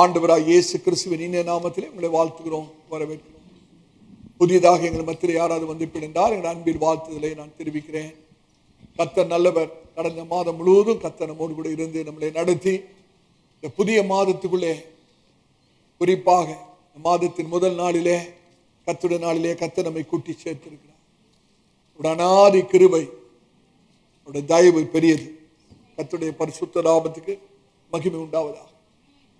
ஆண்டவராய் இயேசு கிறிஸ்துவின் இனிய நாமத்திலே உங்களை வாழ்த்துகிறோம், வரவேற்கிறோம். புதியதாக எங்கள் மத்தியில் யாராவது வந்து பிடிந்தால் எங்கள் அன்பின் வாழ்த்துதலை நான் தெரிவிக்கிறேன். கர்த்தர் நல்லவர். கடந்த மாதம் முழுவதும் கர்த்தர் நம்மோடு கூட இருந்து நம்மளை நடத்தி இந்த புதிய மாதத்துக்குள்ளே, குறிப்பாக மாதத்தின் முதல் நாளிலே கர்த்தருடைய நாளிலே கர்த்தர் நம்மை கூட்டி சேர்த்திருக்கிறார். அவருடைய அநாதி கிருபை, அவருடைய தயவு பெரியது. கர்த்தருடைய பரிசுத்த நாமத்துக்கு மகிமை உண்டாவதாக.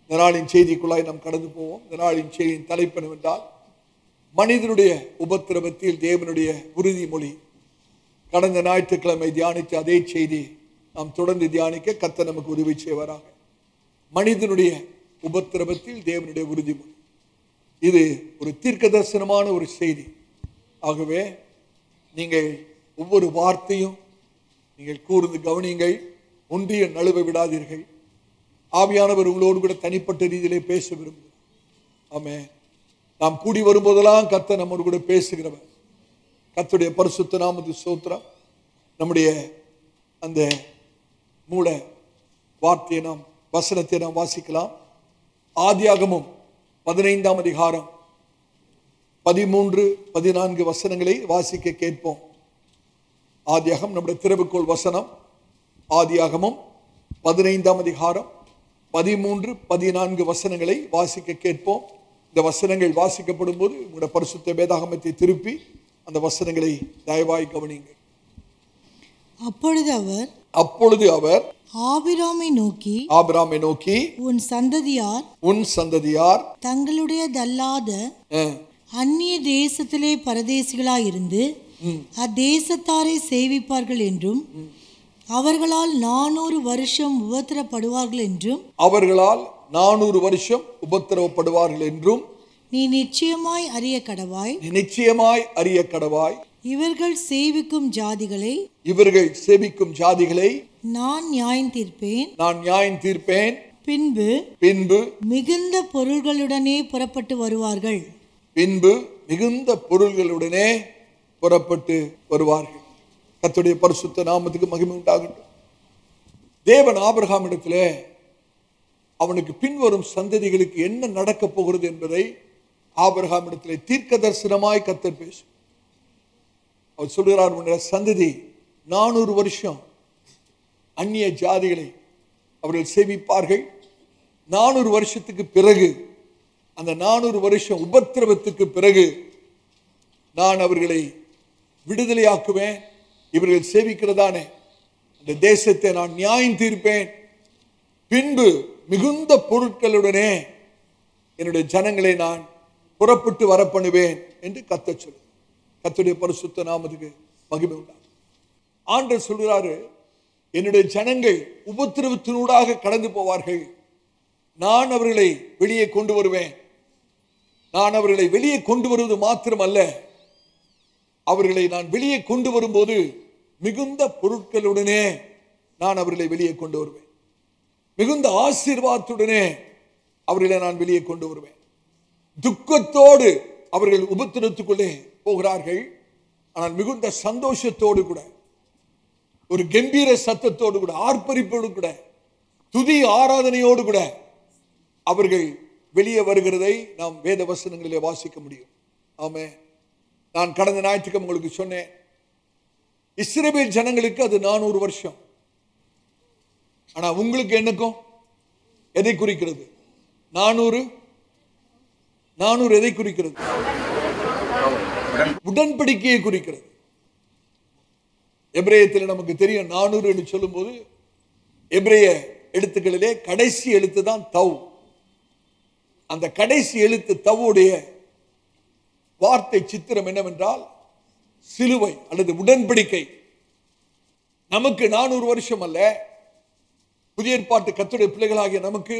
இந்த நாளின் செய்திக்குள்ளாய் நாம் கடந்து போவோம். இந்த நாளின் செய்தியின் தலைப்பு என்னவென்றால், மனிதனுடைய உபத்திரவத்தில் தேவனுடைய உறுதிமொழி. கடந்த ஞாயிற்றுக்கிழமை தியானித்த அதே செய்தி நாம் தொடர்ந்து தியானிக்க கர்த்தர் நமக்கு உதவி செய்வாராக. மனிதனுடைய உபத்திரவத்தில் தேவனுடைய உறுதிமொழி. இது ஒரு தீர்க்க தரிசனமான ஒரு செய்தி. ஆகவே நீங்கள் ஒவ்வொரு வார்த்தையும் நீங்கள் கூர்ந்து கவனியுங்கள், ஒன்றிய நழுவ விடாதீர்கள். ஆவியானவர் உங்களோடு கூட தனிப்பட்ட ரீதியிலே பேச விரும்புகிறார். ஆமென். நாம் கூடி வரும்போதெல்லாம் கர்த்தர் நம்மோடு கூட பேசுகிறவர். கர்த்தருடைய பரிசுத்த நாமத்துக்கு ஸ்தோத்திரம். நம்முடைய அந்த மூல வார்த்தையை நாம், வசனத்தை நாம் வாசிக்கலாம். ஆதியாகமம் 15ஆம் அதிகாரம் 13, 14 வசனங்களை வாசிக்க கேட்போம். ஆதியாகமம் நம்முடைய திறவுகோள் வசனம். ஆதியாகமம் 15ஆம் அதிகாரம் 13, 14 வசனங்களை வாசிக்க கேட்போம். இந்த வசனங்கள் வாசிக்கப்படும் போது உங்களுடைய பரிசுத்த வேதாகமத்தை திருப்பி அந்த வசனங்களை தயவாய் கவனியுங்கள். அப்பொழுது அவர் ஆபிராமை நோக்கி உன் சந்ததியார் தங்களுடையதல்லாத அந்நிய தேசத்திலே பரதேசிகளாயிருந்து அத்தேசத்தாரை சேவிப்பார்கள் என்றும் அவர்களால் 400 வருஷம் உபத்திரவப்படுவார்கள் என்றும் நீ நிச்சயமாய் அறிய கடவாய். இவர்கள் சேவிக்கும் ஜாதிகளை நான் நியாயம் தீர்ப்பேன். பின்பு மிகுந்த பொருள்களுடனே புறப்பட்டு வருவார்கள். கர்த்தருடைய பரிசுத்த நாமத்துக்கு மகிமை உண்டாகட்டும். தேவன் ஆபிரகாமிடத்திலே அவனுக்கு பின்வரும் சந்ததிகளுக்கு என்ன நடக்க போகிறது என்பதை ஆபிரகாமிடத்திலே தீர்க்க தரிசனமாய் கர்த்தர் பேசும். அவர் சொல்கிறார், உன்னுடைய சந்ததி 400 வருஷம் அந்நிய ஜாதிகளை அவர்கள் சேவிப்பார்கள். 400 வருஷத்துக்கு பிறகு, அந்த 400 வருஷம் உபத்திரவத்துக்கு பிறகு நான் அவர்களை விடுதலையாக்குவேன். இவர்கள் சேவிக்கிறதானே அந்த தேசத்தை நான் நியாயம் தீர்ப்பேன். பின்பு மிகுந்த பொருட்களுடனே என்னுடைய ஜனங்களை நான் புறப்பட்டு வர பண்ணுவேன் என்று கர்த்தர் சொல்லுவார். கர்த்தருடைய பரிசுத்த நாமத்துக்கு மகிமை உண்டாகும். ஆண்டவர் சொல்கிறாரு, என்னுடைய ஜனங்கள் உபத்திரவத்தினூடாக கடந்து போவார்கள். நான் அவர்களை வெளியே கொண்டு வருவேன். நான் அவர்களை வெளியே கொண்டு வருவது மாத்திரமல்ல, அவர்களை நான் வெளியே கொண்டு வரும்போது மிகுந்த பொருட்களுடனே நான் அவர்களை வெளியே கொண்டு வருவேன். மிகுந்த ஆசீர்வாதத்துடனே அவர்களை நான் வெளியே கொண்டு வருவேன். துக்கத்தோடு அவர்கள் உபத்திரத்துக்குள்ளே போகிறார்கள். ஆனால் மிகுந்த சந்தோஷத்தோடு கூட, ஒரு கம்பீர சத்தத்தோடு கூட, ஆர்ப்பரிப்போடு கூட, துதி ஆராதனையோடு கூட அவர்கள் வெளியே வருகிறதை நாம் வேத வசனங்களிலே வாசிக்க முடியும். ஆமென். நான் கடந்த ஞாயிற்றுக்கிழமை உங்களுக்கு சொன்னேன், இஸ்ரவேல் ஜனங்களுக்கு அது 400 வருஷம். ஆனா உங்களுக்கு என்னக்கும் எதை குறிக்கிறது? 400 எதை குறிக்கிறது? உடன்படிக்கையை குறிக்கிறது. எபிரேயத்தில் நமக்கு தெரியும், 400 என்று சொல்லும் போது எபிரேய எழுத்துக்களிலே கடைசி எழுத்து தான் தவ். அந்த கடைசி எழுத்து தவ்வுடைய வார்த்தை சித்திரம் என்னவென்றால் சிலுவை அல்லது உடன்படிக்கை. நமக்கு 400 வருஷம் அல்ல. புதிய ஏற்பாட்டு கர்த்தருடைய பிள்ளைகளாகிய நமக்கு,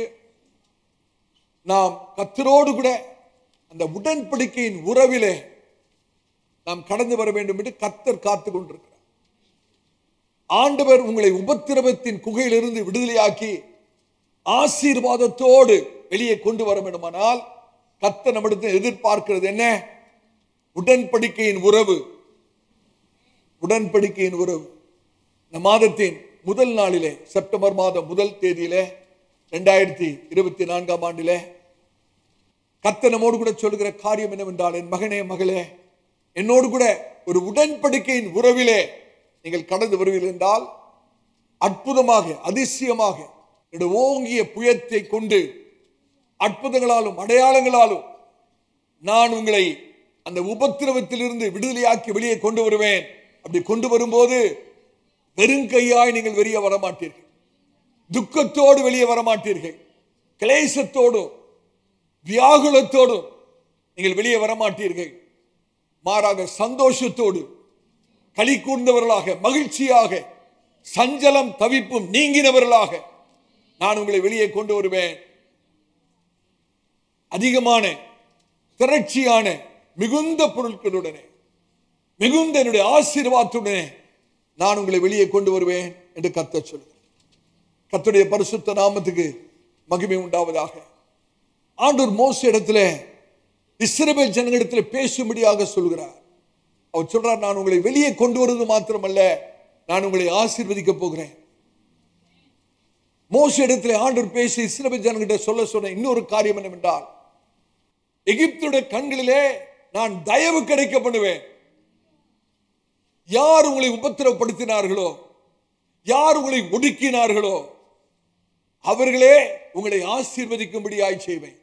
நாம் கர்த்தரோடு கூட அந்த உடன்படிக்கையின் உறவிலே நாம் கடந்து வர வேண்டும் என்று கர்த்தர் காத்து கொண்டிருக்கிறார். ஆண்டவர் உங்களை உபத்திரவத்தின் குகையிலிருந்து விடுதலையாக்கி ஆசீர்வாதத்தோடு வெளியே கொண்டு வர வேண்டுமானால் கர்த்தர் நம்மிடத்தில் எதிர்பார்க்கிறது என்ன? உடன்படிக்கையின் உறவு. இந்த மாதத்தின் முதல் நாளிலே, செப்டம்பர் மாதம் முதல் தேதியிலே 2024 ஆண்டிலே கர்த்தர் நம்மோடு கூட சொல்லுகிற காரியம் என்னவென்றால், என் மகனே மகளே, என்னோடு கூட ஒரு உடன்படிக்கையின் உறவிலே நீங்கள் கடந்து வருவீர்கள் என்றால் அற்புதமாக அதிசயமாக என்னுடைய ஓங்கிய புயத்தை கொண்டு அற்புதங்களாலும் அடையாளங்களாலும் நான் உங்களை அந்த உபத்திரவத்திலிருந்து விடுதலையாக்கி வெளியே கொண்டு வருவேன். அப்படி கொண்டு வரும்போது வெறுங்கையாய் நீங்கள் வெளியே வரமாட்டீர்கள், துக்கத்தோடு வெளியே வரமாட்டீர்கள், கிளேசத்தோடும் வியாகுலத்தோடும் நீங்கள் வெளியே வரமாட்டீர்கள். மாறாக சந்தோஷத்தோடு களி கூர்ந்தவர்களாக, மகிழ்ச்சியாக, சஞ்சலம் தவிப்பும் நீங்கினவர்களாக நான் உங்களை வெளியே கொண்டு வருவேன். அதிகமான திரட்சியான மிகுந்த பொருட்களுடனே, மிகுந்த என்னுடைய ஆசீர்வாதத்துடனே நான் உங்களை வெளியே கொண்டு வருவேன் என்று கர்த்தர் சொல்கிறார். கர்த்தருடைய பரிசுத்த நாமத்துக்கு மகிமை உண்டாவதாக. ஆண்டவர் மோசே இடத்துல இஸ்ரவேல் ஜனங்களிடத்தில் பேசும்படியாக சொல்கிறார். அவர் சொல்றார், நான் உங்களை வெளியே கொண்டு வருவது மாத்திரமல்ல, நான் உங்களை ஆசீர்வதிக்க போகிறேன். மோசே இடத்துல ஆண்டவர் பேசி இஸ்ரவேல் ஜனங்கிட்ட சொன்ன இன்னொரு காரியம் என்னவென்றால், எகிப்துடைய கண்களிலே நான் தயவு கிடைக்க பண்ணுவேன். யார் உங்களை உபத்திரவப்படுத்தினார்களோ, யார் உங்களை ஒடுக்கினார்களோ அவர்களே உங்களை ஆசீர்வதிக்கும்படியாய் செய்வேன்.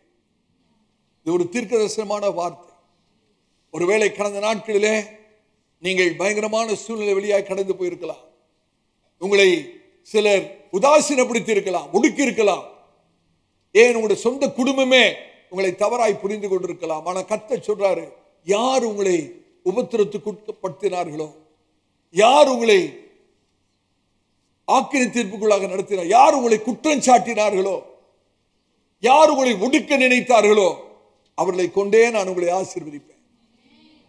இது ஒரு தீர்க்கதரிசனமான வார்த்தை. ஒருவேளை கடந்த நாட்களிலே நீங்கள் பயங்கரமான சூழ்நிலை வழியாய் கடந்து போயிருக்கலாம். உங்களை சிலர் உதாசீனப்படுத்தி இருக்கலாம், ஒடுக்கி இருக்கலாம். ஏன் உங்களுடைய சொந்த குடும்பமே உங்களை தவறாய் புரிந்து கொண்டிருக்கலாம். ஆனா கர்த்தர் சொல்றாரு, யார் உங்களை உபத்திரத்துக்கு உட்படுத்தினார்களோ, யார் உங்களை ஆக்கினை தீர்ப்புக்குள்ளாக நடத்தினார், யார் உங்களை குற்றம் சாட்டினார்களோ, யார் உங்களை ஒடுக்க நினைத்தார்களோ அவர்களை கொண்டே நான் உங்களை ஆசீர்வதிப்பேன்.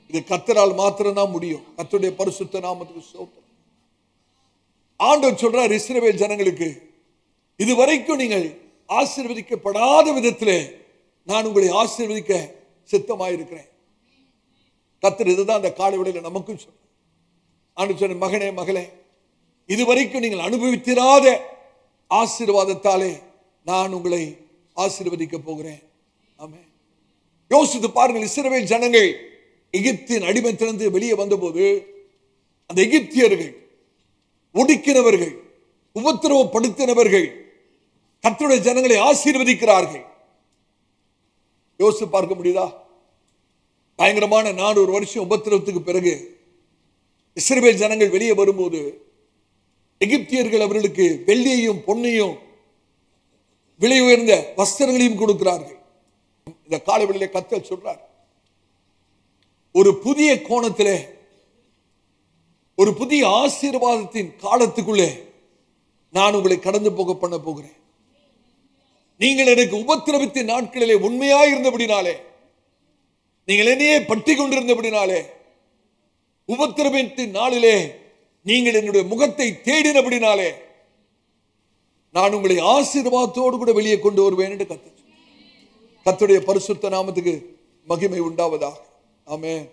இது கர்த்தரால் மாத்திரம்தான் முடியும். கர்த்தருடைய பரிசுத்த நாமத்துக்கு ஸ்தோத்திரம். ஆண்டவர் சொல்றார் இஸ்ரவேல் ஜனங்களுக்கு, இதுவரைக்கும் நீங்கள் ஆசீர்வதிக்கப்படாத விதத்திலே நான் உங்களை ஆசீர்வதிக்க சித்தமாயிருக்கிறேன். கர்த்தர் இதுதான் அந்த காலை வேளையில நமக்கும் சொல்ற. ஆண்டவர் சொன்ன, மகனே மகளே, இதுவரைக்கும் நீங்கள் அனுபவித்திராத ஆசீர்வாதத்தாலே நான் உங்களை ஆசீர்வதிக்க போகிறேன். ஆமென். யோசித்து பாருங்கள், இஸ்ரவேல் ஜனங்கள் எகிப்தின் அடிமைத்திலிருந்து வெளியே வந்தபோது அந்த எகிப்தியர்கள், ஒடுக்கினவர்கள், உபத்திரவப்படுத்தினவர்கள் கர்த்தருடைய ஜனங்களை ஆசீர்வதிக்கிறார்கள். யோசித்து பார்க்க முடியுதா? பயங்கரமான 400 வருஷம் உபத்திரவத்துக்கு பிறகு இஸ்ரவேல் ஜனங்கள் வெளியே வரும்போது எகிப்தியர்கள் அவர்களுக்கு வெள்ளியையும் பொன்னையும் விலை உயர்ந்த வஸ்திரங்களையும் கொடுக்கிறார்கள். இந்த காலவெளியிலே கர்த்தர் சொல்றார், ஒரு புதிய கோணத்திலே, ஒரு புதிய ஆசீர்வாதத்தின் காலத்துக்குள்ளே நான் உங்களை கடந்து போக பண்ண போகிறேன். நீங்கள் எனக்கு உபத்திரவத்தின் நாட்களிலே உண்மையாய் இருந்தபடினாலே, நீங்கள் என்னையே பற்றி கொண்டிருந்தபடினாலே, உபத்திரவத்தின் நாளிலே நீங்கள் என்னுடைய முகத்தை தேடினபடினாலே நான் உங்களை ஆசீர்வாதத்தோடு கூட வெளியே கொண்டு வருவேன் என்று கர்த்தர். கர்த்தருடைய பரிசுத்த நாமத்துக்கு மகிமை உண்டாவதாக. ஆமென்.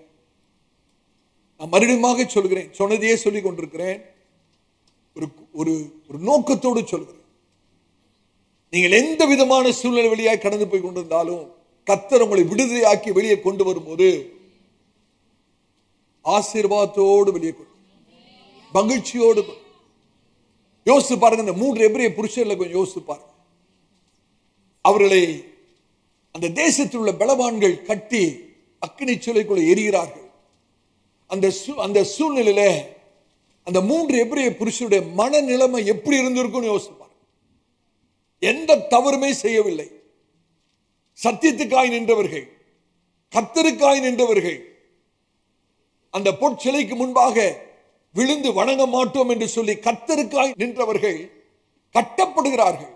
நான் மறுபடியும் சொல்கிறேன், சொன்னதையே சொல்லிக் கொண்டிருக்கிறேன். ஒரு நோக்கத்தோடு சொல்கிறேன். நீங்கள் எந்த விதமான சூழ்நிலை வழியாய் கடந்து போய் கொண்டிருந்தாலும் கர்த்தர் உங்களை விடுதலையாக்கி வெளியே கொண்டு வரும்போது ஆசீர்வாதத்தோடு வெளியே கொண்டு, மகிழ்ச்சியோடு. யோசித்து பாருங்க, இந்த 3 எபிரேய புருஷர்களை கொஞ்சம் யோசித்து பாருங்க. அவர்களை அந்த தேசத்தில் உள்ள பலவான்கள் கட்டி அக்கினி சூளைக்குள்ள எரிகிறார்கள். அந்த சூழ்நிலையில அந்த 3 எபிரேய புருஷருடைய மனநிலைமை எப்படி இருந்திருக்கும் யோசித்து பாருங்க. எந்த தவறுமே செய்யவில்லை, சத்தியத்துக்காய் நின்றவர்கள், கர்த்தருக்காய் நின்றவர்கள். அந்த பொற்சிலைக்கு முன்பாக விழுந்து வணங்க மாட்டோம் என்று சொல்லி கர்த்தருக்காய் நின்றவர்கள் கட்டப்படுகிறார்கள்,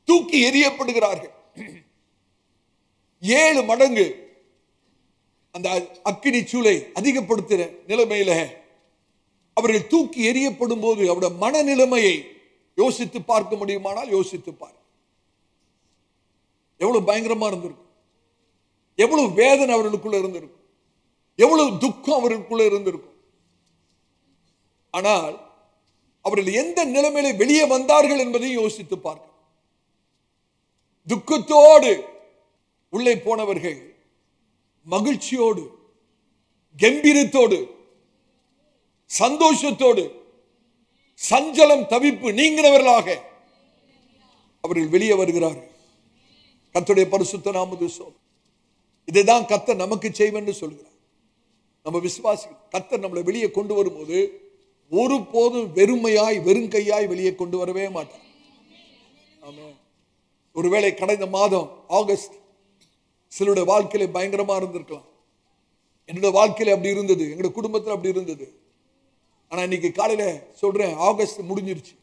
தூக்கி எறியப்படுகிறார்கள். 7 மடங்கு அந்த அக்கினி சூளை அதிகப்படுத்துகிற நிலைமையில அவர்கள் தூக்கி எறியப்படும் போது அவருடைய மனநிலைமையை யோசித்து பார்க்க முடியுமானால் யோசித்து பார். எவ்வளவு பயங்கரமா இருந்திருக்கும், எவ்வளவு வேதனை அவர்களுக்குள்ள இருந்திருக்கும், எவ்வளவு துக்கம் அவர்களுக்குள்ள இருந்திருக்கும். ஆனால் அவர்கள் எந்த நிலைமையில வெளியே வந்தார்கள் என்பதையும் யோசித்து பார்க்க. துக்கத்தோடு உள்ளே போனவர்கள் மகிழ்ச்சியோடு, கம்பீரத்தோடு, சந்தோஷத்தோடு, சஞ்சலம் தவிப்பு நீங்கிறவர்களாக அவர்கள் வெளியே வருகிறார்கள். கர்த்தருடைய பரிசுத்த நாமத்துக்கு ஸ்தோத்திரம். இதைதான் கர்த்தர் நமக்கு செய்வன்னு சொல்கிறார். நம்ம விசுவாசிகள் கர்த்தர் நம்மளை வெளியே கொண்டு வரும்போது ஒருபோதும் வெறுமையாய் வெறுங்கையாய் வெளியே கொண்டு வரவே மாட்டார். ஆமென். ஒருவேளை கடந்த மாதம் ஆகஸ்ட் சிலருடைய வாழ்க்கையில பயங்கரமா இருந்திருக்கலாம். என்னோட வாழ்க்கையில அப்படி இருந்தது, எங்களோட குடும்பத்தில் அப்படி இருந்தது. ஆனா இன்னைக்கு காலையில சொல்றேன், ஆகஸ்ட் முடிஞ்சிருச்சு.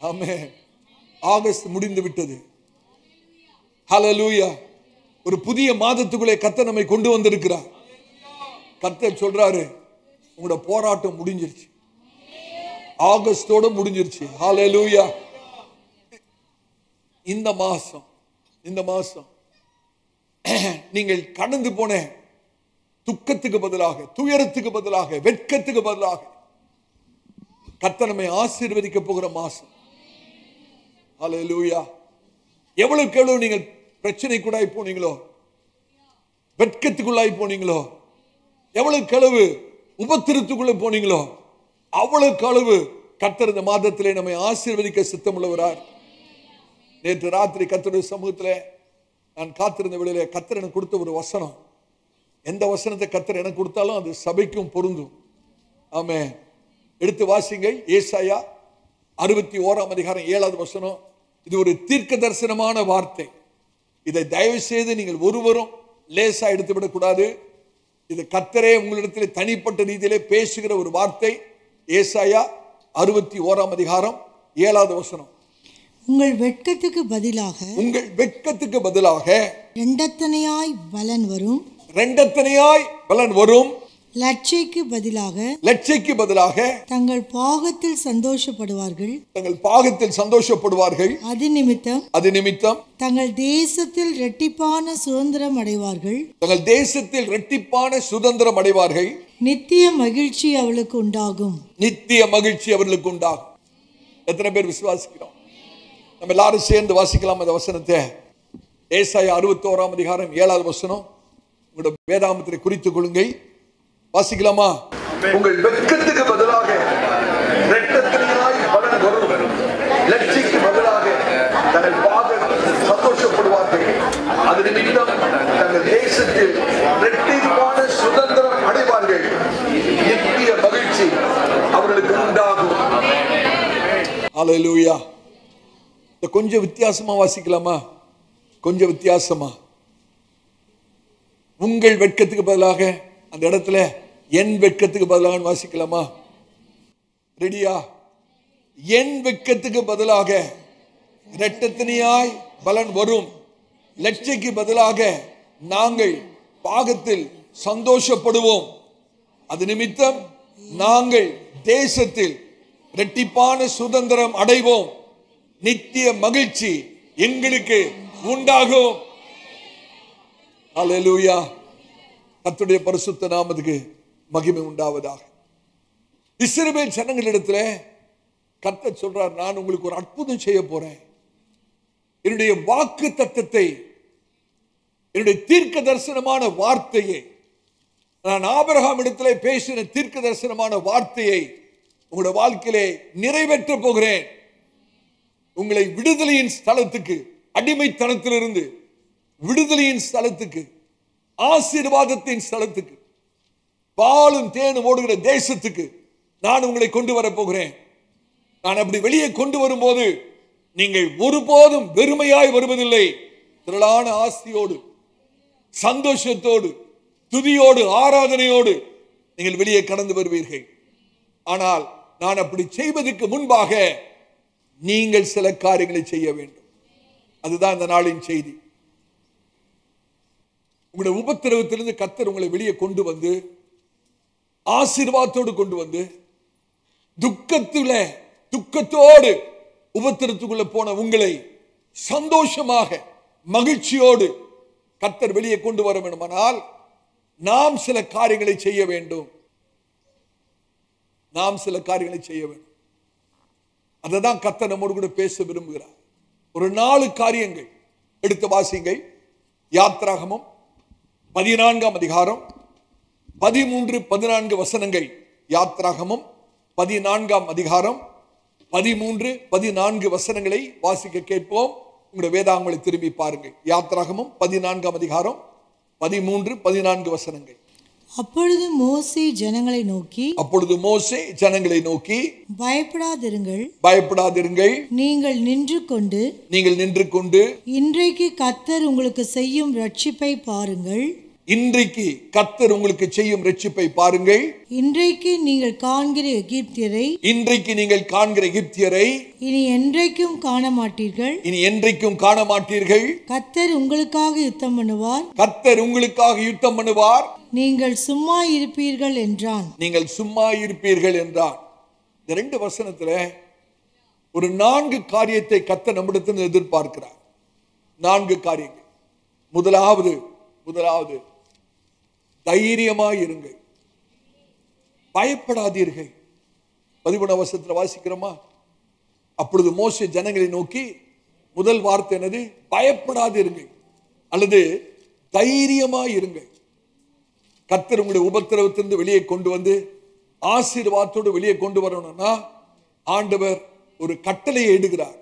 ஆமென். ஆகஸ்ட் முடிந்து விட்டது. ஹல்லேலூயா. ஒரு புதிய மாதத்துக்குள்ளே கர்த்தர் நம்மை கொண்டு வந்திருக்கிறார். கர்த்தர் சொல்றாரு, உங்களோட போராட்டம் முடிஞ்சிருச்சு, ஆகஸ்டோட முடிஞ்சிருச்சு. ஹல்லேலூயா. இந்த மாசம் நீங்கள் கடந்து போன துக்கத்துக்கு பதிலாக, துயரத்துக்கு பதிலாக, வெட்கத்துக்கு பதிலாக கர்த்தர் நம்மை ஆசீர்வதிக்க போகிற மாசம். ஹல்லேலூயா. எவ்வளவுக்கு எவ்வளவு நீங்கள் பிரச்சனைக்குள்ளாய் போனீங்களோ, வெட்கத்துக்குள்ளாய் போனீங்களோ, எவ்வளவுக்கு அளவு உபத்திரத்துக்குள்ள போனீங்களோ, அவ்வளவுக்கு அளவு கர்த்தர் இந்த மாதத்திலே நம்மை ஆசீர்வதிக்க சித்தமுள்ளவரார். நேற்று ராத்திரி கர்த்தருடைய சமூகத்திலே நான் காத்திருந்த வேளையிலே கர்த்தர் எனக்கு கொடுத்த ஒரு வசனம், எந்த வசனத்தை கர்த்தர் எனக்கு கொடுத்தாலும் அது சபைக்கும் பொருந்தும். ஆமென். எடுத்து வாசிங்கள். ஏசாயா 61:7 இது ஒரு தீர்க்க தரிசனமான வார்த்தை. இதை தயவு செய்து நீங்கள் ஒருவரும் லேசா எடுத்துவிடக்கூடாது. இது கர்த்தரே உங்களிடத்தில் தனிப்பட்ட ரீதியிலே பேசுகிற ஒரு வார்த்தை. ஏசாயா 61:7 உங்கள் வெட்கத்துக்கு பதிலாக இரண்டத்தனையாய் பலன் வரும். லட்சைக்கு பதிலாக தங்கள் பாகத்தில் சந்தோஷப்படுவார்கள். அது நிமித்தம் தங்கள் தேசத்தில் இரட்டிப்பான சுதந்திரம் அடைவார்கள். நித்திய மகிழ்ச்சி அவளுக்கு உண்டாகும். எத்தனை பேர் விசுவாசிக்கிறோம்? நம்ம எல்லாரும் சேர்ந்து வாசிக்கலாம் அந்த வசனத்தை. ஏசாயா 61:7 உங்களுடைய வேதாகமத்தை குறித்துக் கொள்ளுங்கள். வாசிக்கலாமா? உங்கள் வெட்கத்துக்கு பதிலாக இரட்டத்தனையாய் பலன் வரும். லட்சிக்கு பதிலாக தங்கள் பாகத்தில் சந்தோஷப்படுவார்கள். அது நிமித்தம் தங்கள் தேசத்தில் இரட்டிப்பான சுதந்திரம் அடைவார்கள். நித்திய மகிழ்ச்சி அவர்களுக்கு உண்டாகும். ஹல்லேலூயா. கொஞ்சம் வித்தியாசமா வாசிக்கலாமா? கொஞ்சம் வித்தியாசமா. உங்கள் வெட்கத்துக்கு பதிலாக அந்த இடத்துல என் வெட்கத்துக்கு பதிலாக வாசிக்கலாமா? ரெடியா? என் வெட்கத்துக்கு பதிலாக இரட்டத்தனையாய் பலன் வரும். லட்சைக்கு பதிலாக நாங்கள் பாகத்தில் சந்தோஷப்படுவோம். அது நிமித்தம் நாங்கள் தேசத்தில் இரட்டிப்பான சுதந்திரம் அடைவோம். நித்திய மகிழ்ச்சி எங்களுக்கு உண்டாகும். ஹல்லேலூயா. கர்த்தருடைய பரிசுத்த நாமத்துக்கு மகிமை உண்டாவதாக. இஸ்ரவேல் ஜனங்களிடத்துல கர்த்தர் சொல்றார், நான் உங்களுக்கு ஒரு அற்புதம் செய்ய போறேன். என்னுடைய வாக்கு தத்தத்தை, என்னுடைய தீர்க்க தரிசனமான வார்த்தையை, நான் ஆபிரகாம் இடத்துல பேசின தீர்க்க தரிசனமான வார்த்தையை உங்களுடைய வாழ்க்கையிலே நிறைவேற்ற போகிறேன். உங்களை விடுதலையின் ஸ்தலத்துக்கு, அடிமைத்தனத்திலிருந்து விடுதலையின் ஸ்தலத்துக்கு, ஆசீர்வாதத்தின் ஸ்தலத்துக்கு, பாலும் தேனும் ஓடுகிற தேசத்துக்கு நான் உங்களை கொண்டு வர போகிறேன். நான் அப்படி வெளியே கொண்டு வரும்போது நீங்கள் ஒருபோதும் வெறுமையாய் வருவதில்லை. திரளான ஆஸ்தியோடு, சந்தோஷத்தோடு, துதியோடு, ஆராதனையோடு நீங்கள் வெளியே கடந்து வருவீர்கள். ஆனால் நான் அப்படி செய்வதற்கு முன்பாக நீங்கள் சில காரியங்களை செய்ய வேண்டும். அதுதான் இந்த நாளின் செய்தி. உங்களுடைய உபத்திரவத்திலிருந்து கர்த்தர் உங்களை வெளியே கொண்டு வந்து ஆசீர்வாதத்தோடு கொண்டு வந்து, துக்கத்தோடு உபத்திரத்துக்குள்ள போன உங்களை சந்தோஷமாக மகிழ்ச்சியோடு கர்த்தர் வெளியே கொண்டு வர வேண்டுமானால் நாம் சில காரியங்களை செய்ய வேண்டும். நாம் சில காரியங்களை செய்ய வேண்டும். அதை தான் கர்த்தர் நம்மோடு கூட பேச விரும்புகிறார். ஒரு 4 காரியங்கள் எடுத்து வாசிங்கள். யாத்ராகமம் 14ஆம் அதிகாரம் 13, 14 வசனங்கள். யாத்ராகமம் 14ஆம் அதிகாரம் 13, 14 வசனங்களை வாசிக்க கேட்போம். உங்களுடைய வேதாகமங்களை திரும்பி பாருங்கள். யாத்ராகமம் 14ஆம் அதிகாரம் 13, 14 வசனங்கள். அப்பொழுது மோசே ஜனங்களை நோக்கி பயப்படாதிருங்கள், நீங்கள் நின்று கொண்டு இன்றைக்கு கர்த்தர் உங்களுக்கு செய்யும் ரட்சிப்பை பாருங்கள். இன்றைக்கு நீங்கள் காண்கிற எகிப்தியரை இனி என்றைக்கும் காண மாட்டீர்கள். கர்த்தர் உங்களுக்காக யுத்தம் பண்ணுவார். நீங்கள் சும்மா இருப்பீர்கள் என்றான். இந்த 2 வசனத்துல ஒரு 4 காரியத்தை கர்த்தர் நம்மிடத்தில் எதிர்பார்க்கிறார். 4 காரியங்கள். முதலாவது தைரியமாயிருங்கள், பயப்படாதீர்கள். 13 வசனத்துல வாசிக்கிறோமா? அப்பொழுது மோசே ஜனங்களை நோக்கி, முதல் வார்த்தை என்னது? பயப்படாதீர்கள் அல்லது தைரியமாயிருங்கள். கர்த்தர் உங்களுடைய உபத்திரவத்திலிருந்து வெளியே கொண்டு வந்து ஆசீர்வாதத்தோடு வெளியே கொண்டு வரணும்னா ஆண்டவர் ஒரு கட்டளையை இடுகிறார்.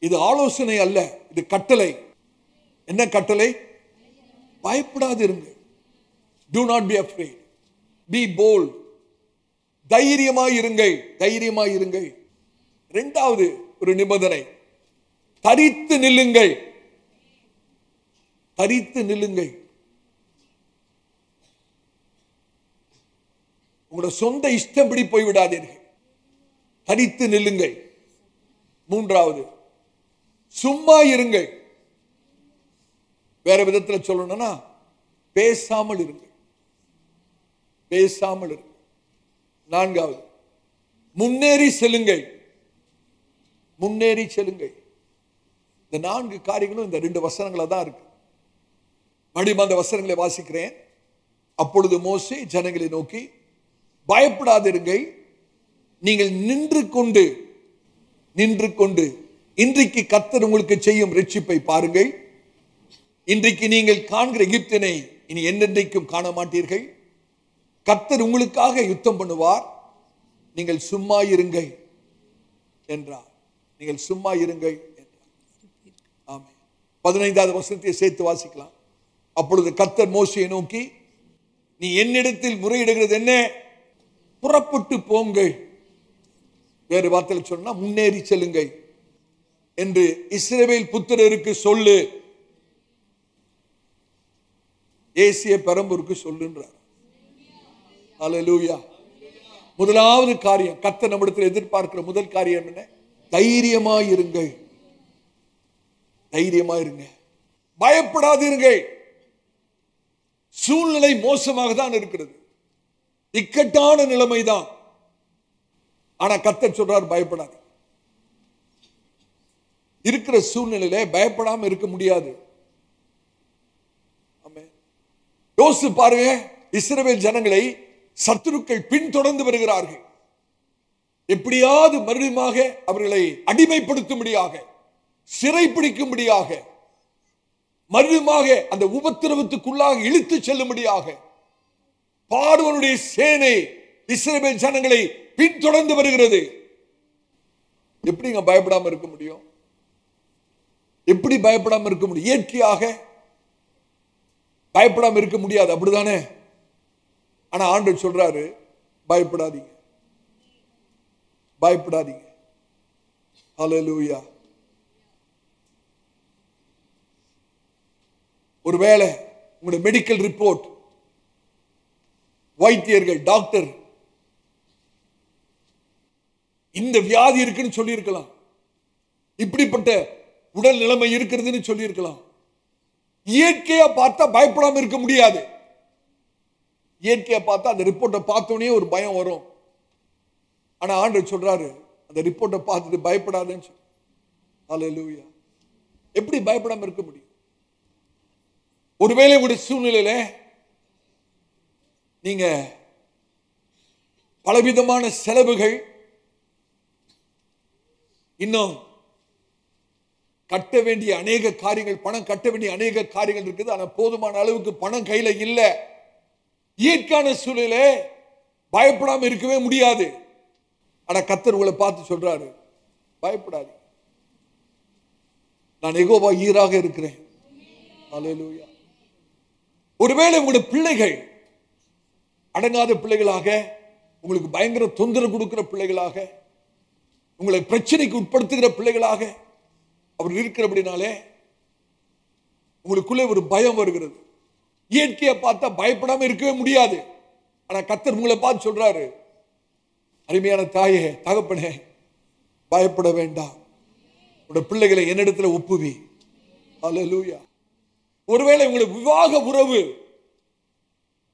இது ஆலோசனை அல்ல, இது கட்டளை. என்ன கட்டளை? பயப்படாதிருங்கள். Do not be afraid. Be bold. தைரியமாயிருங்கள். இரண்டாவது ஒரு நிபந்தனை, தரித்து நில்லுங்கள். உங்களோட சொந்த இஷ்டப்படி போய்விடாதீர்கள். தரித்து நில்லுங்கள். மூன்றாவது, சும்மா இருங்கள். வேற விதத்தில் சொல்லணும்னா பேசாமல் இருங்கள். நான்காவது, முன்னேறி செல்லுங்கள். இந்த 4 காரியங்களும் இந்த 2 வசனங்கள தான் இருக்கு. மறுபடியும் அந்த வசனங்களை வாசிக்கிறேன். அப்பொழுது மோசே ஜனங்களை நோக்கி, பயப்படாதிருங்கள், நீங்கள் நின்று கொண்டு இன்றைக்கு கர்த்தர் உங்களுக்கு செய்யும் ரட்சிப்பை பாருங்கள். இன்றைக்கு நீங்கள் காண்கிற எகிப்தினை இனி என்றென்றைக்கும் காண மாட்டீர்கள். கர்த்தர் உங்களுக்காக யுத்தம் பண்ணுவார். நீங்கள் சும்மா இருங்கள் என்றார். ஆமென். 15வது வசனத்தை சேர்த்து வாசிக்கலாம். அப்பொழுது கர்த்தர் மோசேயை நோக்கி, நீ என்னிடத்தில் முறையிடுகிறது என்ன? புறப்பட்டு போங்கள். வேறு வார்த்தையில் சொன்னா முன்னேறி செல்லுங்கள் என்று இஸ்ரவேல் புத்திரருக்கு சொல்லு. ஏசிய பெரம்பூருக்கு சொல்லுன்றார். அல்லேலூயா. முதலாவது காரியம், கர்த்தர் நம்மிடத்தில் எதிர்பார்க்கிற முதல் காரியம் என்ன? தைரியமாயிருங்கள். பயப்படாதீர்கள். சூழ்நிலை மோசமாக தான் இருக்கிறது, இக்கட்டான நிலைமைதான். ஆனா கர்த்தர் சொல்றார், பயப்படாது. இருக்கிற சூழ்நிலையில பயப்படாம இருக்க முடியாது. யோசித்து பாருங்க, இஸ்ரவேல் ஜனங்களை சத்துருக்கள் பின்தொடர்ந்து வருகிறார்கள். எப்படியாவது மறுபடியுமாக அவர்களை அடிமைப்படுத்தும்படியாக, சிறைப்பிடிக்கும்படியாக, மறுபடியுமாக அந்த உபத்திரவத்துக்குள்ளாக இழுத்து செல்லும்படியாக பார்வோனுடைய சேனை இஸ்ரவேல் ஜனங்களை பின்தொடர்ந்து வருகிறது. எப்படிங்க பயப்படாம இருக்க முடியும்? இயற்கையாக பயப்படாம இருக்க முடியாது, அப்படிதானே? ஆனா ஆண்டவர் சொல்றாரு, பயப்படாதீங்க. ஹல்லேலூயா. ஒருவேளை உங்களுடைய மெடிக்கல் ரிப்போர்ட், வைத்தியர்கள், டாக்டர் இந்த வியாதி இருக்குன்னு சொல்லி இருக்கலாம், இப்படிப்பட்ட உடல் நிலைமை இருக்கிறதுன்னு சொல்லி இருக்கலாம். இயற்கையா பார்த்தா பயப்படாம இருக்க முடியாது. இயற்கையா பார்த்தா அந்த ரிப்போர்ட்டை பார்த்தோன்னே ஒரு பயம் வரும். ஆனா ஆண்டவர் சொல்றாரு, அந்த ரிப்போர்ட்டை பார்த்துட்டு பயப்படாதுன்னு சொல்லி. ஹல்லேலூயா. எப்படி பயப்படாம இருக்க முடியும்? ஒருவேளை உங்களுடைய சூழ்நிலையில நீங்க பலவிதமான செலவுகள், இன்னும் கட்ட வேண்டிய அநேக காரியங்கள், பணம் கட்ட வேண்டிய அநேக காரியங்கள் இருக்குது. ஆனா போதுமான அளவுக்கு பணம் கையில இல்ல. இயற்கையான சூழ்நிலை பயப்படாம இருக்கவே முடியாது. ஆனா கர்த்தர் உங்களை பார்த்து சொல்றாரு, பயப்படாது, நான் யெகோவா ஈராக இருக்கிறேன். அல்லேலூயா. ஒருவேளை உங்களுடைய பிள்ளைகள் அடங்காத பிள்ளைகளாக, உங்களுக்கு பயங்கர தொந்தரவு கொடுக்கிற பிள்ளைகளாக, உங்களை பிரச்சனைக்கு உட்படுத்துகிற பிள்ளைகளாக அவர் இருக்கிறபடினாலே உங்களுக்குள்ளே ஒரு பயம் வருகிறது. இயற்கையை பார்த்தா பயப்படாம இருக்கவே முடியாது. ஆனா கர்த்தர் உங்களை பார்த்து சொல்றாரு, அருமையான தாயே, தகப்பனே, பயப்பட வேண்டாம், உங்களுடைய பிள்ளைகளை என்னிடத்துல ஒப்புவி. அல்லேலூயா. ஒருவேளை உங்களுக்கு விவாக உறவு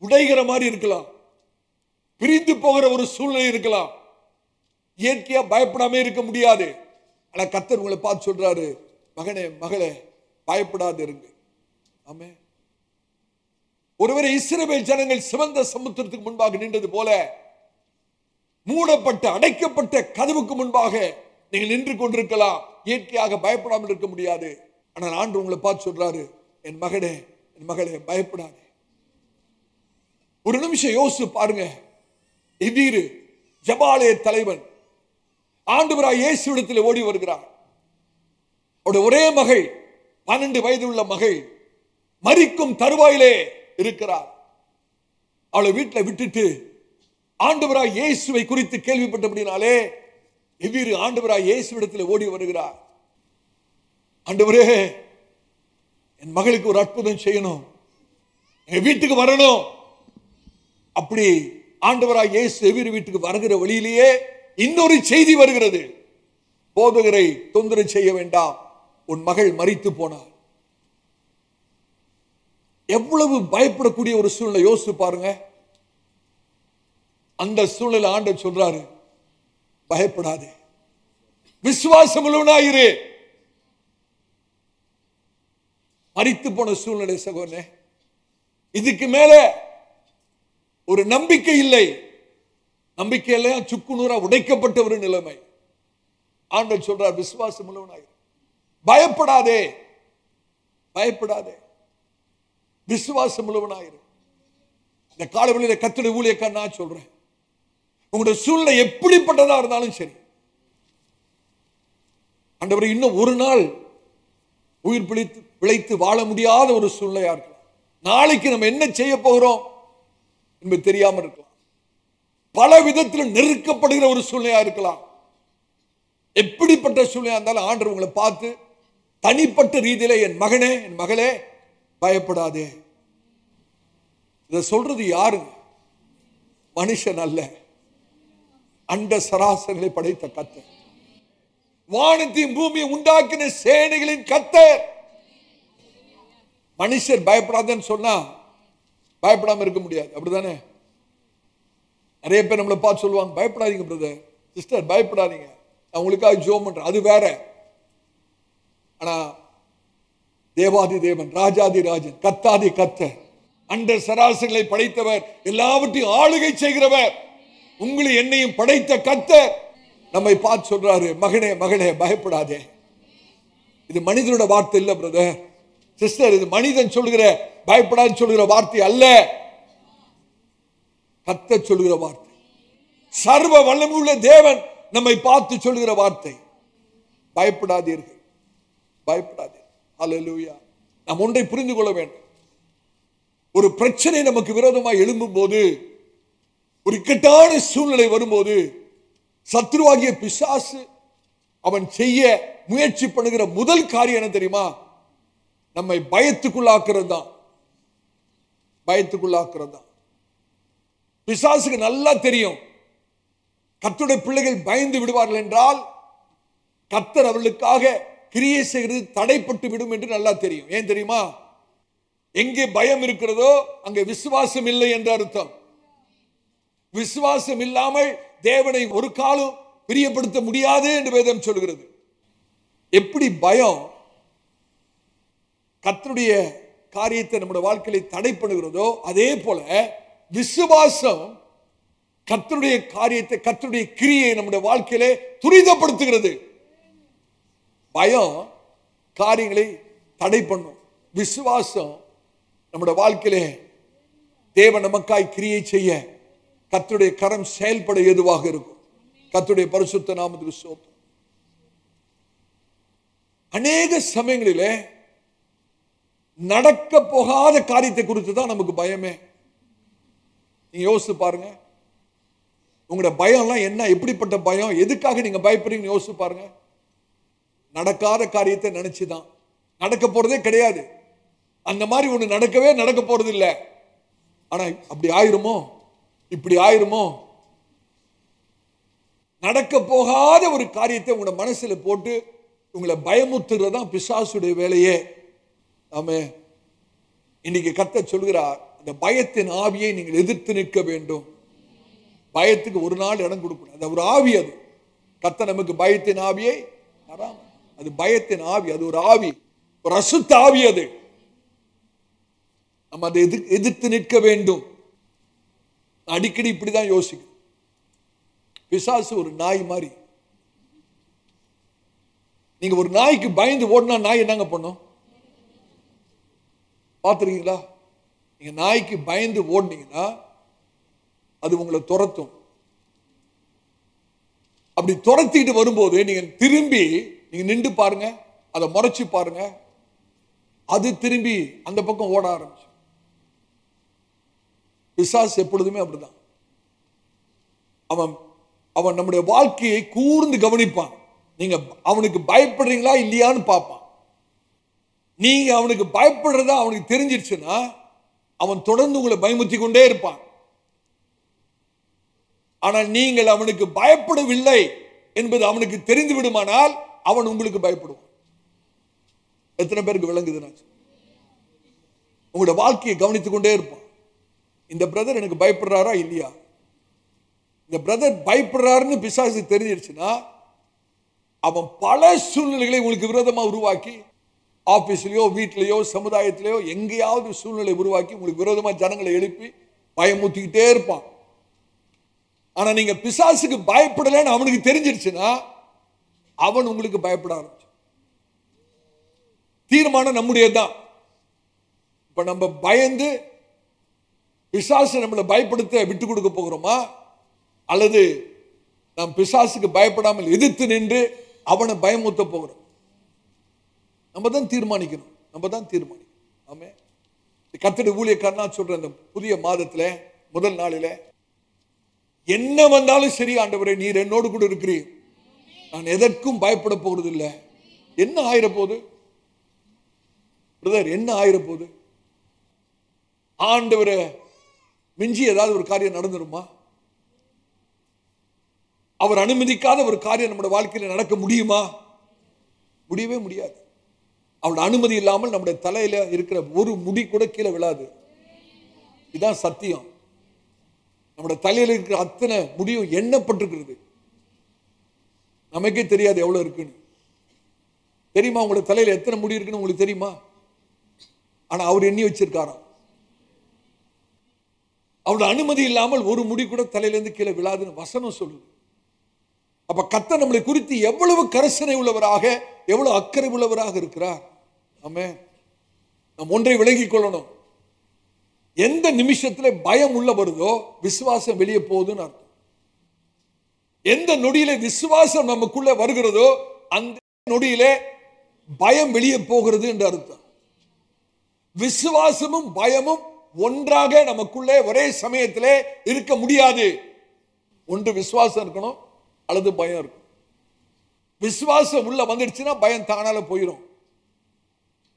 உடைகிற மாதிரி இருக்கலாம், பிரிந்து போகிற ஒரு சூழ்நிலை இருக்கலாம். இயற்கையா பயப்படாம இருக்க முடியாது. ஆனா கர்த்தர் உங்களை பார்த்து சொல்றாரு, மகனே, மகளே, பயப்படாது இருங்க. ஆமென். ஒருவேளை இஸ்ரவேல் ஜனங்கள் சிவந்த சமுத்திரத்துக்கு முன்பாக நின்றது போல மூடப்பட்ட அடைக்கப்பட்ட கதவுக்கு முன்பாக நீங்கள் நின்று கொண்டிருக்கலாம். இயற்கையாக பயப்படாமல் இருக்க முடியாது. ஆனால் ஆண்டவர் உங்களை பார்த்து சொல்றாரு, என் மகனே, என் மகளே, பயப்படாது. ஒரு நிமிஷம் யோசிச்சு பாருங்க. எதிரு ஜபாலய தலைவன் ஆண்டவராய் இயேசுவிடத்தில் ஓடி வருகிறார். அவருடைய ஒரே மகள், 12 வயது உள்ள மகள், மரிக்கும் தருவாயிலே இருக்கிறார். அவளை வீட்டில் விட்டுட்டு ஆண்டவராய் இயேசுவை குறித்து கேள்விப்பட்டபடினாலே எதிரு ஆண்டவராய் இயேசுவிடத்தில் ஓடி வருகிறார். ஆண்டவரே, என் மகளுக்கு ஒரு அற்புதம் செய்யணும், என் வீட்டுக்கு வரணும். அப்படி ஆண்டவராய் இயேசு எதிரு வீட்டுக்கு வருகிற வழியிலேயே இன்னொரு செய்தி வருகிறது. போதகரை தொந்தரவு செய்ய வேண்டாம், உன் மகள் மரித்து போனார். எவ்வளவு பயப்படக்கூடிய ஒரு சூழ்நிலை யோசிச்சு பாருங்க. அந்த சூழ்நிலை ஆண்டவர் சொல்றாரு, பயப்படாதே, விசுவாசம் உள்ளவனாயிரு. மரித்து போன சூழ்நிலை சகோதரனே, இதுக்கு மேல ஒரு நம்பிக்கை இல்லை. நம்பிக்கை எல்லாம் சுக்குநூறா உடைக்கப்பட்ட ஒரு நிலைமை. ஆண்டவர் சொல்றார், விசுவாசம் உள்ளவனாயிரு, பயப்படாதே, பயப்படாதே, விசுவாசம் உள்ளவனாயிரு. இந்த காலவெளியில கர்த்தருடைய ஊழியக்காரன் நான் சொல்றேன், உங்களுடைய சூழ்நிலை எப்படிப்பட்டதா இருந்தாலும் சரி, ஆண்டவரே, இன்னும் ஒரு நாள் உயிர் பிழைத்து வாழ முடியாத ஒரு சூழ்நிலையா இருக்கலாம். நாளைக்கு நம்ம என்ன செய்ய போகிறோம் என்பது தெரியாம இருக்கலாம். பல விதத்தில் நெருக்கப்படுகிற ஒரு சூழ்நிலையா இருக்கலாம். எப்படிப்பட்ட சூழ்நிலையா இருந்தாலும் ஆண்டவர் உங்களை பார்த்து தனிப்பட்ட ரீதியில, என் மகனே, என் மகளே, பயப்படாதே. இதை சொல்றது யாருங்க? மனுஷன் அல்ல, அண்ட சராசரங்களை படைத்த கர்த்தர், வானத்தையும் பூமியை உண்டாக்கின சேனைகளின் கர்த்தர். மனுஷர் பயப்படாதன்னு சொன்னா பயப்படாம இருக்க முடியாது. அப்படிதானே? நிறைய பேர் நம்மளை பார்த்து சொல்லுவாங்க, பயப்படாதீங்க பிரதர், சிஸ்டர், பயப்படாதீங்க, நான் உங்களுக்காக ஜெபம் பண்றேன். அது வேற. ஆனா தேவாதி தேவன், ராஜாதி ராஜன், கர்த்தாதி கர்த்தர், அண்ட சராசரங்களை படைத்தவர், எல்லாவற்றையும் ஆளுகை செய்கிறவர், உங்களை என்னையும் படைத்த கர்த்தர் நம்மை பார்த்து சொல்றாரு, மகனே, மகளே, பயப்படாதே. இது மனிதனோட வார்த்தை இல்ல பிரதர், சிஸ்டர், இது மனிதன் சொல்லுகிற பயப்படாது சொல்லுகிற வார்த்தை அல்ல, கர்த்தர் சொல்லுகிற வார்த்தை. சர்வ வல்லமையுள்ள தேவன் நம்மை பார்த்து சொல்லுகிற வார்த்தை, பயப்படாதீர்கள், பயப்படாதீர்கள். அல்லேலூயா. நாம் ஒன்றை புரிந்து கொள்ள வேண்டும். ஒரு பிரச்சனை நமக்கு விரோதமாக எழும்பும் போது, ஒரு இக்கட்டான சூழ்நிலை வரும்போது, சத்ருவாகிய பிசாசு அவன் செய்ய முயற்சி பண்ணுகிற முதல் காரியம் என்ன தெரியுமா? நம்மை பயத்துக்குள்ளாக்குறது தான். பயத்துக்குள்ளாக்குறது தான். பிசாசுக்கு நல்லா தெரியும், கர்த்தருடைய பிள்ளைகள் பயந்து விடுவார்கள் என்றால் கர்த்தர் அவர்களுக்காக கிரியை செய்கிறது தடைப்பட்டு விடும் என்று நல்லா தெரியும். ஏன் தெரியுமா? எங்கே பயம் இருக்கிறதோ அங்கே விசுவாசம் இல்லை என்ற அர்த்தம். விசுவாசம் இல்லாமல் தேவனை ஒரு காலம் பிரியப்படுத்த முடியாது என்று வேதம் சொல்கிறது. எப்படி பயம் கர்த்தருடைய காரியத்தை நம்முடைய வாழ்க்கையை தடை பண்ணுகிறதோ, அதே போல விசுவாசம் கர்த்தருடைய காரியத்தை, கர்த்தருடைய கிரியை நம்முடைய வாழ்க்கையிலே துரிதப்படுத்துகிறது. பயம் காரியங்களை தடை பண்ணும். விசுவாசம் நம்முடைய வாழ்க்கையிலே தேவன் நமக்காய் கிரியை செய்ய கர்த்தருடைய கரம் செயல்பட ஏதுவாக இருக்கும். கர்த்தருடைய பரிசுத்த நாமத்துக்கு ஸ்தோத்திரம். அநேக சமயங்களிலே நடக்க போகாத காரியத்தை குறித்து தான் நமக்கு பயமே. நீங்க யோசிச்சு பாருங்க, உங்களோட பயம்லாம் என்ன, எப்படிப்பட்ட பயம், எதுக்காக நீங்க பயப்படுறீங்கன்னு யோசிச்சு பாருங்க. நடக்காத காரியத்தை நினைச்சுதான். நடக்க போறதே கிடையாது. அந்த மாதிரி ஒண்ணு நடக்க போறது இல்லை. ஆனா அப்படி ஆயிருமோ, இப்படி ஆயிருமோ, நடக்க போகாத ஒரு காரியத்தை உங்களோட மனசுல போட்டு உங்களை பயமுத்துறதுதான் பிசாசுடைய வேலையே. ஆமே. இன்னைக்கு கர்த்தர் சொல்கிறார், அந்த பயத்தின் ஆவியை நீங்கள் எதிர்த்து நிற்க வேண்டும். பயத்துக்கு ஒரு நாள் இடம் கொடுக்கணும். அது ஒரு ஆவி. அது கர்த்தர் நமக்கு பயத்தின் ஆவியை தராம, அது பயத்தின் ஆவி. அது ஒரு ஆவி, ஒரு அசுத்த ஆவி. அது நம்ம அதை எதிர்த்து நிற்க வேண்டும். அடிக்கடி இப்படிதான் யோசிக்கும். பிசாசு ஒரு நாய் மாதிரி. நீங்க ஒரு நாய்க்கு பயந்து ஓடினா நாய் என்னங்க பண்ணும் பார்த்துருக்கீங்களா? நீங்க நாய்க்கு பயந்து ஓடினீங்கன்னா அது உங்களை துரத்தும். அப்படி துரத்திட்டு வரும்போது நீங்க திரும்பி நீங்க நின்று பாருங்க, அதை முறைச்சு பாருங்க, அது திரும்பி அந்த பக்கம் ஓட ஆரம்பிச்சு. பிசாசு எப்பொழுதுமே அப்படிதான். அவன் நம்முடைய வாழ்க்கையை கூர்ந்து கவனிப்பான். நீங்க அவனுக்கு பயப்படுறீங்களா இல்லையான்னு பார்ப்பான். நீங்க அவனுக்கு பயப்படுறதா அவனுக்கு தெரிஞ்சிருச்சுன்னா அவன் தொடர்ந்து உங்களை பயமுறுத்தி கொண்டே இருப்பான். ஆனால் நீங்கள் அவனுக்கு பயப்படவில்லை என்பது அவனுக்கு தெரிந்து விடுமானால் அவன் உங்களுக்கு பயப்படுவான். எத்தனை பேருக்கு விளங்குதுன்னா? உங்களோட வாழ்க்கையை கவனித்துக் கொண்டே இருப்பான். இந்த பிரதர் எனக்கு பயப்படுறாரா இல்லையா? இந்த பிரதர் பயப்படுறாருன்னு பிசாசு தெரிஞ்சிருச்சுன்னா அவன் பல சூழ்நிலைகளை உங்களுக்கு விரோதமா உருவாக்கி, ஆபீஸ்லயோ வீட்டிலேயோ சமுதாயத்திலேயோ எங்கேயாவது சூழ்நிலை உருவாக்கி உங்களுக்கு விரோதமா ஜனங்களை எழுப்பி பயமுத்திக்கிட்டே இருப்பான். ஆனா நீங்க பிசாசுக்கு பயப்படலன்னு அவனுக்கு தெரிஞ்சிருச்சுன்னா அவன் உங்களுக்கு பயப்பட ஆரம்பிச்சு. தீர்மானம் நம்முடையதான். இப்ப நம்ம பயந்து பிசாசு நம்மளை பயப்படுத்த விட்டு கொடுக்க போகிறோமா, அல்லது நாம் பிசாசுக்கு பயப்படாமல் எதிர்த்து நின்று அவனை பயமுத்த போகிறோம்? நம்ம தான் தீர்மானிக்கணும். ஆமே. கர்த்தருடைய ஊழியக்காரனா சொல்ற இந்த புதிய மாதத்துல முதல் நாளில என்ன வந்தாலும் சரி, ஆண்டவரே நீர் என்னோடு கூட இருக்கிறீர், நான் எதற்கும் பயப்பட போறது இல்லை. என்ன ஆயிர போகுது பிரதர், என்ன ஆயிர போகுது? ஆண்டவரை மிஞ்சி ஏதாவது ஒரு காரியம் நடந்துருமா? அவர் அனுமதிக்காத ஒரு காரியம் நம்முடைய வாழ்க்கையில் நடக்க முடியுமா? முடியவே முடியாது. அவருடைய அனுமதி இல்லாமல் நம்முடைய தலையில இருக்கிற ஒரு முடி கூட கீழே விழாது. இதுதான் சத்தியம். நம்முடைய தலையில இருக்கிற அத்தனை முடியும் எண்ணப்பட்டிருக்கிறது. நமக்கே தெரியாது எவ்வளவு இருக்குன்னு. தெரியுமா உங்களுடைய தலையில எத்தனை முடி இருக்குன்னு உங்களுக்கு தெரியுமா? ஆனா அவர் எண்ணி வச்சிருக்காராம். அவருடைய அனுமதி இல்லாமல் ஒரு முடி கூட தலையிலிருந்து கீழே விழாதுன்னு வசனம் சொல்லுது. அப்ப கர்த்தர் நம்மளை குறித்து எவ்வளவு கரிசனை உள்ளவராக, எவ்வளவு அக்கறை உள்ளவராக இருக்கிறார். ஆமென். நாம் ஒன்றை விளங்கிக் கொள்ளணும். எந்த நிமிஷத்துல பயம் உள்ள வருதோ விசுவாசம் வெளியே போகுதுன்னு அர்த்தம். எந்த நொடியில விசுவாசம் நமக்குள்ள வருகிறதோ அந்த நொடியிலே பயம் வெளியே போகிறது என்று அர்த்தம். விசுவாசமும் பயமும் ஒன்றாக நமக்குள்ளே ஒரே சமயத்திலே இருக்க முடியாது. ஒன்று விசுவாசம் இருக்கணும் அல்லது பயம் இருக்கும். விசுவாசம் உள்ள வந்துடுச்சுன்னா பயம் தானால போயிடும்.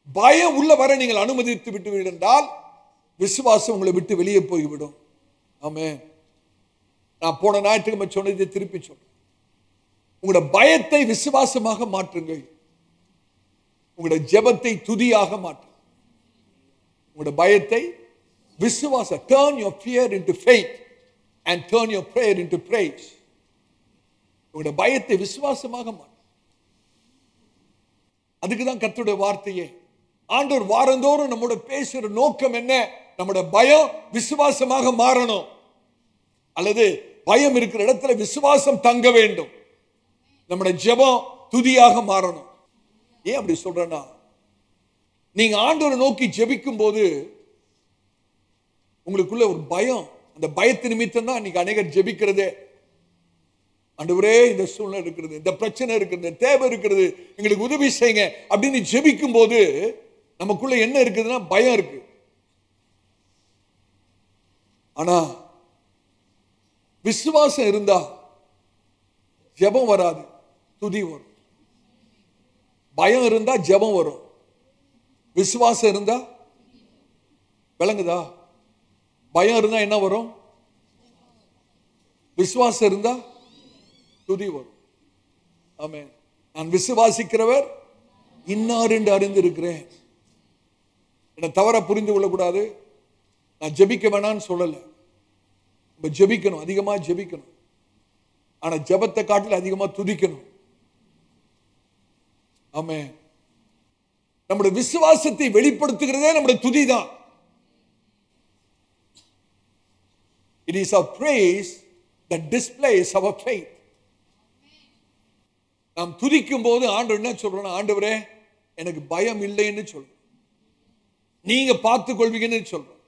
பயம் உள்ள வர நீங்கள் அனுமதித்து விட்டு விட்டால் விசுவாசம் உங்களை விட்டு வெளியே போய்விடும். ஆமென். நான் போன ஞாயிற்றுக்கிழமை சொன்னதை திருப்பி சொல்றேன். உங்களோட பயத்தை விசுவாசமாக மாற்றுங்கள். உங்களோட ஜெபத்தை துதியாக மாற்றுங்கள். உங்களோட பயத்தை விசுவாசம், turn your fear into faith and turn your prayer into praise. உங்களோட பயத்தை விசுவாசமாக மாற்று. அதுக்குதான் கர்த்தருடைய வார்த்தையே. ஆண்டவர் வாரந்தோறும் நம்மோட பேசுற நோக்கம் என்ன? நம்முடைய பயம் விசுவாசமாக மாறணும், அல்லது பயம் இருக்கிற இடத்துல விசுவாசம் தங்க வேண்டும். நம்முடைய ஜெபம் துதியாக மாறணும். ஏன் அப்படி சொல்றேன்னா, நீங்க ஆண்டவரை நோக்கி ஜெபிக்கும் போது உங்களுக்குள்ள ஒரு பயம், அந்த பயத்து நிமித்தம் தான் இன்னைக்கு அநேகர் ஜெபிக்கிறதே. ஆண்டவரே, இந்த சூழ்நிலை இருக்கிறது, இந்த பிரச்சனை இருக்கிறது, இந்த தேவை இருக்கிறது, எங்களுக்கு உதவி செய்யுங்க அப்படின்னு ஜெபிக்கும் போது நமக்குள்ள என்ன இருக்குதுன்னா பயம் இருக்கு. ஆனா விசுவாசம் இருந்தா ஜெபம் வராது, துதி வரும். பயம் இருந்தா ஜெபம் வரும், விசுவாசம் இருந்தா, விளங்குதா? பயம் இருந்தா என்ன வரும்? விசுவாசம் இருந்தா துதி வரும். ஆமென். நான் விசுவாசிக்கிறவர் இன்னார் என்று அறிந்திருக்கிறேன். என்ன தவற புரிந்து கொள்ளக்கூடாது. நான் ஜெபிக்க வேணான்னு சொல்லல. நம்ம ஜெபிக்கணும், அதிகமா ஜெபிக்கணும். ஆனா ஜெபத்தை காட்டில் அதிகமா துதிக்கணும். ஆமென். நம்முடைய விசுவாசத்தை வெளிப்படுத்துகிறதே நம்முடைய துதி தான். It is our praise that displays our faith. நாம் துதிக்கும் போது ஆண்டவர் என்ன சொல்றோம்? ஆண்டவரே, எனக்கு பயம் இல்லைன்னு சொல்றோம். நீங்க பார்த்துக் கொள்வீங்கன்னு சொல்றோம்.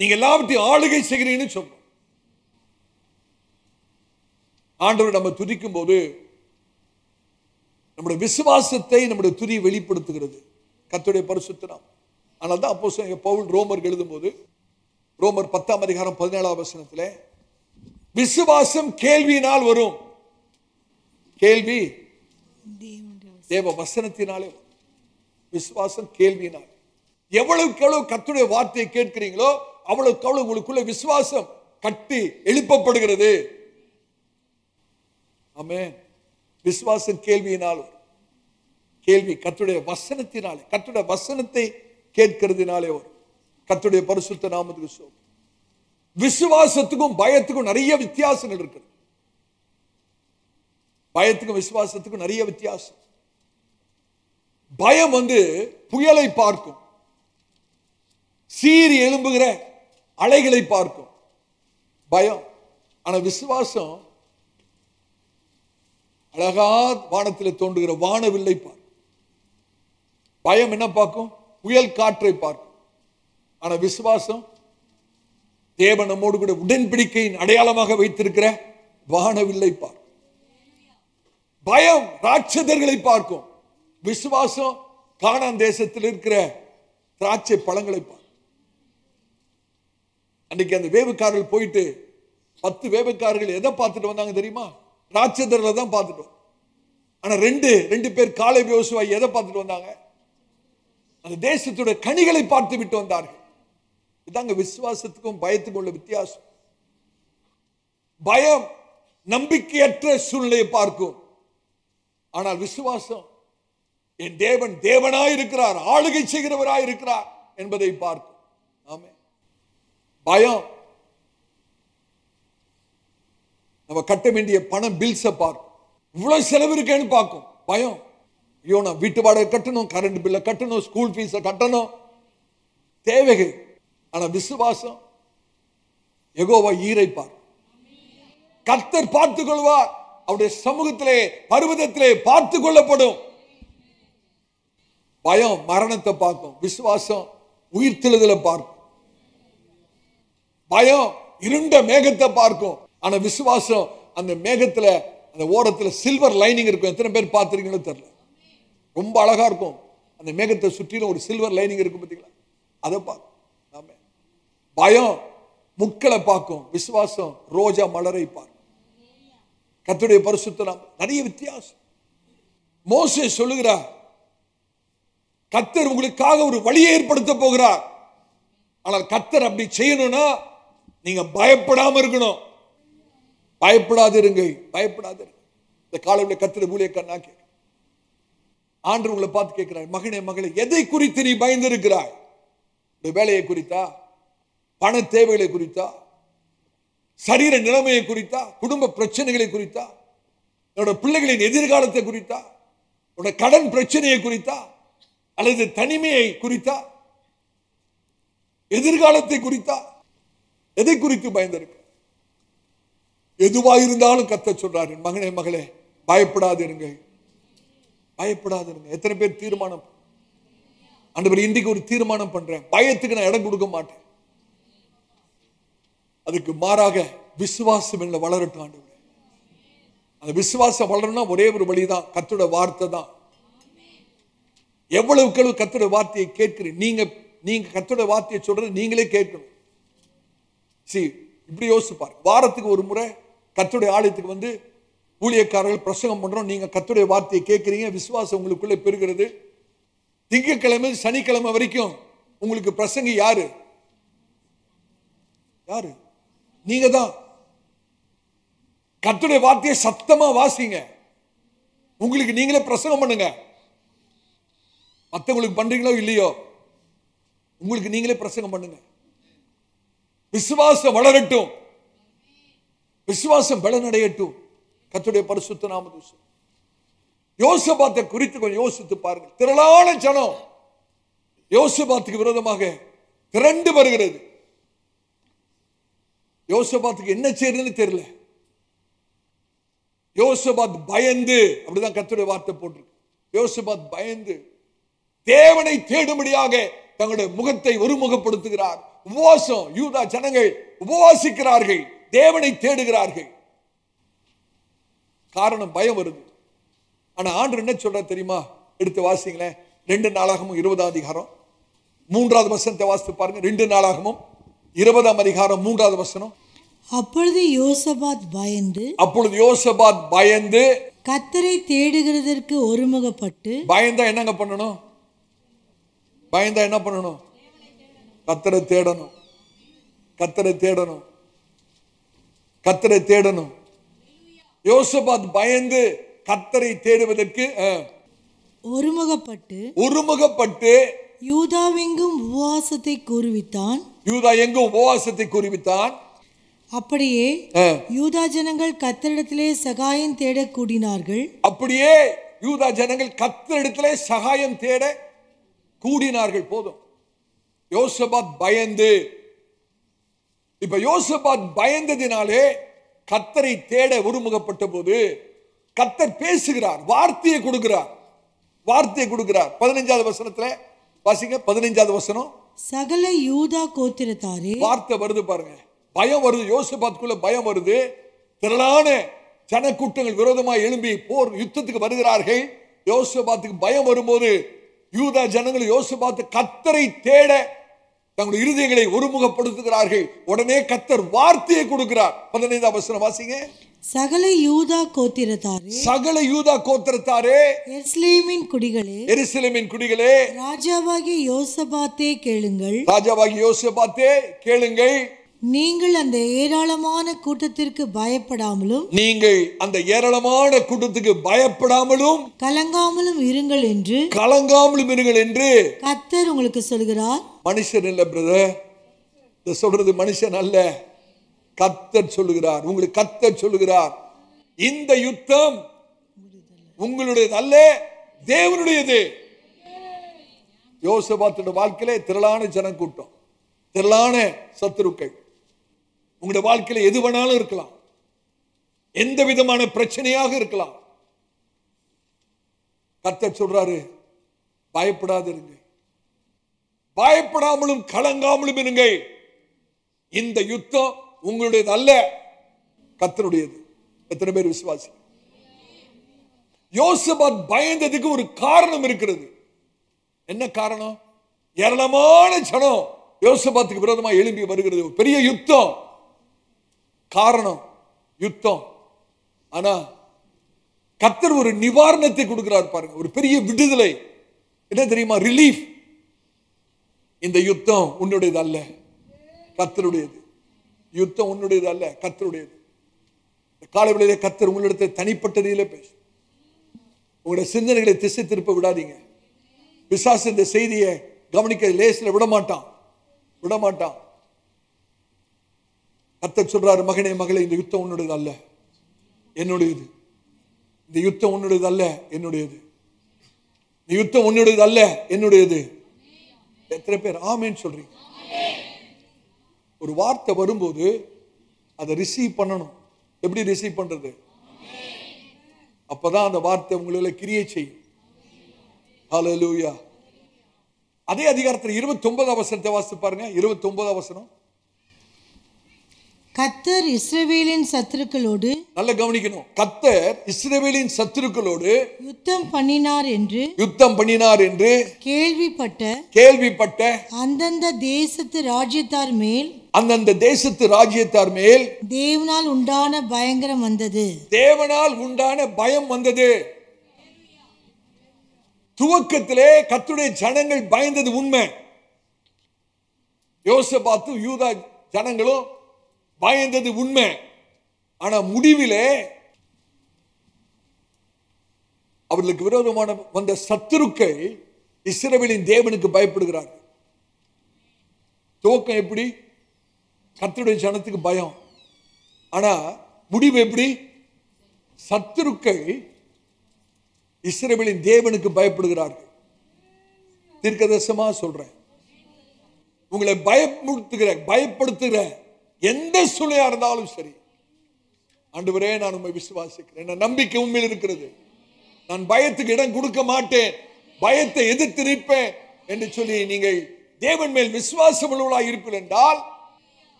நீங்க எல்லாவற்றையும் ஆளுகை செய்கிறீங்கன்னு சொல்றோம். ஆண்டவர் நம்ம துதிக்கும் போது நம்முடைய விசுவாசத்தை நம்முடைய துதி வெளிப்படுத்துகிறது. கர்த்தருடைய பரிசுத்த நாமம். ஆனால் தான் அப்போஸ்தலன் பவுல் ரோமருக்கு எழுதும்போது ரோமர் 10 அதிகாரம் 17 வசனத்திலே விசுவாசம் கேள்வியினால் வரும். கேள்வி தேவ வசனத்தினாலே வரும். விசுவாசம் கேள்வியினால். எவ்வளவுக்கு எவ்வளவு கர்த்தருடைய வார்த்தையை கேட்கிறீங்களோ அவ்வளவுக்கு அவ்வளவு உங்களுக்குள்ள விசுவாசம் கட்டி எழுப்பப்படுகிறது. ஆமென். விசுவாசம் கேள்வியினால் வரும். கேள்வி கர்த்தருடைய வசனத்தினாலே, கர்த்தருடைய வசனத்தை கேட்கிறதுனாலே வரும். கர்த்தருடைய பரிசுத்த நாமத்துக்கு ஸ்தோத்திரம். விசுவாசத்துக்கும் பயத்துக்கும் நிறைய வித்தியாசங்கள் இருக்கு. பயத்துக்கும் விசுவாசத்துக்கும் நிறைய வித்தியாசம். பயம் புயலை பார்க்கும், சீறி எழும்புகிற அலைகளை பார்க்கும் பயம். ஆனா விசுவாசம் அழகா வானத்தில் தோன்றுகிற வானவில்லை பார்க்கும். பயம் என்ன பார்க்கும்? புயல் காற்றை பார்க்கும். ஆனா விசுவாசம் தேவன் நம்மோடு கூட உடன்படிக்கையின் அடையாளமாக வைத்திருக்கிற வானவில்லை பார்க்கும். பயம் ராட்சதர்களை பார்க்கும். விசுவாசம் கானான் தேசத்தில் இருக்கிற திராட்சை பழங்களை பார்க்கும். அன்னைக்கு அந்த வேவுக்காரர்கள் போயிட்டு 10 வேவுக்காரர்கள் எதை பார்த்துட்டு வந்தாங்க தெரியுமா? ராட்சதர்களை தான் பார்த்துட்டு. ஆனா ரெண்டு பேர் காலேப் யோசுவா எதை பார்த்துட்டு வந்தாங்க? அந்த தேசத்துடைய கனிகளை பார்த்து விட்டு வந்தார்கள். இதாங்க விசுவாசத்துக்கும் பயத்துக்கும் உள்ள வித்தியாசம். பயம் நம்பிக்கையற்ற சூழ்நிலையை பார்க்கும். ஆனால் விசுவாசம் என் தேவன் தேவனாய் இருக்கிறார், ஆளுகை செய்கிறவராய் இருக்கிறார் என்பதை பார்க்கும். ஆமென். பயம் நம்ம கட்ட வேண்டிய பணம் பில்ஸை பார்க்கும். இவ்வளவு செலவு இருக்கேன்னு பார்க்கும். பயம், ஐயோ நான் வீட்டு வாடகை கட்டணும், கரண்ட் பில்லை கட்டணும், ஸ்கூல் ஃபீஸை கட்டணும், தேவைகள். ஆனா விசுவாசம் யெகோவா ஈரை பார்க்கும். கர்த்தர் பார்த்துக் கொள்வார். அவருடைய சமூகத்திலே பர்வதத்திலே பார்த்துக் கொள்ளப்படும். பயம் மரணத்தை பார்க்கும். விசுவாசம் உயிர்த்தெழுதலை பார்க்கும். பயம் இருண்ட மேகத்தை பார்க்கும். ஆனா விசுவாசம் அந்த மேகத்துல அந்த ஓரத்துல சில்வர் லைனிங் இருக்கும். எத்தனை பேர் பார்த்திருக்கீங்களோ தெரியல. ரொம்ப அழகா இருக்கும். அந்த மேகத்தை சுற்றிலும் ஒரு சில்வர் லைனிங் இருக்கும் பார்த்தீங்களா? அதை பார்க்கும். ஆமென். பயம் முட்களை பார்க்கும். விசுவாசம் ரோஜா மலரை பார்க்கும். கர்த்தருடைய பரிசுத்த நாமம். நிறைய வித்தியாசம். மோசே சொல்லுகிறார், கர்த்தர் உங்களுக்காக ஒரு வழியை ஏற்படுத்த போகிறார். ஆனால் கர்த்தர் அப்படி செய்யணும்னா நீங்க பயப்படாம இருக்கணும். பயப்படாதிருங்க, பயப்படாதிருங்க. இந்த காலையில் கர்த்தர் ஊழியக்காரனா கேட்க ஆண்டவர் உங்களை பார்த்து கேட்கிறார், மகனே மகளே, எதை குறித்து நீ பயந்து இருக்கிறாய்? வேலையை குறித்தா, பண தேவைகளை குறித்தா, சரீர நிலைமையை குறித்தா, குடும்ப பிரச்சனைகளை குறித்தா, என்னோட பிள்ளைகளின் எதிர்காலத்தை குறித்தா, உன்னோட கடன் பிரச்சனையை குறித்தா, அல்லது தனிமையை குறித்தா, எதிர்காலத்தை குறித்தா, எதை குறித்து பயந்திருக்க? எதுவா இருந்தாலும் கர்த்தர் சொல்றாரு, மகனே மகளே பயப்படாதிருங்க. பயப்படாதீங்க. எத்தனை பேர் தீர்மானம், ஆண்டவரே இன்றைக்கு ஒரு தீர்மானம் பண்றேன், பயத்துக்கு நான் இடம் கொடுக்க மாட்டேன், அதுக்கு மாறாக விசுவாசம் என்ன வளரட்டும் ஆண்டவரே. அந்த விசுவாசம் வளரணும்னா ஒரே ஒரு வழிதான், கர்த்தருடைய வார்த்தை தான். எவ்வளவுக்கு கர்த்தருடைய வார்த்தையை கேட்கிறீங்க, நீங்க கர்த்தருடைய வார்த்தையை சொல்றது நீங்களே கேட்கணும். இப்படி யோசிச்சு பாருங்க. வாரத்துக்கு ஒரு முறை கர்த்தருடைய ஆலயத்துக்கு வந்து ஊழியக்காரர்கள் பிரசங்கம் பண்றோம், நீங்க கர்த்தருடைய வார்த்தையை கேட்கிறீங்க, விசுவாசம் உங்களுக்குள்ள பெருகிறது. திங்கட்கிழமை சனிக்கிழமை வரைக்கும் உங்களுக்கு பிரசங்கி யாரு? யாரு? நீங்க தான். கர்த்தருடைய வார்த்தையை சத்தமா வாசிங்க, உங்களுக்கு நீங்களே பிரசங்கம் பண்ணுங்க. மற்றவங்களுக்கு பண்றீங்களோ இல்லையோ, உங்களுக்கு நீங்களே பிரசங்கம் பண்ணுங்க. விசுவாசம் வளரட்டும், விசுவாசம் பலனடையட்டும். கர்த்தருடைய பரிசுத்த நாமத்துக்கு. யோசபாத்தை குறித்து கொஞ்சம் யோசித்து பாருங்க. திரளான ஜனம் யோசபாத்துக்கு விரோதமாக திரண்டு வருகிறது. யோசபாத்துக்கு என்ன செய்யறதுன்னு தெரியல. யோசபாத் பயந்து, அப்படிதான் கர்த்தருடைய வார்த்தை போட்டிருக்கு. யோசபாத் பயந்து தேவனை தேடும்படியாக தங்களுடைய முகத்தை ஒருமுகப்படுத்துகிறார். உபவாசம், யூதா ஜனங்கள் உபவாசிக்கிறார்கள், தேவனை தேடுகிறார்கள். காரணம் பயம் வருது. ஆனா ஆண்டவர் என்ன சொல்ற தெரியுமா? எடுத்து வாசிங்களேன். 2 நாளாகமும் 20ஆம் அதிகாரம் 3வது வசனத்தை வாசித்து பாருங்க. 2 நாளாகமும் 20ஆம் அதிகாரம் 3வது வசனம். அப்பொழுது யோசபாத் பயந்து கர்த்தரை தேடுகிறதற்கு ஒருமுகப்பட்டு. பயந்தா என்னங்க பண்ணணும்? பயந்தா என்ன பண்ணணும்? கர்த்தரை தேடணும், கர்த்தரை தேடணும், கர்த்தரை தேடணும். யோசபாத் பயந்து கர்த்தரை தேடுவதற்கு ஒருமுகப்பட்டு யூதாவெங்கும் உபவாசத்தை கூறுவித்தான். யூதா எங்கும் உபவாசத்தை கூறுவித்தான். அப்படியே யூதா ஜனங்கள் கர்த்தரிடத்திலே சகாயம் தேட கூடினார்கள். அப்படியே யூதா ஜனங்கள் கர்த்தரிடத்திலே சகாயம் தேட கூடினார்கள். போதும். யோசபாத் பயந்து, இப்ப யோசபாத் பயந்ததினாலே கர்த்தரை தேட ஒருமுகப்பட்ட போது கர்த்தர் பேசுகிறார், வார்த்தையை கொடுக்கிறார், வார்த்தையை கொடுக்கிறார். 15வது வசனத்துல வாசிங்க. 15வது வசனம். சகல யூதா கோத்திரத்தாரே. வார்த்தை வருது பாருங்க, பயம் வருது. யோசபாத்துக்குள்ள பயம் வருது. திரளான ஜனக்கூட்டங்கள் விரோதமாக எழும்பி போர் யுத்தத்துக்கு வருகிறார்கள். யோசபாத்துக்கு பயம் வரும்போது யூதா ஜனங்கள் யோசபாத்து கர்த்தரை தேட தங்களுடைய இருதயங்களை ஒருமுகப்படுத்துகிறார்கள். உடனே கர்த்தர் வார்த்தையை கொடுக்கிறார். 15ஆம் வசனம் வாசிங்க. சகல யூதா கோத்திரத்தாரே, சகல யூதா கோத்திரத்தாரே, எருசலேமின் குடிகளே, எருசலேமின் குடிகளே, ராஜாவாகிய யோசபாத்தே கேளுங்கள், ராஜாவாகிய யோசபாத்தே கேளுங்கள். நீங்கள் அந்த ஏராளமான கூட்டத்திற்கு பயப்படாமலும், நீங்கள் அந்த ஏராளமான கூட்டத்துக்கு பயப்படாமலும் கலங்காமலும் இருங்கள் என்று, கலங்காமலும் இருங்கள் என்று கர்த்தர் உங்களுக்கு சொல்கிறார். மனுஷன் இல்ல பிரதர், இத சொல்றது மனுஷன் அல்ல, கர்த்தர் சொல்லுகிறார். உங்களுக்கு கர்த்தர் சொல்லுகிறார், இந்த யுத்தம் உங்களுடையது அல்ல, தேவனுடையது. யோசபாத்தோட வாழ்க்கையில திரளான ஜனக்கூட்டம், திரளான சத்துருக்கள். உங்களுடைய வாழ்க்கையில எது வேணாலும் இருக்கலாம், எந்த விதமான பிரச்சனையாக இருக்கலாம். கர்த்தர் சொல்றாரு, பயப்படாதிருங்க, பயப்படாமலும் கலங்காமலும் இருங்கள். இந்த யுத்தம் உங்களுடையது அல்ல, கர்த்தருடையது. எத்தனை பேர் விசுவாசி? யோசபாத் பயந்ததுக்கு ஒரு காரணம் இருக்கிறது. என்ன காரணம்? ஏராளமான ஜனம் யோசபாத்துக்கு விரோதமாக எழும்பி வருகிறது, ஒரு பெரிய யுத்தம். காரணம் யுத்தம். ஆனா கர்த்தர் ஒரு நிவாரணத்தை கொடுக்கிறார் பாருங்க, ஒரு பெரிய விடுதலை. என்ன தெரியுமா? ரிலீஃப். இந்த யுத்தம் உன்னுடையது அல்ல, கர்த்தருடையது. யுத்தம் உன்னுடையது அல்ல, கர்த்தருடையது. காலைவேளையிலே கர்த்தர் உங்களிடத்தை தனிப்பட்டதிலே பேச, உங்களுடைய சிந்தனைகளை திசை திருப்ப விடாதீங்க. பிசாசு இந்த செய்தியை கவனிக்க லேசில் விடமாட்டான். கர்த்தர் சொல்றாரு, மகனே மகளே, இந்த யுத்தம் உன்னுடையது அல்ல, என்னுடையது. இந்த யுத்தம் உன்னுடையது அல்ல, என்னுடையது. இந்த யுத்தம் உன்னுடையது அல்ல, என்னுடையது. எத்தனை பேர் ஆமேன்னு சொல்றீங்க? ஒரு வார்த்தை வரும்போது அதை ரிசீவ் பண்ணணும். எப்படி ரிசீவ் பண்றது? அப்பதான் அந்த வார்த்தை உங்களை கிரியை செய்யும். ஹல்லேலூயா. அதே அதிகாரத்தில் 29 வசனத்தை வாசித்து பாருங்க. 29 வசனம். கர்த்தர் இஸ்ரவேலின் சத்துருக்களோடு, நல்ல கவனிக்கணும், கர்த்தர் இஸ்ரவேலின் சத்துருக்களோடு யுத்தம் பண்ணினார் என்று கேள்விப்பட்ட அந்தந்த தேசத்து ராஜ்யத்தார் மேல் தேவனால் உண்டான பயம் வந்தது. துவக்கத்திலே கர்த்தருடைய ஜனங்கள் பயந்தது உண்மை. யோசபாத்து யூதா ஜனங்களும் பயந்தது உண்மை. ஆனா முடிவிலே அவர்களுக்கு விரோதமான வந்த சத்துருக்கள் இஸ்ரவேலின் தேவனுக்கு பயப்படுகிறார்கள். துவக்கம் எப்படி? கர்த்தருடைய ஜனத்துக்கு பயம். ஆனா முடிவு எப்படி? சத்துருக்கள் இஸ்ரவேலின் தேவனுக்கு பயப்படுகிறார்கள். தீர்க்கதரிசனமா சொல்றேன், உங்களை பயப்படுத்துகிற எந்த சூழ்நிலையா இருந்தாலும் சரி, ஆண்டவரே நான் உம்மை விசுவாசிக்கிறேன், என்ன நம்பிக்கை உண்மையில் இருக்கிறது, நான் பயத்துக்கு இடம் கொடுக்க மாட்டேன், பயத்தை எதிர்த்து நிற்பேன் என்று சொல்லி நீங்கள் தேவன் மேல் விசுவாசம் உள்ளவர்களாக இருப்பீர்கள் என்றால்,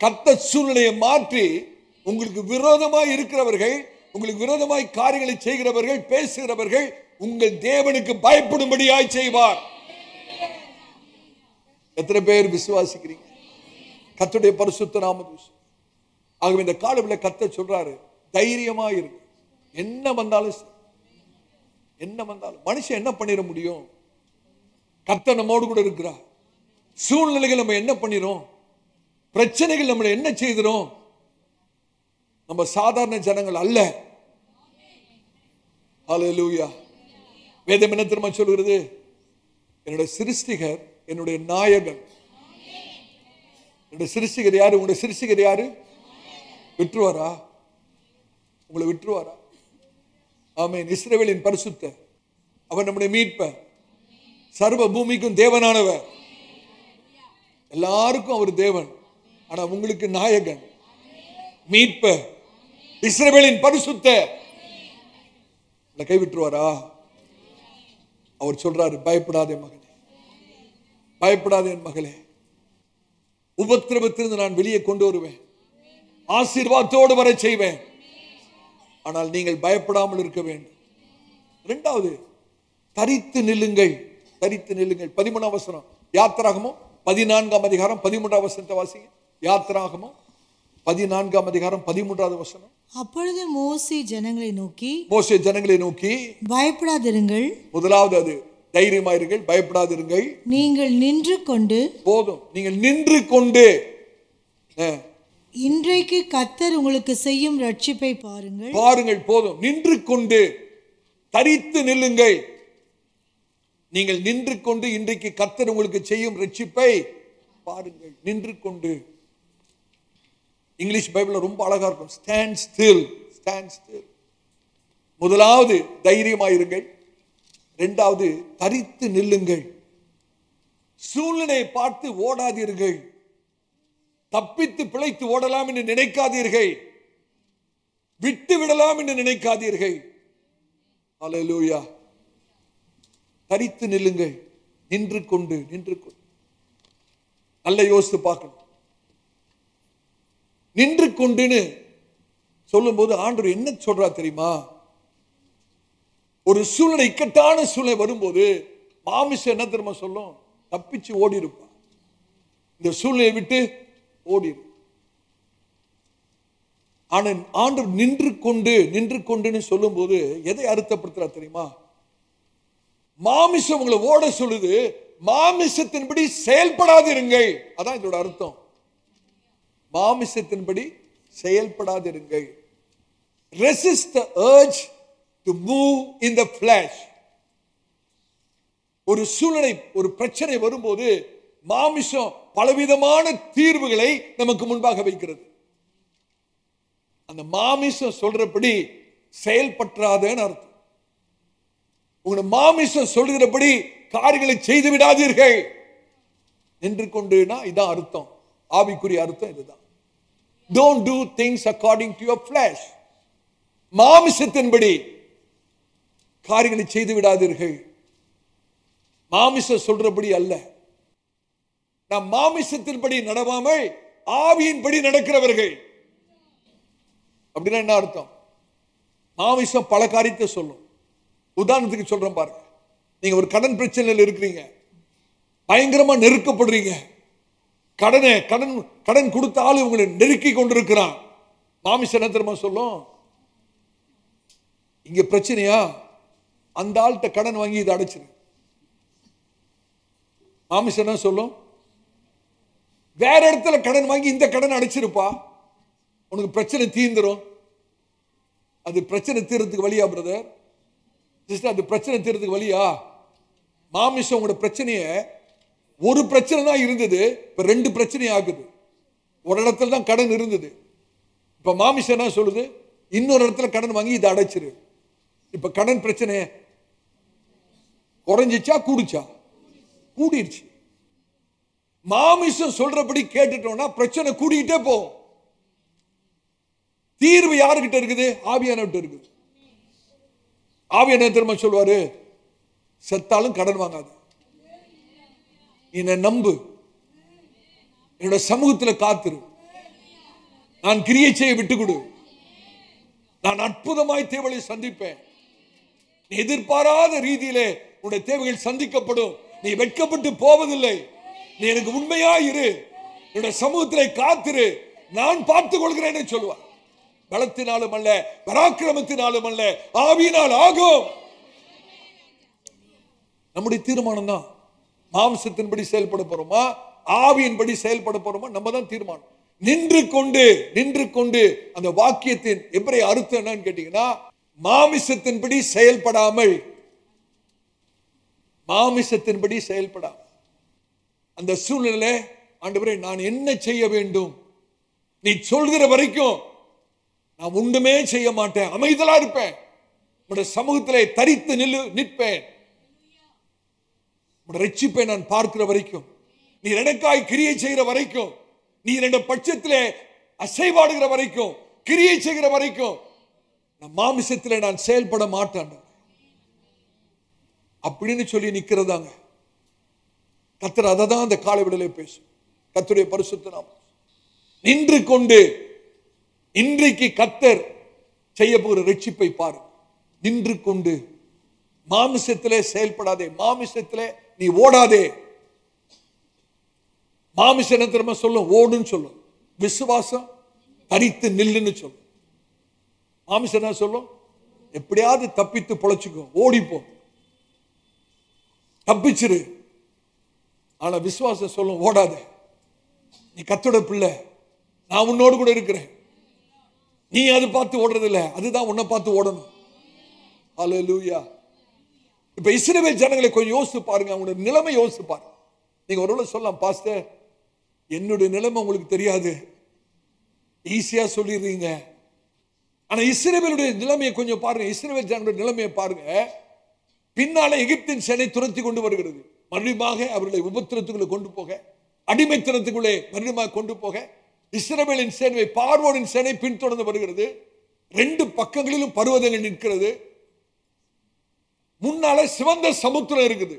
கர்த்தர் சூழ்நிலையை மாற்றி உங்களுக்கு விரோதமாய் இருக்கிறவர்கள், உங்களுக்கு விரோதமாய் காரியங்களை செய்கிறவர்கள், பேசுகிறவர்கள் உங்கள் தேவனுக்கு பயப்படும்படியாய் செய்வார். எத்தனை பேர் விசுவாசிக்கிறீங்க? கர்த்தருடைய பரிசுத்த நாமத்துக்கு. ஆகவே இந்த காலத்துல கர்த்தர் சொல்றாரு, தைரியமா இருக்கு. என்ன வந்தாலும் மனுஷன் என்ன பண்ணிட முடியும்? கர்த்தர் நம்மோடு கூட இருக்கிறார். சூழ்நிலைகள் நம்ம என்ன பண்ணிரும், பிரச்சனைகள் நம்மளை என்ன செய்திரும்? நம்ம சாதாரண ஜனங்கள் அல்ல. ஹல்லேலூயா. வேதம் என்ன திரும்ப சொல்கிறது? என்னுடைய சிருஷ்டிகர் என்னுடைய நாயகன். என்னுடைய சிருஷ்டிகர் யாரு? உங்களுடைய சிருஷ்டிகர் யாரு? விட்டுருவாரா? உங்களை விட்டுருவாரா? ஆமென். இஸ்ரவேலின் பரிசுத்தர், அவர் நம்முடைய மீட்பர், சர்வ பூமிக்கும் தேவனானவர். எல்லாருக்கும் அவர் தேவன். ஆனா உங்களுக்கு நாயகன், மீட்பர், இஸ்ரவேலின் பரிசுத்தர். கை விட்டுருவாரா? அவர் சொல்றாரு, பயப்படாதே மகனே, பயப்படாதே என் மகளே, உபத்திரவத்திலிருந்து நான் வெளியே கொண்டு வருவேன், ஆசீர்வாதத்தோடு வர செய்வேன். ஆனால் நீங்கள் பயப்படாமல் இருக்க வேண்டும். இரண்டாவது, தரித்து நில்லுங்கள். 13 வசனம். யாத்திராகமம் 14 அதிகாரம் 13 வசனத்தை வாசிங்க. யாத்திராகமம் 14 அதிகாரம் 13 வசனம். அப்பொழுது மோசே ஜனங்களை நோக்கி பயப்படாதிருங்கள். முதலாவது அது தைரியமாயிருங்கள், பயப்படாதிருங்கள். நீங்கள் நின்று கொண்டு, போதும், நீங்கள் நின்று கொண்டு இன்றைக்கு கர்த்தர் உங்களுக்கு செய்யும் ரட்சிப்பை பாருங்கள். போதும், நின்று கொண்டு, தரித்து நில்லுங்கள். நீங்கள் நின்று கொண்டு இன்றைக்கு கர்த்தர் உங்களுக்கு செய்யும் ரட்சிப்பை பாருங்கள். நின்று கொண்டு. இங்கிலீஷ் பைபிள்ல ரொம்ப அழகா இருக்கும், ஸ்டாண்ட் ஸ்டில். முதலாவது தைரியமாயிருங்கள், இரண்டாவது தரித்து நில்லுங்கள். சூழ்நிலையை பார்த்து ஓடாதீர்கள், தப்பித்து பிழைத்து ஓடலாம் என்று நினைக்காதீர்கள், விட்டு விடலாம் என்று நினைக்காதீர்கள். அல்லேலூயா. தரித்து நில்லுங்கள், நின்று கொண்டு. நல்ல யோசித்து பார்க்கணும். நின்று கொண்டுன்னு சொல்லும் போது ஆண்டவர் என்ன சொல்றா தெரியுமா? ஒரு சூழ்நிலை, இக்கட்டான சூழ்நிலை வரும்போது மாமிசம் என்ன தெரியுமா சொல்லும்? தப்பிச்சு ஓடி இருப்பா, இந்த சூழ்நிலையை விட்டு ஓடிரு. ஆனா ஆண்டவர் நின்று கொண்டுன்னு சொல்லும் போது எதை அர்த்தப்படுத்துறா தெரியுமா? மாமிசம் உங்களை ஓட சொல்லுது, மாமிசத்தின்படி செயல்படாதிருங்கள். அதான் இதோட அர்த்தம். மாமிசத்தின்படி செயல்படாதிருங்கள். Resist the urge to move in the flesh. ஒரு சூழ்நிலை, ஒரு பிரச்சனை வரும்போது மாமிசம் பலவிதமான தீர்வுகளை நமக்கு முன்பாக வைக்கிறது. அந்த மாமிசம் சொல்றபடி செயல்பற்றாதன்னு அர்த்தம். உங்களுடைய மாமிசம் சொல்கிறபடி காரியங்களை செய்து விடாதீர்கள். நின்று கொண்டுனா இதான் அர்த்தம். ஆவிக்குரிய அர்த்தம் இதுதான். Don't do things according to your flesh. மாமிசத்தின்படி காரியங்களை செய்து விடாதீர்கள். மாமிசம் சொல்றபடி அல்ல. நாம் மாமிசத்தின்படி நடவாமல் ஆவியின்படி நடக்கிறவர்கள். அப்படின்னா என்ன அர்த்தம்? மாமிசம் பல காரியத்தை சொல்லும். உதாரணத்துக்கு சொல்றேன் பாருங்க. நீங்க ஒரு கடன் பிரச்சனையில் இருக்கிறீங்க, பயங்கரமா நெருக்கப்படுறீங்க, கடன் கொடுத்த ஆளு உங்களை நெருக்கி கொண்டிருக்கிறான். மாமிசம் என்ன தெரியுமா சொல்லும்? இங்க பிரச்சனையா, அந்த ஆள்கிட்ட கடன் வாங்கி இதை அடைச்சிரு. மாமிசம் என்ன சொல்லும்? வேற இடத்துல கடன் வாங்கி இந்த கடன் அடைச்சிருப்பா, உனக்கு பிரச்சனை தீர்ந்துரும். அது பிரச்சனை தீர்றதுக்கு வழியா பிரதர்? அது பிரச்சனை தீர்றதுக்கு வழியா? மாமிசம் உங்களோட பிரச்சனைய, ஒரு பிரச்சனை தான் இருந்தது, இப்ப 2 பிரச்சனை ஆகுது. ஒரு இடத்துல தான் கடன் இருந்தது, இப்ப மாமிசம் என்ன சொல்லுது? இன்னொரு இடத்துல கடன் வாங்கி இதை அடைச்சிரு. இப்ப கடன் பிரச்சனை குறைஞ்சிச்சா கூடுச்சா? கூடிடுச்சு. மாமிசம் சொல்றபடி கேட்டுட்டோம்னா பிரச்சனை கூடிக்கிட்டே போகும். தீர்வு யாருக்கிட்ட இருக்குது? ஆவியானவர்கிட்ட இருக்குது. ஆவியான திரும்ப சொல்வாரு, செத்தாலும் கடன் வாங்காது, என்னை நம்பு, என்னோட சமூகத்தில் காத்திரு, நான் கிரியை செய்ய விட்டு கொடு, நான் அற்புதமாய் தேவையை சந்திப்பேன், நீ எதிர்பாராத ரீதியிலே உன்னுடைய தேவைகள் சந்திக்கப்படும், நீ வெட்கப்பட்டு போவதில்லை, நீ எனக்கு உண்மையாயிரு, என்னுடைய சமூகத்திலே காத்திரு, நான் பார்த்துக் கொள்கிறேன் சொல்லுவார். பலத்தினாலும் அல்ல, பராக்கிரமத்தினாலும் அல்ல, ஆவியினால் ஆகும். நம்முடைய தீர்மானம் தான். மாம்சத்தின்படி செயல்பட போறோமா, ஆவியின்படி செயல்பட போறோமா, நம்ம தான் தீர்மானம். நின்று கொண்டு அந்த வாக்கியத்தின் எபிரேய அர்த்தம் என்னன்னு கேட்டீங்கன்னா, மாமிசத்தின்படி செயல்படாமல், மாமிசத்தின்படி செயல்படாமல் அந்த சூழ்நிலை, ஆண்டவரே நான் என்ன செய்ய வேண்டும், நீ சொல்கிற வரைக்கும் நான் ஒன்றுமே செய்ய மாட்டேன், அமைதலா இருப்பேன், உங்களுடைய சமூகத்திலே தரித்து நிற்பேன், ரட்சிப்பை நான் பார்க்கிற வரைக்கும், நீ எனக்காய் கிரியை செய்கிற வரைக்கும், நீ ரெண்டு பட்சத்திலே அசைவாடுகிற வரைக்கும், கிரியை செய்கிற வரைக்கும் நான் மாமிசத்திலே நான் செயல்பட மாட்டேன் அப்படின்னு சொல்லி நிக்கிறதாங்க. கர்த்தர் அதை தான் அந்த காலை விடலை பேசும். கர்த்தருடைய பரிசுத்த நாமம். நின்று கொண்டு இன்றைக்கு கர்த்தர் செய்ய போகிற ரட்சிப்பை பாரு. நின்று கொண்டு மாமிசத்திலே செயல்படாதே, மாமிசத்திலே நீ ஓடாதே. மாமிசம் என்ன தெரியுமா சொல்லும்? ஓடுன்னு சொல்லும். விசுவாசம் தரித்து நில்லுன்னு சொல்லும். மாமிசம் என்ன சொல்லும்? எப்படியாவது தப்பித்து பொழைச்சுக்கோ, ஓடிப்போ, தப்பிச்சிரு. ஆனா விசுவாசம் சொல்லும், ஓடாத, நீ கர்த்தருடைய பிள்ளை, நான் உன்னோடு கூட இருக்கிறேன், நீ அது பார்த்து ஓடுறது இல்லை, அதுதான் உன்னை பார்த்து ஓடணும். ஹல்லேலூயா. இப்ப இஸ்ரவேல் ஜனங்களை கொஞ்சம் யோசித்து பாருங்க, அவங்களோட நிலைமை யோசித்து பாருங்க. நீங்க ஒருவேளை சொல்லலாம், பாஸ்டர் என்னுடைய நிலைமை உங்களுக்கு தெரியாது, ஈஸியா சொல்லிடுறீங்க. ஆனா இஸ்ரவேலுடைய நிலைமையை கொஞ்சம் பாருங்க. இஸ்ரவேல் ஜனங்களுடைய நிலைமையை பாருங்க. பின்னாலே எகிப்தின் சேனை துரத்தி கொண்டு வருகிறது, மறுபடியும் அவர்களை உபத்திரத்துக்குள்ளே கொண்டு போக, அடிமைத்தனத்துக்குள்ளே மறுபடியும் கொண்டு போக இஸ்ரவேலின் சேனை, பார்வோனின் சேனை பின்தொடர்ந்து வருகிறது. 2 பக்கங்களிலும் பர்வதங்கள் நிற்கிறது, முன்னால சிவந்த சமுத்திரம் இருக்குது.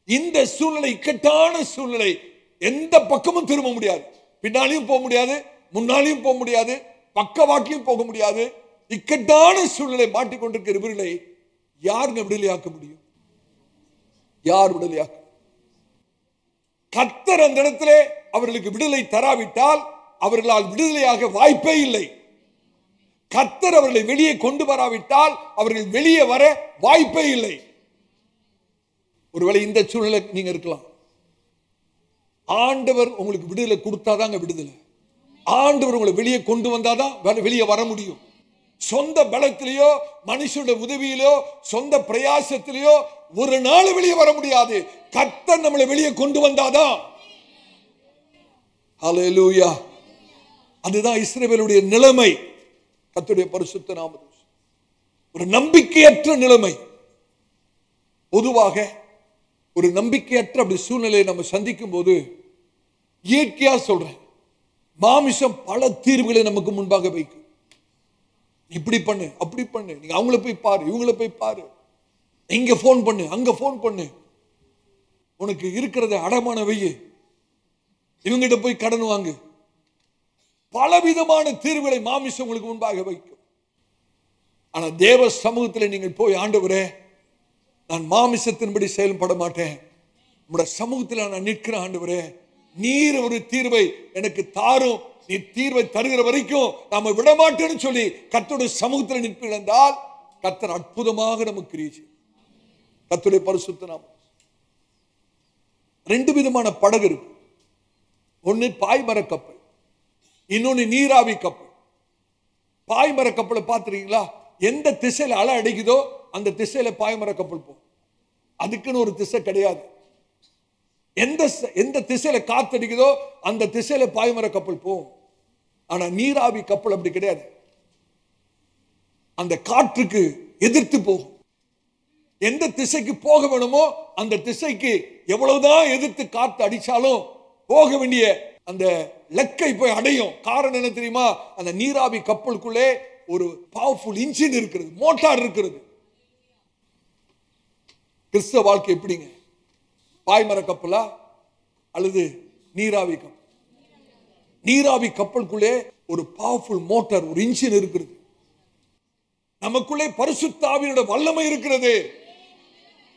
இந்த சூழ்நிலை, இக்கட்டான சூழ்நிலை, எந்த பக்கமும் திரும்ப முடியாது, பின்னாலையும் போக முடியாது, முன்னாலையும் போக முடியாது, பக்கவாட்டிலையும் போக முடியாது. இக்கட்டான சூழ்நிலை மாட்டிக்கொண்டிருக்கிற இவர்களை யாருங்க விடுதலையாக்க முடியும்? யார் விடுதலையாக்க? கர்த்தர் அந்த இடத்திலே அவர்களுக்கு விடுதலை தராவிட்டால் அவர்களால் விடுதலையாக வாய்ப்பே இல்லை. கர்த்தர் அவர்களை வெளியே கொண்டு வராவிட்டால் அவர்கள் வெளியே வர வாய்ப்பே இல்லை. ஒருவேளை இந்த சூழ்நிலை நீங்க இருக்கலாம். ஆண்டவர் உங்களுக்கு விடுதலை கொடுத்தாதாங்க விடுதலை. ஆண்டவர் உங்களை வெளியே கொண்டு வந்தாதான் வெளியே வர முடியும். சொந்த பலத்திலேயோ, மனுஷனுடைய உதவியிலோ, சொந்த பிரயாசத்திலேயோ ஒரு நாள் வெளியே வர முடியாது. கர்த்தர் நம்மளை வெளியே கொண்டு வந்தாதான். ஹல்லேலூயா. அதுதான் இஸ்ரவேலுடைய நிலைமை. கர்த்தருடைய பரிசுத்த நாமம். ஒரு நம்பிக்கையற்ற நிலைமை. பொதுவாக ஒரு நம்பிக்கையற்ற அப்படி சூழ்நிலையை நம்ம சந்திக்கும் போது, இயற்கையா சொல்றேன், மாமிசம் பல தீர்வுகளை நமக்கு முன்பாக வைக்கும். இப்படி பண்ணு, அப்படி பண்ணு, நீங்க அவங்கள போய் பாரு, இவங்கள போய் பாரு, இங்க போன் பண்ணு, அங்க போன் பண்ணு, உனக்கு இருக்கிறத அடமான வையு, இவங்கிட்ட போய் கடன் வாங்கு. பலவிதமான தீர்வுகளை மாமிசம் உங்களுக்கு முன்பாக வைக்கும். ஆனா தேவ சமூகத்தில் நீங்கள் போய், ஆண்டவரே நான் மாமிசத்தின்படி செயல்பட மாட்டேன், உங்களுடைய சமூகத்தில் நான் நிற்கிறேன், ஆண்டவரே நீர் ஒரு தீர்வை எனக்கு தாரும், நீ தீர்வை தருகிற வரைக்கும் நாம விட மாட்டேன்னு சொல்லி கர்த்தருடைய சமூகத்தில் நிற்பிழந்தால் கர்த்தர் அற்புதமாக நமக்கு கிரியை செய்வார். கர்த்தருடைய பரிசுத்த நாமம். 2 விதமான படகு இருக்கு. ஒன்னு பாய்மர கப்பல், இன்னொன்னு நீராவி கப்பல். பாய்மர கப்பலை பார்த்துருக்கீங்களா? எந்த திசையில அலை அடிக்குதோ அந்த திசையில பாய்மர கப்பல் போகும். அதுக்குன்னு ஒரு திசை கிடையாது. எந்த திசையில காத்தடிக்குதோ அந்த திசையில பாய்மர கப்பல் போகும். ஆனா நீராவி கப்பல் அப்படி கிடையாது. அந்த காற்றுக்கு எதிர்த்து போகும். எந்த திசைக்கு போக வேணுமோ அந்த திசைக்கு எவ்வளவுதான் எதிர்த்து காத்து அடிச்சாலும் போக வேண்டிய அந்த லக்கை போய் அடையும். காரணம் என்ன தெரியுமா? அந்த நீராவி கப்பலுக்குள்ளே ஒரு பவர்ஃபுல் இன்ஜின் இருக்கிறது, மோட்டார் இருக்கிறது. கிறிஸ்தவ வாழ்க்கை எப்படிங்க? பாய்மர கப்பலா அல்லது நீராவி கப்பல்? நீராவி கப்பலுக்குள்ளே ஒரு பவர்ஃபுல் மோட்டார், ஒரு இன்ஜின் இருக்கிறது. நமக்குள்ளே பரிசுத்த ஆவியோட வல்லமை இருக்கிறது.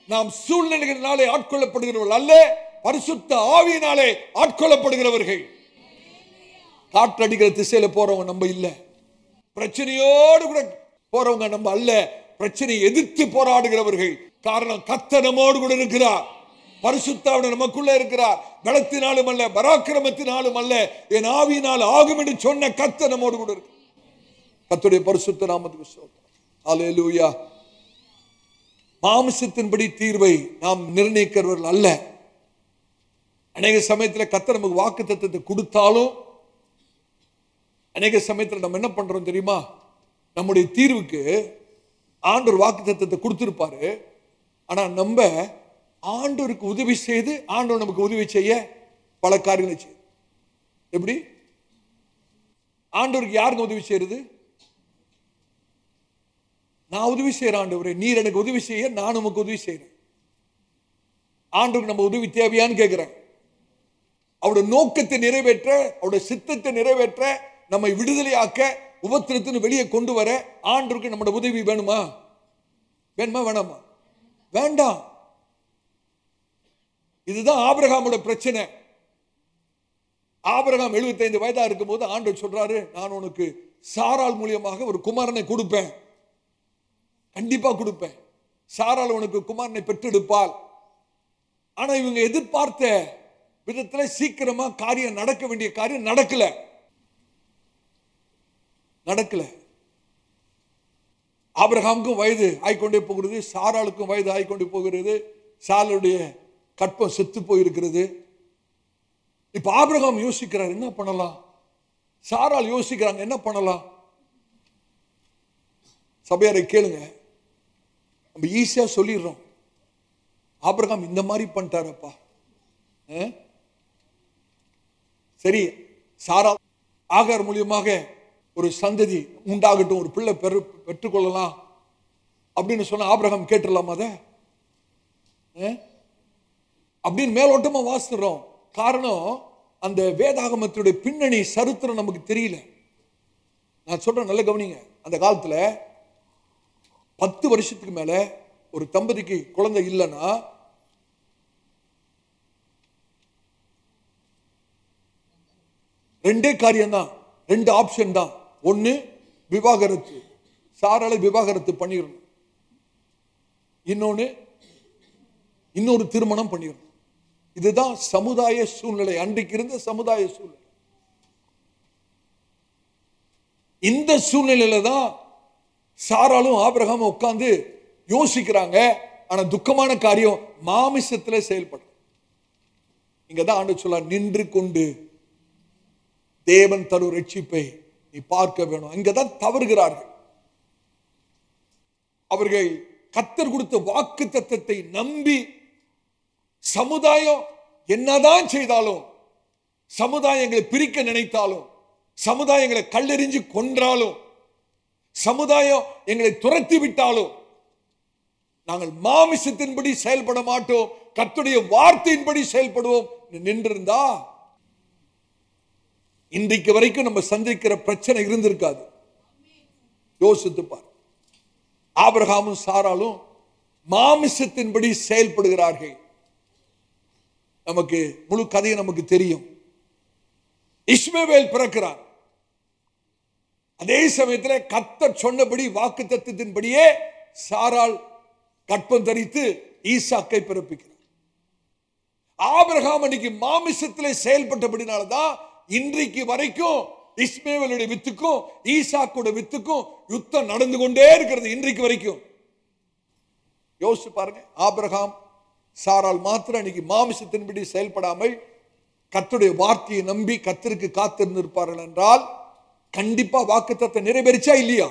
நாம் சூழ்நிலைகளினாலே ஆட்கொள்ளப்படுகிறவர்கள் அல்ல, பரிசுத்த ஆவியினாலே ஆட்கொள்ளப்படுகிறவர்கள். காற்றடிக்கிற திசையில போறவங்க நம்ம இல்ல, பிரச்சனையோடு கூட போறவங்க நம்ம அல்ல, பிரச்சனையை எதிர்த்து போராடுகிறவர்கள். காரணம் கர்த்தர் நம்மோடு கூட இருக்கிறார், பரிசுத்தாவினர் நமக்குள்ள இருக்கிறார். பலத்தினாலும் அல்ல, பராக்கிரமத்தினாலும் அல்ல, என் ஆவியினால் ஆகும் என்று சொன்ன கர்த்தர் நம்மோடு கூட இருக்கிறார். கர்த்தருடைய பரிசுத்த நாமத்துக்கு ஸ்தோத்திரம். அல்லேலூயா. மாம்சத்தின்படி தீர்வை நாம் நிர்ணயிக்கிறவர்கள் அல்ல. அநேக சமயத்தில் கர்த்தர் நமக்கு வாக்குத்தத்தத்தை கொடுத்தாலும் அநேக சமயத்தில் நம்ம என்ன பண்றோம் தெரியுமா? நம்முடைய தீர்வுக்கு ஆண்டவர் வாக்குத்தத்தத்தை கொடுத்திருப்பாரு. ஆனா நம்ம ஆண்டவருக்கு உதவி செய்து ஆண்டவர் நமக்கு உதவி செய்ய பல காரியங்களை செய்யும். எப்படி? ஆண்டவருக்கு யாருக்கு உதவி செய்யறது? நான் உதவி செய்யறேன் ஆண்டவரே, நீர் எனக்கு உதவி செய்ய நான் உமக்கு உதவி செய்யறேன். ஆண்டவருக்கு நம்ம உதவி தேவையான்னு கேட்கிறேன். அவருடைய நோக்கத்தை நிறைவேற்ற, அவருடைய சித்தத்தை நிறைவேற்ற, நம்மை விடுதலையாக்க, உபத்திரத்தின் வெளியே கொண்டு வர ஆண்டவருக்கு நம்முடைய உதவி வேணுமா? வேணுமா வேணாமா? வேண்டாம். இதுதான் ஆபிரகாமோட பிரச்சனை. ஆபிரகாம் 75 வயதா இருக்கும் போது ஆண்டவர் சொல்றாரு, நான் உனக்கு சாராள் மூலியமாக ஒரு குமாரனை கொடுப்பேன், கண்டிப்பா கொடுப்பேன், சாராள் உனக்கு குமாரனை பெற்றெடுப்பாள். ஆனா இவங்க எதிர்பார்த்த விதத்துல சீக்கிரமா காரியம் நடக்க வேண்டிய காரியம் நடக்கல. ஆபிரகாமுக்கும் வயது ஆய்கொண்டே போகிறது, சாராளுக்கும் வயது ஆய்கொண்டே போகிறது. சாராளுடைய கற்பம் செத்து போயிருக்கிறது. இப்ப ஆபிரகாம் யோசிக்கிறார், என்ன பண்ணலாம்? சாராள் யோசிக்கிறாங்க, என்ன பண்ணலாம்? சபையாரை கேளுங்க, நம்ம ஈஸியா சொல்லிடுறோம், ஆபிரகாம் இந்த மாதிரி பண்ணிட்டாரப்பா. சரி, சாராள் ஆகார் மூலியமாக ஒரு சந்ததி உண்டாகட்டும், ஒரு பிள்ளை பெற்றுக்கொள்ளலாம் அப்படின்னு சொன்ன ஆபிரகாம் கேட்டுடலாமா? அதை அப்படின்னு மேலோட்டமா வாசிக்கிறோம். காரணம், அந்த வேதாகமத்துடைய பின்னணி சரித்திரம் நமக்கு தெரியல. நான் சொல்றேன், நல்ல கவனிங்க. அந்த காலத்துல 10 வருஷத்துக்கு மேல ஒரு தம்பதிக்கு குழந்தை இல்லைன்னா ரெண்டே காரியம்தான், 2 ஆப்ஷன் தான். ஒன்னு விவாகரத்து, சாராளை விவாகரத்து பண்ணிடணும். இன்னொரு திருமணம் பண்ணிடணும். இதுதான் சமுதாய சூழ்நிலை, அன்றைக்கு இருந்த சமுதாய சூழ்நிலை. இந்த சூழ்நிலையில தான் சாராளும் ஆபிரகாமும் உட்கார்ந்து யோசிக்கிறாங்க. ஆனா துக்கமான காரியம், மாமிசத்துல செயல்படும். இங்கதான் ஆண்டவர் சொல்ல, நின்று கொண்டு தேவன் தரும் ரட்சிப்பை நீ பார்க்க வேணும். இங்கதான் தவறுகிறார்கள். அவர்கள் கர்த்தர் கொடுத்த வாக்கு தத்தத்தை நம்பி சமுதாயம் என்னதான் செய்தாலும், சமுதாயம் எங்களை பிரிக்க நினைத்தாலும், சமுதாயம் எங்களை கல்லெறிஞ்சு கொன்றாலும், சமுதாயம் எங்களை துரத்தி விட்டாலும், நாங்கள் மாமிசத்தின்படி செயல்பட மாட்டோம், கர்த்தருடைய வார்த்தையின்படி செயல்படுவோம் நின்றிருந்தா இன்றைக்கு வரைக்கும் நம்ம சந்திக்கிற பிரச்சனை இருந்திருக்காது. யோசித்து பார். ஆபிரகாமும் சாராலும் மாமிசத்தின்படி செயல்படுகிறார்கள். நமக்கு முழு கதையை நமக்கு தெரியும். இஸ்மவேல் பிறக்கிறார். அதே சமயத்தில் கர்த்தர் சொன்னபடி வாக்குத்தத்தத்தின்படியே சாராள் கற்பம் தரித்து ஈசாக்கை பிறப்பிக்கிறார். ஆபிரகாம் அன்னைக்கு மாமிசத்திலே செயல்பட்டபடினால்தான் இன்றைக்கு வரைக்கும் இஸ்மவேலுடைய வித்துக்கும் ஈசாக்கோட வித்துக்கும் யுத்தம் நடந்து கொண்டே இருக்கிறது. இன்றைக்கு வரைக்கும் யோசிச்சு பாருங்க. ஆபிரகாம் சாராள் மாத்திரம் அன்னைக்கு மாமிசத்தின்படி செயல்படாமல் கர்த்தருடைய வார்த்தையை நம்பி கர்த்தருக்கு காத்திருந்திருப்பார்கள் என்றால் கண்டிப்பா வாக்குத்தத்தம் நிறைவேறிச்சா இல்லையா?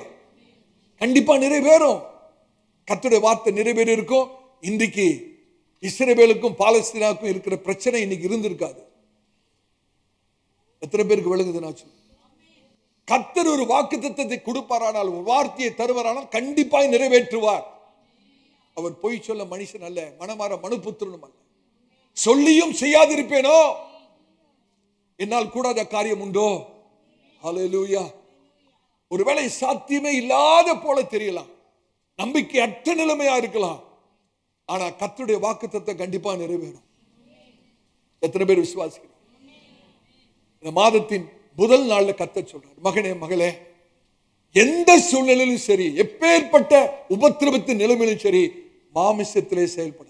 கண்டிப்பா நிறைவேறும். கர்த்தருடைய வார்த்தை நிறைவேறி இருக்கும். இன்றைக்கு இஸ்ரவேலுக்கும் பாலஸ்தீனாவுக்கும் இருக்கிற பிரச்சனை இன்னைக்கு இருந்திருக்காது. எத்தனை பேருக்கு விளங்குதுனாச்சு? கர்த்தர் ஒரு வாக்குத்தத்தத்தை கொடுப்பாரானால், ஒரு வார்த்தையை தருவாரானால் கண்டிப்பாக நிறைவேற்றுவார். அவர் பொய் சொல்ல மனுஷன் அல்ல, மனமாற மனுபுத்திரனும் அல்ல. சொல்லியும் செய்யாதிருப்பேனோ? என்னால் கூடாத காரியம் உண்டோ? ஹல்லேலூயா. ஒருவேளை சாத்தியமே இல்லாத போல தெரியலாம், நம்பிக்கை அற்ற நிலைமையா இருக்கலாம். ஆனா கர்த்தருடைய வாக்குத்தத்தம் கண்டிப்பா நிறைவேறும். எத்தனை பேர் விசுவாசிக்கிறோம்? இந்த மாதத்தின் முதல் நாள்ல கர்த்தர் சொல்றார், மகனே மகளே, எந்த சூழ்நிலையிலும் சரி, எப்பேற்பட்ட உபத்திரவத்தின் நிலைமையிலும் சரி, மாமிசத்திலே செயல்பட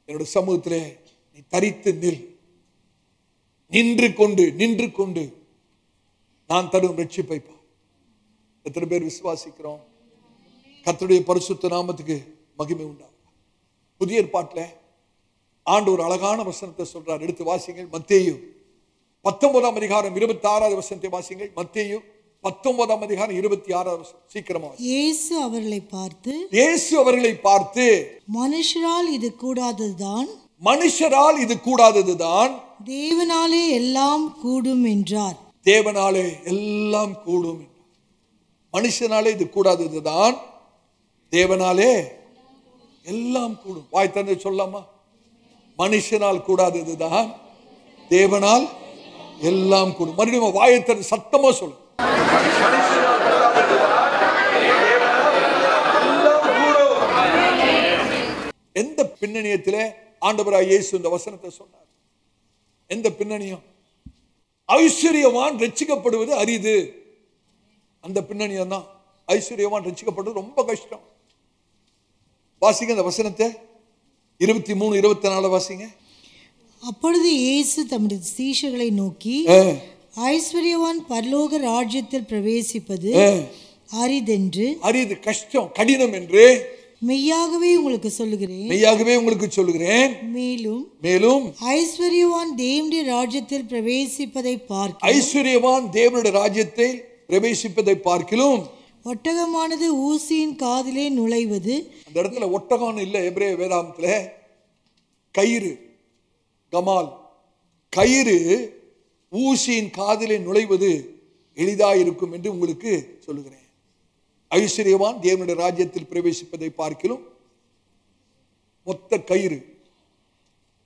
என்னுடைய சமூகத்திலே நீ தரித்து நில். நின்று கொண்டு நான் தரும் ரட்சிப்பை பார். எத்தனை பேர் விசுவாசிக்கிறோம்? கர்த்தருடைய பரிசுத்த நாமத்துக்கு மகிமை உண்டாகும். புதிய ஏற்பாட்டில் ஆண்டு ஒரு அழகான வசனத்தை சொல்றார். எடுத்து வாசிங்கள். மத்தேயு 19ஆம் அதிகாரம் 26வது வசனத்தை வாசிங்கள். மத்தேயு 19ஆம் அதிகாரம் 26வது வசனம். சீக்கிரமா. இயேசு அவர்களை பார்த்து மனுஷரால் இது கூடாததுதான், தேவனாலே எல்லாம் கூடும் என்றார். தேவனாலே எல்லாம் கூடும் என்றார். மனுஷனாலே இது கூடாததுதான், தேவனாலே எல்லாம் கூடும். வாய் தந்து சொல்லாமா? மனுஷனால் கூடாததுதான், தேவனால் எல்லாம் கூடும். மறுபடியும் வாயை தந்து சத்தமா சொல்லு. எந்த பின்னணியத்திலே ஆண்டவராய் இயேசு இந்த வசனத்தை சொன்னார்? எந்த பின்னணியம்? ஐஸ்வர்யவான் ரட்சிக்கப்படுவது அரிது. அந்த பின்னணியம் தான். ஐஸ்வர்யவான் ரட்சிக்கப்படுவது ரொம்ப கஷ்டம். வாசிங்க அந்த வசனத்தை. 23, 24 வாசிங்க. அப்பொழுது இயேசு தம்முடைய சீஷர்களை நோக்கி, ஐஸ்வர்யவான் பரலோக ராஜ்யத்தில் பிரவேசிப்பது அரிது, கஷ்டம், கடினம் என்று மெய்யாகவே உங்களுக்கு சொல்லுகிறேன். மேலும் ஐஸ்வர்யவான் தேவனுடைய ராஜ்யத்தில் பிரவேசிப்பதை பார்க்கிலும் ஒட்டகமானது ஊசியின் காதிலே நுழைவது. அந்த இடத்துல ஒட்டகம் இல்ல, எபிரேய வேதாந்தத்துல கயிறு, கமால், கயிறு ஊசியின் காதிலே நுழைவது எளிதாயிருக்கும் என்று உங்களுக்கு சொல்லுகிறேன். ஐஸ்வர்யவான் தேவனுடைய ராஜ்யத்தில் பிரவேசிப்பதை பார்க்கிலும் மொத்த கயிறு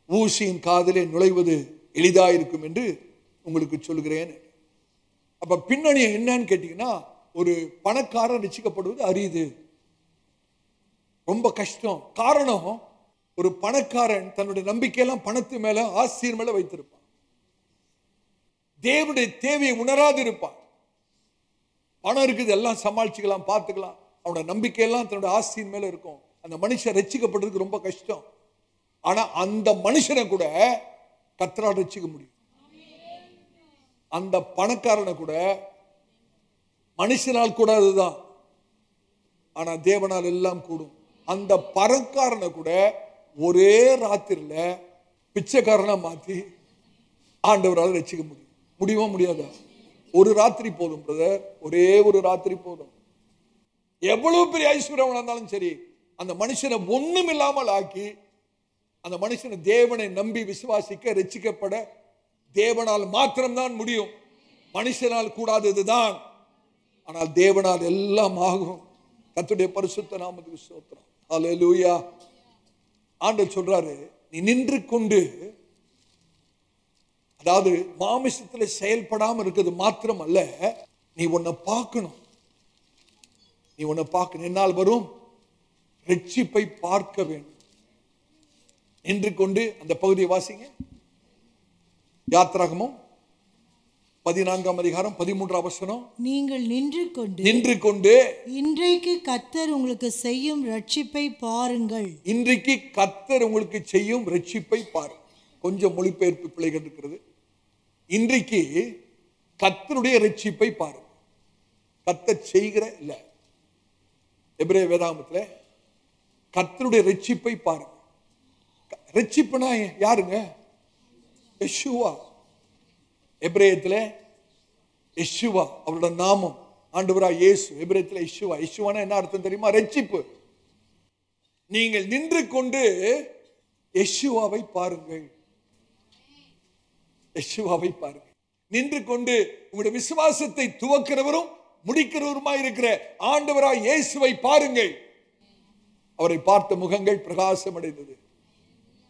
ஊசியின் காதிலே நுழைவது எளிதாயிருக்கும் என்று உங்களுக்கு சொல்லுகிறேன். அப்ப பின்னணி என்னன்னு கேட்டீங்கன்னா, ஒரு பணக்காரன் ரட்சிக்கப்படுவது அரிது, ரொம்ப கஷ்டம். காரணம், ஒரு பணக்காரன் தன்னுடைய நம்பிக்கையெல்லாம் பணத்து மேல, ஆசீர் மேல வைத்திருப்பான். தேவனுடைய தேவையை உணராது இருப்பான். பணம் இருக்குது, எல்லாம் சமாளிச்சுக்கலாம், பார்த்துக்கலாம். அவனோட நம்பிக்கையெல்லாம் தன்னுடைய ஆசீர் மேல இருக்கும். அந்த மனுஷன் ரட்சிக்கப்படுறதுக்கு ரொம்ப கஷ்டம். ஆனா அந்த மனுஷனை கூட கர்த்தரால் ரட்சிக்க முடியும். அந்த பணக்காரனை கூட மனுஷனால் கூடாதுதான், ஆனா தேவனால் எல்லாம் கூடும். அந்த பணக்காரனை கூட ஒரே ராத்திரில பிச்சைக்காரனா மாத்தி ஆண்டவரால் ரட்சிக்க முடியுமா? முடியாதா? ஒரு ராத்திரி போதும் பிரதர், ஒரே ஒரு ராத்திரி போதும். எவ்வளவு பெரிய ஐஸ்வர்யம் இருந்தாலும் சரி, அந்த மனுஷனை ஒண்ணும் இல்லாமல் ஆக்கி அந்த மனுஷனை தேவனை நம்பி விசுவாசிக்க ரட்சிக்கப்பட தேவனால் மாத்திரம்தான் முடியும். மனுஷனால் கூடாததுதான், ஆனால் தேவனால் எல்லாம் ஆகும். கர்த்தருடைய பரிசுத்த நாமத்துக்கு ஸ்தோத்திரம். ஹல்லேலூயா. ஆண்டவர் சொல்றாரு, நீ நின்று கொண்டு, அதாவது மாமிசத்துல செயல்படாம இருக்கிறது மாத்திரம் அல்ல, நீ உன்னை பார்க்கணும். நீ உன்னை பார்க்கணும். என்னால் வரும் ரட்சிப்பை பார்க்க வேண்டும். நின்று கொண்டு, அந்த பகுதியை வாசிங்க. யாத்திராகமம் 14ஆம் அதிகாரம் 13ஆம் வசனம். நீங்கள் நின்று கொண்டு இன்றைக்கு கர்த்தர் உங்களுக்கு செய்யும் ரட்சிப்பை பாருங்கள். இன்றைக்கு கர்த்தர் உங்களுக்கு செய்யும் ரட்சிப்பை பாருங்கள். கொஞ்சம் மொழிபெயர்ப்பு பிழைகள் இருக்கிறது. இன்றைக்கு கர்த்தருடைய ரட்சிப்பை பாருங்கள். கர்த்தர் செய்கிற இல்ல, எபிரேய வேதாகமத்தில் கர்த்தருடைய ரட்சிப்பை பாருங்க. ரட்சிப்புனா யாருங்க? யெஷுவா. எபிரேயத்தில் யெஷுவா அவரோட நாமம். ஆண்டவராகிய இயேசு எபிரேயத்தில் யெஷுவா. யெஷுவானா என்ன அர்த்தம் தெரியுமா? ரட்சிப்பு. நீங்கள் நின்று கொண்டு யெஷுவாவை பாருங்கள். யெஷுவாவை பாருங்கள். நின்று கொண்டு உங்களுடைய விசுவாசத்தை துவக்கிறவரும் முடிக்கிறவருமாய் இருக்கிற ஆண்டவராகிய இயேசுவை பாருங்கள். அவரை பார்த்த முகங்கள் பிரகாசம் அடைந்தது,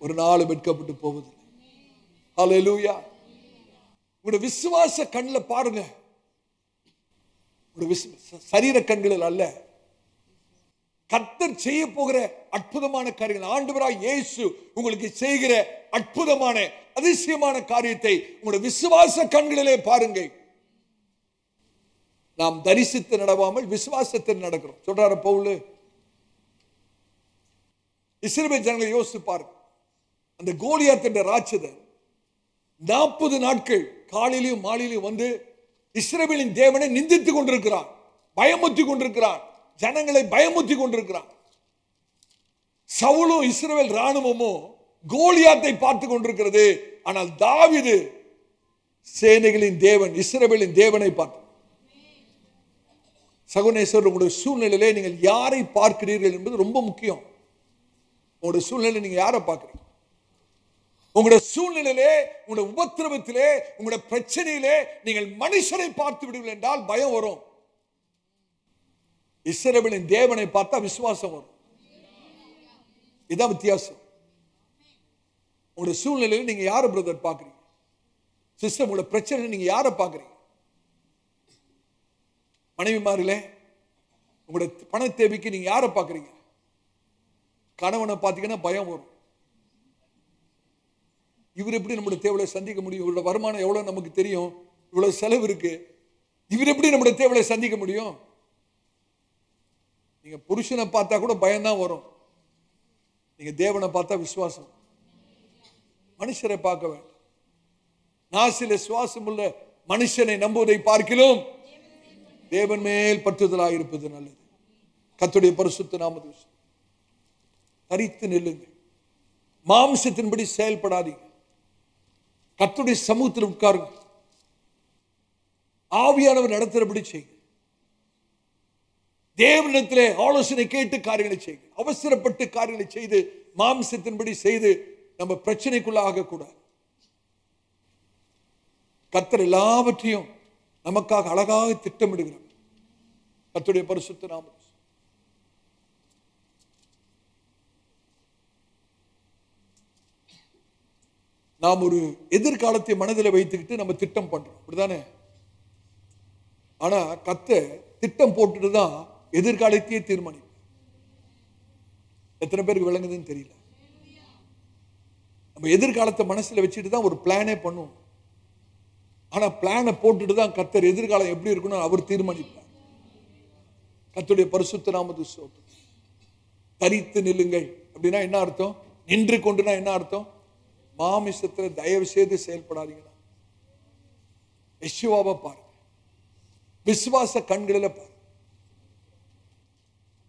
ஒரு நாள் வெட்கப்பட்டு போவதில்லை. ஹல்லேலூயா. உங்களுடைய விசுவாச கண்ணில் பாருங்க, சரீர கண்களில் அல்ல. கர்த்தர் செய்ய போகிற அற்புதமான காரியங்கள், ஆண்டவராகிய இயேசு உங்களுக்கு செய்கிற அற்புதமான அதிசயமான காரியத்தை உங்களுடைய விசுவாச கண்களிலே பாருங்கள். நாம் தரிசித்து நடவாமல் விசுவாசத்தில் நடக்கிறோம் சொல்றாரு பவுல். இஸ்ரவேல் ஜனங்களை யோசித்து பாருங்க. அந்த கோலியாத் என்ற ராட்சதன் 40 நாட்கள் காலையிலும் மாலையிலும் வந்து இஸ்ரவேலின் தேவனை நிந்தித்துக் கொண்டிருக்கிறான், பயமுறுத்தி கொண்டிருக்கிறான், ஜனங்களை பயமுறுத்தி கொண்டிருக்கிறான். சவுலும் இஸ்ரவேல் ராணுவமும் கோலியாத்தை பார்த்து கொண்டிருக்கிறது. ஆனால் தாவீது சேனைகளின் தேவன், இஸ்ரவேலின் தேவனை பார்த்து. சகோதரர், உங்களுடைய சூழ்நிலையிலே நீங்கள் யாரை பார்க்கிறீர்கள் என்பது ரொம்ப முக்கியம். உங்களுடைய சூழ்நிலை நீங்க யாரை பார்க்கிறீங்க? உங்களுடைய சூழ்நிலையிலே, உங்களுடைய உபத்திரவத்திலே, உங்களுடைய பிரச்சனையிலே நீங்கள் மனுஷரை பார்த்து விடுவீர்கள் என்றால் பயம் வரும். இஸ்ரவேலின் தேவனை பார்த்தா விசுவாசம் வரும். இதான் வித்தியாசம். உங்களுடைய சூழ்நிலையில் நீங்க யாரை பிரதர் பார்க்கிறீங்க? சிஸ்டர், உங்களுடைய பிரச்சனை நீங்க யாரை பார்க்கிறீங்க? மனைவிமாரிலே உங்களுடைய பண தேவைக்கு நீங்க யாரை பார்க்கிறீங்க? கணவனை பார்த்தீங்கன்னா பயம் வரும். இவர் எப்படி நம்முடைய தேவையை சந்திக்க முடியும்? இவரோட வருமானம் எவ்வளவு நமக்கு தெரியும், இவ்வளவு செலவு இருக்கு, இவர் எப்படி நம்முடைய தேவையை சந்திக்க முடியும்? நீங்க புருஷனை பார்த்தா கூட பயம்தான் வரும். நீங்க தேவனை பார்த்தா விசுவாசம். மனுஷரை பார்க்க வேண்டும். நாசில சுவாசம் உள்ள மனுஷனை நம்புவதை பார்க்கிலும் தேவன் மேல் பற்றுதலாக இருப்பது நல்லது. கர்த்தருடைய பரிசுத்த நாமத்துக்கு தரித்து நில்லுங்க. மாம்சத்தின்படி செயல்படாதீங்க. கர்த்தருடைய சமூகத்தில் உட்காருங்க. ஆவியானவர் நடத்துறபடி செய்யுங்க. தேவனிடத்திலே ஆலோசனை கேட்டு காரியங்களை செய்யுங்க. அவசரப்பட்டு காரியங்களை செய்து மாம்சத்தின்படி செய்து நம்ம பிரச்சனைக்குள்ள ஆகக்கூடாது. கர்த்தர் எல்லாவற்றையும் நமக்காக அழகாக திட்டமிடுகிறார். கர்த்தருடைய பரிசுத்த நாமம். நாம் ஒரு எதிர்காலத்தை மனதில் வைத்துக்கிட்டு நம்ம திட்டம் பண்றோம், அப்படிதானே? ஆனா கர்த்தர் திட்டம் போட்டுட்டு தான் எதிர்காலத்தையே தீர்மானிப்பார். எத்தனை பேருக்கு விளங்குதுன்னு தெரியல. நம்ம எதிர்காலத்தை மனசுல வச்சுட்டு தான் ஒரு பிளானே பண்ணுவோம். ஆனா பிளானை போட்டுட்டு தான் கர்த்தர் எதிர்காலம் எப்படி இருக்கணும் அவர் தீர்மானிப்பார். கர்த்தருடைய பரிசுத்த நாமத்துக்கு ஸ்தோத்திரம். தரித்து நில்லுங்கள் அப்படின்னா என்ன அர்த்தம்? நின்று கொண்டுனா என்ன அர்த்தம்? மாமிசத்துல தயவு செய்து செயல்படாதீங்கன்னா யெஷுவாவை பாருங்க. விசுவாச கண்களில பாருங்க.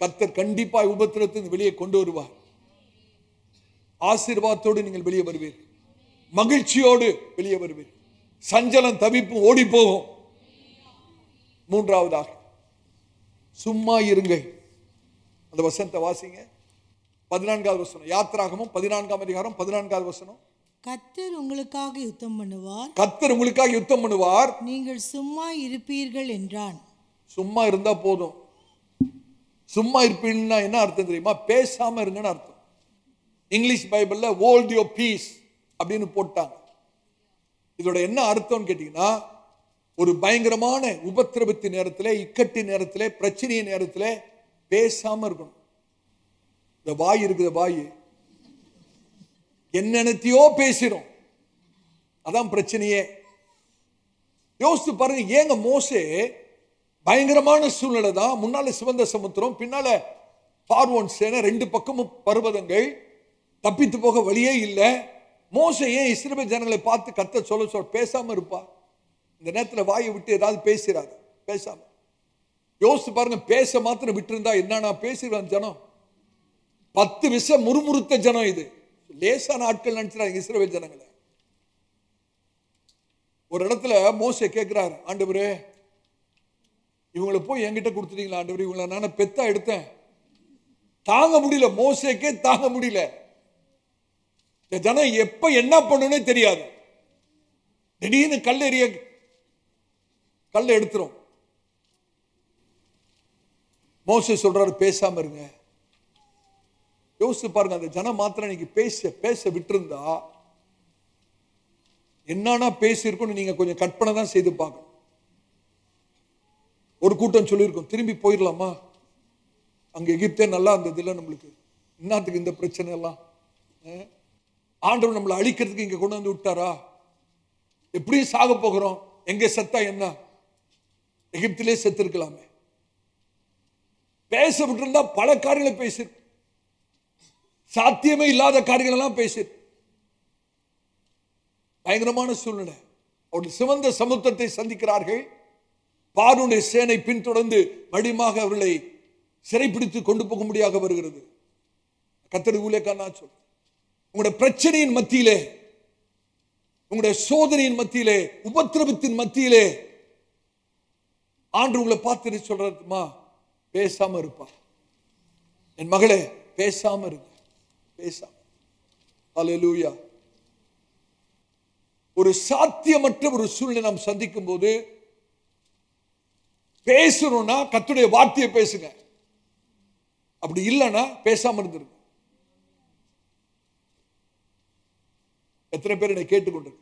கர்த்தர் கண்டிப்பா உபத்திரத்திலிருந்து வெளியே கொண்டு வருவார். ஆசீர்வாதத்தோடு நீங்கள் வெளியே வருவீர்கள். மகிழ்ச்சியோடு வெளியே வருவீர்கள். சஞ்சலம் தவிப்பும் ஓடி போகும். மூன்றாவதாக சும்மா இருங்கள். அந்த வசனத்தை வாசிங்க. 14வது வசனம். யாத்திராகமம் 14ஆம் அதிகாரம் 14வது வசனம். கர்த்தர் உங்களுக்காக யுத்தம் பண்ணுவார். கர்த்தர் உங்களுக்காக யுத்தம் பண்ணுவார். நீங்கள் சும்மா இருப்பீர்கள் என்றான். சும்மா இருந்தா போதும். சும்மா இருப்பீங்கன்னா என்ன அர்த்தம் தெரியுமா? பேசாம இருங்கன்னு அர்த்தம். இங்கிலீஷ் பைபிள்ல ஹோல்ட் யுவர் பீஸ் அப்படின்னு போட்டாங்க. இதோட என்ன அர்த்தம்னு கேட்டீங்கன்னா, ஒரு பயங்கரமான உபத்திரவத்தின் நேரத்தில், இக்கட்டின் நேரத்தில், பிரச்சனையின் நேரத்தில் பேசாம இருக்கணும். இந்த வாய் இருக்குது, வாய் என்னென்னத்தையோ பேசிடும். அதான் பிரச்சனையே. யோசித்து பாருங்க, ஏங்க மோசே பயங்கரமான சூழ்நிலை தான். முன்னால சிவந்த சமுத்திரம், பின்னால பார்வோன் சேனை, ரெண்டு பக்கமும் பர்வதங்கள், தப்பித்து போக வழியே இல்லை. மோசே ஏன் இஸ்ரவேல் ஜனங்களை பார்த்து கர்த்தர் சொல்ல பேசாம இருப்பா? இந்த நேரத்தில் வாயை விட்டு ஏதாவது பேசுறாரு, பேசாம. யோசித்து பாருங்க, பேச மாத்திரம் விட்டு இருந்தா என்னன்னா பேசிடுவான் ஜனம். 10 விஷம் முறுமுறுத்த ஜனம். இது லேசான ஆட்கள் நினைச்சாங்க இஸ்ரவேல் ஜனங்களை. ஒரு இடத்துல மோசே கேட்கிறார், ஆண்டவரே இவங்களை போய் என்கிட்ட கொடுத்துட்டீங்களா ஆண்டவரே? இவங்களை நான் பெத்தா எடுத்தேன், தாங்க முடியல. மோசேக்கே தாங்க முடியல. இந்த ஜனம் எப்ப என்ன பண்ணுனே தெரியாது. திடீர்னு கல்ல எடுத்துரும். மோசே சொல்றாரு, பேசாம இருங்க. யோசிச்சு பாருங்க, அந்த ஜனம் மாத்திரம் இன்னைக்கு பேச விட்டுருந்தா என்னன்னா பேசியிருக்கும்னு நீங்க கொஞ்சம் கற்பனை தான் செய்து பார்க்கணும். ஒரு கூட்டம் சொல்லியிருக்கோம், திரும்பி போயிடலாமா, அங்க எகிப்தே நல்லா இருந்தது இல்லை, நம்மளுக்கு என்னத்துக்கு இந்த பிரச்சனை எல்லாம்? ஆண்டவர் நம்மளை அழிக்கிறதுக்கு இங்க கொண்டு வந்து விட்டாரா? எப்படியும் சாக போகிறோம், எங்க செத்தா என்ன, எகிப்திலே செத்து இருக்கலாமே. பேச விட்டுருந்தா பல காரியங்களை பேசிருக்கு, சாத்தியமே இல்லாத காரியங்கள் எல்லாம் பேசிருக்கு. பயங்கரமான சூழ்நிலை. அவர்கள் சிவந்த சமுத்திரத்தை சந்திக்கிறார்கள். பார்வோனுடைய சேனை பின்தொடர்ந்து மடிமாக அவர்களை சிறைப்பிடித்து கொண்டு போக முடியாத வருகிறது. கர்த்தருடைய ஊழியக்காரனா சொல்றேன், உங்களுடைய பிரச்சனையின் மத்தியிலே, உங்களுடைய சோதனையின் மத்தியிலே, உபத்திரவத்தின் மத்தியிலே ஆண்டவர் உங்களை பார்த்து சொல்றதுமா, பேசாம இருப்பா. என் மகளே பேசாம இருங்க, பேசாம. ஹல்லேலூயா. ஒரு சாத்தியமற்ற ஒரு சூழ்நிலை நாம் சந்திக்கும் போது பேசணும்னா கர்த்தருடைய வார்த்தையை பேசுங்க. அப்படி இல்லைன்னா பேசாம இருந்துருங்க. எத்தனை பேர் என்னை கேட்டுக்கொண்டு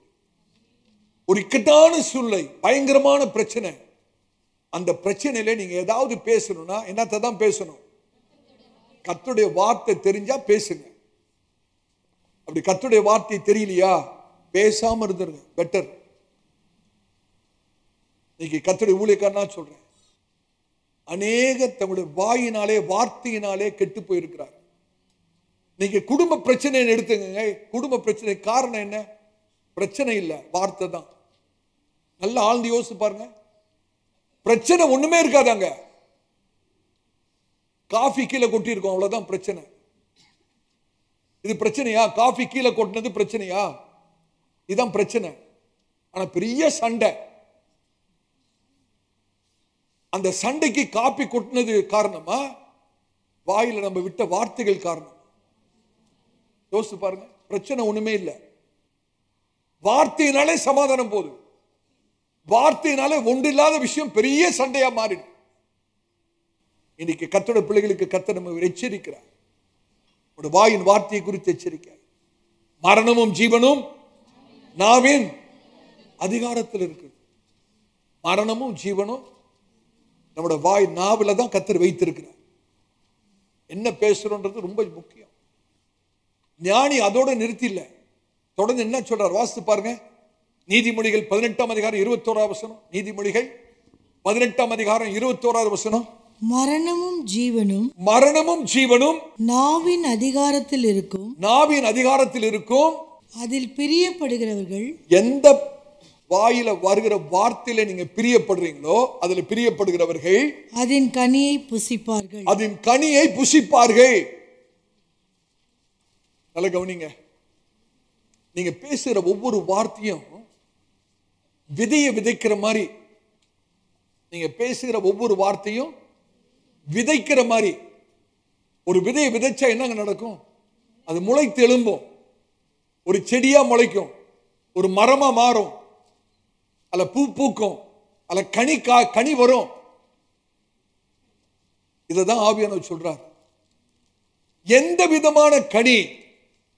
ஒரு இக்கட்டான சூழ்நிலை, பயங்கரமான பிரச்சனை, அந்த பிரச்சனையில நீங்க ஏதாவது பேசணும்னா என்னத்தை தான் பேசணும்? கர்த்தருடைய வார்த்தை தெரிஞ்சா பேசுங்க. அப்படி கர்த்தருடைய வார்த்தை தெரியலையா, பேசாம இருந்துருங்க, பெட்டர். இன்னைக்கு கர்த்தருடைய ஊழியக்காரனா சொல்றேன், அநேக தங்களுடைய வாயினாலே, வார்த்தையினாலே கெட்டு போயிருக்கிறார். நீங்க குடும்ப பிரச்சனை எடுத்துங்க. குடும்ப பிரச்சனை காரணம் என்ன? பிரச்சனை இல்ல, வார்த்தை தான். நல்லா ஆழ்ந்து யோசிச்சு பாருங்க. பிரச்சனை ஒண்ணுமே இருக்காதாங்க, காஃபி கீழே கொட்டி இருக்கும், அவ்வளவுதான் பிரச்சனை. இது பிரச்சனையா? காஃபி கீழே கொட்டினது பிரச்சனையா? இதுதான் பிரச்சனை. ஆனா பெரிய சண்டை. அந்த சண்டைக்கு காப்பி கொட்டினது காரணமா, வாயில நம்ம விட்ட வார்த்தைகள் காரணம்? யோசிச்சு பாருங்க. பிரச்சனை ஒண்ணுமே இல்லை, வார்த்தையினாலே சமாதானம் போகுது. வார்த்தையினாலே ஒன்றில்லாத விஷயம் பெரிய சண்டையா மாறிடும். இன்னைக்கு கர்த்தருடைய பிள்ளைகளுக்கு கர்த்தர் நம்ம எச்சரிக்கிறார். வாயின் வார்த்தையை குறித்து எச்சரிக்கை. மரணமும் ஜீவனும் நாவின் அதிகாரத்தில் இருக்கு. மரணமும் ஜீவனும் நம்முடைய வாய் நாவில தான் கர்த்தர் வைத்திருக்கிறார். என்ன பேசுறோன்றது ரொம்ப முக்கியம். ஞானி அதோட நிறுத்தி இல்லை, தொடர்ந்து என்ன சொல்றார் வாசித்து பாருங்க. நீதிமொழிகள் 18ஆம் அதிகாரம் 21ஆவது வசனம். நீதிமொழிகள் 18ஆம் அதிகாரம் 21ஆவது வசனம். மரணமும் ஜீவனும், மரணமும் ஜீவனும் நாவின் அதிகாரத்தில் இருக்கும், நாவின் அதிகாரத்தில் இருக்கும். அதில் பிரியப்படுகிறவர்கள், எந்த வாயில வருகிற வார்த்தையில நீங்க பிரியப்படுறீங்களோ அதுல பிரியப்படுகிறவர்கள் அதன் கனியை புசிப்பார்கள், அதன் கனியை புசிப்பார்கள். நல்ல கவனிங்க. நீங்க பேசுற ஒவ்வொரு வார்த்தையும் விதையை விதைக்கிற மாதிரி, நீங்க பேசுகிற ஒவ்வொரு வார்த்தையும் விதைக்கிற மாதிரி. ஒரு விதையை விதைச்சா என்னங்க நடக்கும்? அது முளைத்து எழும்பும், ஒரு செடியா முளைக்கும், ஒரு மரமா மாறும், அல்ல பூ பூக்கும், அல்ல கனி வரும். இதைதான் ஆவியானவர் சொல்றார். எந்த விதமான கனி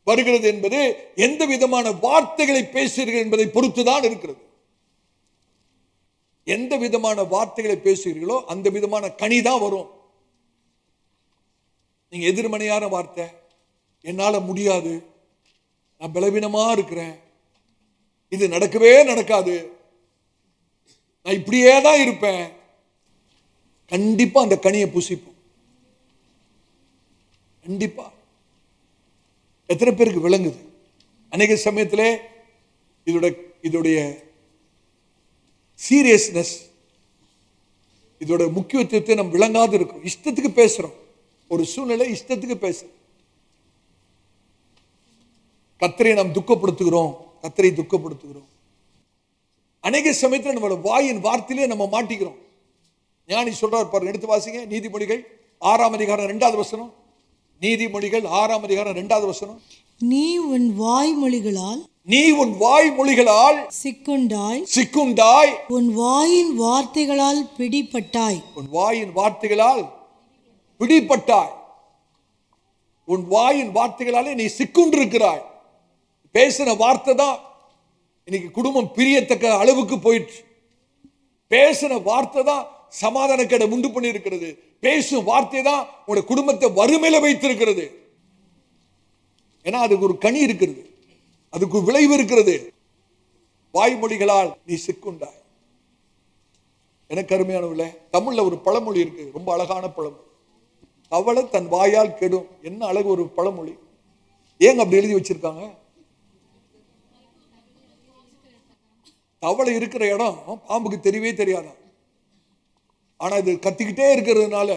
வருகிறது என்பது எந்த விதமான வார்த்தைகளை பேசுகிறீர்கள் என்பதை பொறுத்துதான் இருக்கிறது. எந்த விதமான வார்த்தைகளை பேசுகிறீர்களோ அந்த விதமான கனி தான் வரும். நீங்க எதிர்மறையான வார்த்தை, என்னால முடியாது, நான் பலவீனமா இருக்கிறேன், இது நடக்கவே நடக்காது, நான் இப்படியே தான் இருப்பேன், கண்டிப்பா அந்த கனியை புசிப்போம். கண்டிப்பா. எத்தனை பேருக்கு விளங்குது? அநேக சமயத்திலே இதோடைய சீரியஸ்னஸ், இதோட முக்கியத்துவத்தை நம்ம விளங்காது இருக்கிறோம். இஷ்டத்துக்கு பேசுறோம், ஒரு சூழ்நிலை இஷ்டத்துக்கு பேசுறோம். கர்த்தரை நாம் துக்கப்படுத்துகிறோம், கர்த்தரை துக்கப்படுத்துகிறோம். அநேக சமயத்தில் நம்மளோட வாயின் வார்த்தையிலே நம்ம மாட்டிக்கிறோம். ஞானி சொல்றார் பாருங்க, எடுத்து வாசிங்க. நீதிமொழிகள் 6ஆம் அதிகாரம் 2வது வசனம். நீதிமொழிகள் 6ஆம் அதிகாரம் 2வது வசனம். நீ உன் வாய்மொழிகளால் சிக்குண்டாய் உன் வாயின் வார்த்தைகளால் பிடிபட்டாய். உன் வாயின் வார்த்தைகளால் பிடிபட்டாய். உன் வாயின் வார்த்தைகளாலே நீ சிக்குண்டிருக்கிறாய். பேசின வார்த்தை தான் இன்னைக்கு குடும்பம் பிரியத்தக்க அளவுக்கு போயிடுச்சு. பேசின வார்த்தை தான் சமாதானக்கேட உண்டு பண்ணி இருக்கிறது. பேசும் வார்த்தை தான் உங்களுடைய குடும்பத்தை வறுமையில வைத்திருக்கிறது. ஏன்னா அதுக்கு ஒரு கனி இருக்கிறது, அதுக்கு ஒரு விளைவு இருக்கிறது. வாய்மொழிகளால் நீ சிக்குண்டாய். எனக்கு அருமையானவர்களே, தமிழ்ல ஒரு பழமொழி இருக்கு, ரொம்ப அழகான பழமொழி. தவளை தன் வாயால் கெடும். என்ன அழகு ஒரு பழமொழி! ஏங்க அப்படி எழுதி வச்சிருக்காங்க? தவளை இருக்கிற இடம் பாம்புக்கு தெரியவே தெரியாதான். ஆனா இது கத்திக்கிட்டே இருக்கிறதுனால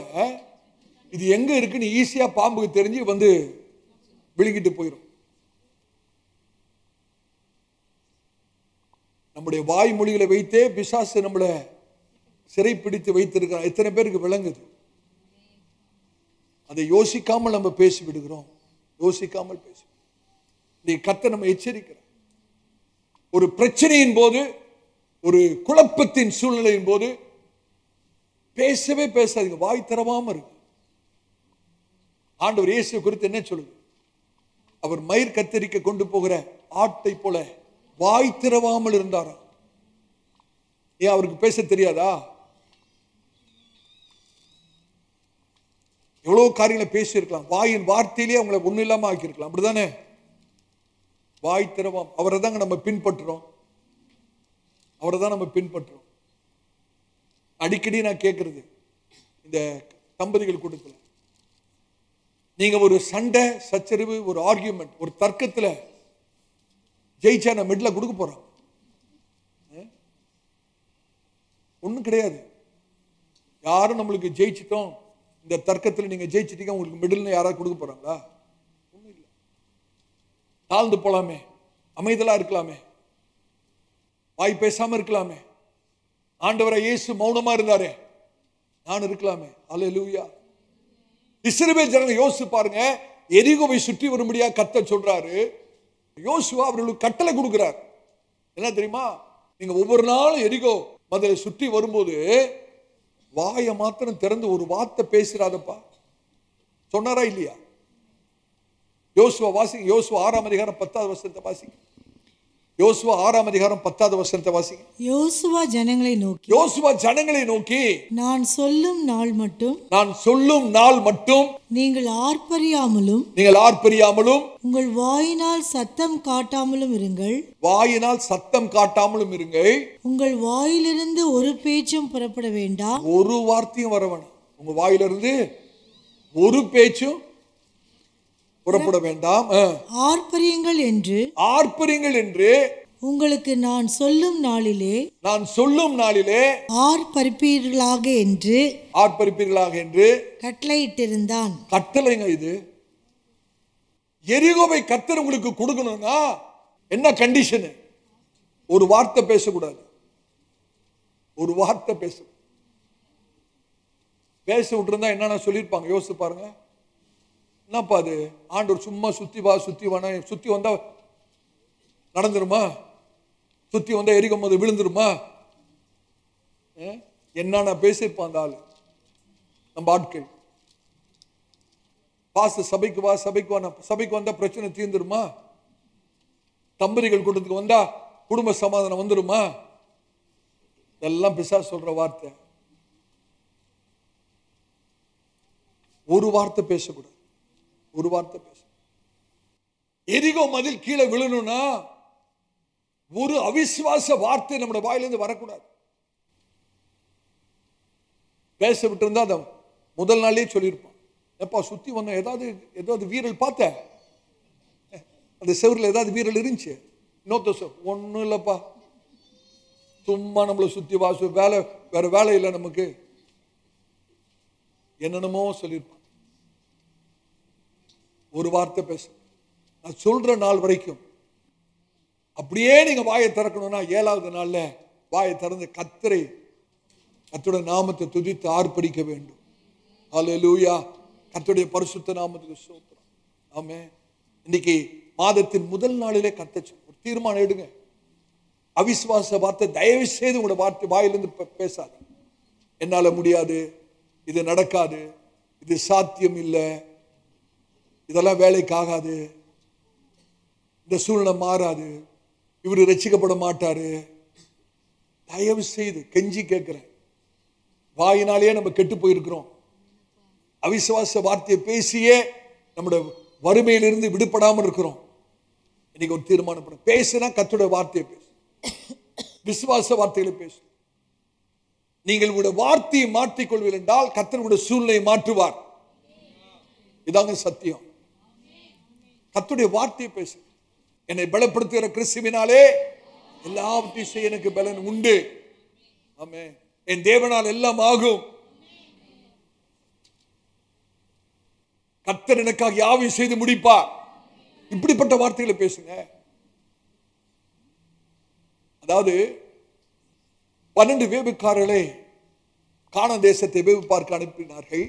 இது எங்க இருக்குன்னு ஈஸியா பாம்புக்கு தெரிஞ்சு வந்து விழுங்கிட்டு போயிடும். நம்முடைய வாய்மொழிகளை வைத்தே பிசாசு நம்மளை சிறைப்பிடித்து வைத்திருக்கிறான். எத்தனை பேருக்கு விளங்குது? அதை யோசிக்காமல் நம்ம பேசி விடுகிறோம். யோசிக்காமல் பேசி கர்த்தர் நம்ம எச்சரிக்கிறார். ஒரு பிரச்சனையின் போது, ஒரு குழப்பத்தின் சூழ்நிலையின் போது பேசவே பேசாதீங்க, வாய் திறவாம இருக்கு. ஆண்டவர் இயேசு குறித்து என்ன சொல்லுது? அவர் மயிர் கத்தரிக்க கொண்டு போகிற ஆட்டை போல வாய் திறவாமல் இருந்தாராம். ஏன் அவருக்கு பேச தெரியாதா? எவ்வளவு காரியங்களை பேசி இருக்கலாம். வாயின் வார்த்தையிலே அவங்களை ஒண்ணு இல்லாம ஆக்கியிருக்கலாம். அப்படிதானே? வாய் திறவாம். அவரை தாங்க நம்ம பின்பற்றுறோம், அவரை தான் நம்ம பின்பற்றுறோம். அடிக்கடி நான் கேட்கறது, இந்த தம்பதிகள் கூட்டத்தில், நீங்க ஒரு சண்டை சச்சரவு, ஒரு ஆர்கியூமெண்ட், ஒரு தர்க்கத்தில் ஜெயிச்சா நான் மிட்ல கொடுக்க போறோம்? ஒண்ணும் கிடையாது. யாரும் நம்மளுக்கு ஜெயிச்சிட்டோம், இந்த தர்க்கத்தில் நீங்க ஜெயிச்சிட்டீங்க, உங்களுக்கு மிடில் யாராவது கொடுக்க போறாங்களா? ஒண்ணும் இல்லை. தாழ்ந்து போலாமே, அமைதலா இருக்கலாமே, வாய் பேசாம இருக்கலாமே. ஆண்டவரை இயேசு மௌனமா இருந்தாரே, நான் இருக்கலாமே. அல்லேலூயா. இஸ்ரவேல் ஜனங்க யோசிச்சு பாருங்க, எரிகோவை சுற்றி வரும்படியா கர்த்தர் சொல்றாரு. யோசுவா அவர்களுக்கு கட்டளை கொடுக்கிறார். என்ன தெரியுமா? நீங்க ஒவ்வொரு நாளும் எரிகோ மதிலை சுற்றி வரும்போது வாயை மாத்திரம் திறந்து ஒரு வார்த்தை பேசுறாதப்பா சொன்னாரா இல்லையா? யோசுவா வாசிங்க. யோசுவா 6ஆம் அதிகாரம் 10வது வசனத்தை வாசிங்க. யோசுவா 6ஆம் அதிகாரம் 10வது வசனத்தை வாசிங்க. யோசுவா ஜனங்களை நோக்கி நான் சொல்லும் நாள் மட்டும் நீங்கள் ஆர்ப்பரியாமலும் உங்கள் வாயினால் சத்தம் காட்டாமலும் இருங்கள். உங்கள் வாயிலிருந்து ஒரு பேச்சும் புறப்பட வேண்டாம். ஒரு வார்த்தையும் வர வேண்டாம். உங்க வாயிலிருந்து ஒரு பேச்சும் புறப்பட வேண்டாம். ஆர்ப்பரியுங்கள் என்று உங்களுக்கு நான் சொல்லும் நாளிலே ஆர்ப்பரிப்பீர்களாக என்று கட்டளையிட்டிருந்தான். கட்டளைங்க இது. எரிகோவை கர்த்தர் உங்களுக்கு கொடுக்கணும்னா என்ன கண்டிஷன்? ஒரு வார்த்தை பேசக்கூடாது. ஒரு வார்த்தை பேச விட்டுருந்தா என்னன்னா சொல்லியிருப்பாங்க. யோசிச்சு பாருங்க. என்னப்பா அது? ஆண்டவர் சும்மா சுத்தி வானா, சுத்தி வந்தா நடந்துருமா? சுத்தி வந்தா எரிக்கும் போது விழுந்துருமா? என்னன்னா பேசியிருப்பான் அந்த ஆளு. நம்ம ஆட்கள் பாஸ்டர் சபைக்கு வா, சபைக்கு வா. சபைக்கு வந்தா பிரச்சனை தீர்ந்துருமா? தம்பதிகள் கூட்டத்துக்கு வந்தா குடும்ப சமாதானம் வந்துருமா? இதெல்லாம் பிசாசு சொல்ற வார்த்தை. ஒரு வார்த்தை பேசக்கூடாது, ஒரு வார்த்தை பேச. எரிகோ மதில் கீழே விழணும்னா ஒரு அவிசுவாச வார்த்தை நம்முடைய வாயிலிருந்து வரக்கூடாது. பேச விட்டு இருந்தா அதை முதல் நாளே சொல்லியிருப்பான். எப்பா சுத்தி வந்த ஏதாவது வீரல் பார்த்த, அந்த செவரில் ஏதாவது வீரல் இருந்துச்சு? ஒன்றும் இல்லப்பா, சும்மா நம்மளை சுத்தி வாசு வேலை, வேற வேலை இல்லை நமக்கு, என்னென்னமோ சொல்லியிருப்பான். ஒரு வார்த்தை பேச. நான் சொல்ற நாள் வரைக்கும் அப்படியே நீங்க வாயை திறக்கணும்னா 7வது நாள்ல வாயை திறந்து கர்த்தருடைய நாமத்தை துதித்து ஆர்ப்பரிக்க வேண்டும். ஹல்லேலூயா. கர்த்தருடைய பரிசுத்த நாமத்துக்கு ஸ்தோத்திரம். ஆமென். இன்னைக்கு மாதத்தின் முதல் நாளிலே ஒரு தீர்மானம் எடுங்க. அவிசுவாச வார்த்தை தயவு செய்து உங்களோட வார்த்தை வாயிலிருந்து பேசாது. என்னால முடியாது, இது நடக்காது, இது சாத்தியம் இல்லை, இதெல்லாம் வேலைக்கு ஆகாது, இந்த சூழ்நிலை மாறாது, இவரு ரட்சிக்கப்பட மாட்டாரு. தயவு செய்து கெஞ்சி கேட்கிறேன். வாயினாலேயே நம்ம கெட்டு போயிருக்கிறோம். அவிசுவாச வார்த்தையை பேசியே நம்முடைய வறுமையிலிருந்து விடுபடாமல் இருக்கிறோம். இன்னைக்கு ஒரு தீர்மானம் பண்ண. பேசுனா கர்த்தருடைய வார்த்தையை பேசு, விசுவாச வார்த்தைகளை பேசு. நீங்கள் உங்களுடைய வார்த்தையை மாற்றிக்கொள்வீர்கள் என்றால் கர்த்தருடைய சூழ்நிலையை மாற்றுவார். இதாங்க சத்தியம். கர்த்தருடைய வார்த்தையை பேசு. என்னை பலப்படுத்துகிற கிறிஸ்துவினாலே எல்லாவற்றையும் செய்ய எனக்கு பலன் உண்டு. ஆமென். என் தேவனால் எல்லாம் ஆகும். கர்த்தர் எனக்காக யாவையும் செய்து முடிப்பார். இப்படிப்பட்ட வார்த்தைகளை பேசுங்க. அதாவது 12 வேவுக்காரர்களை கானான் தேசத்தை வேவு பார்க்க அனுப்பினார்கள்.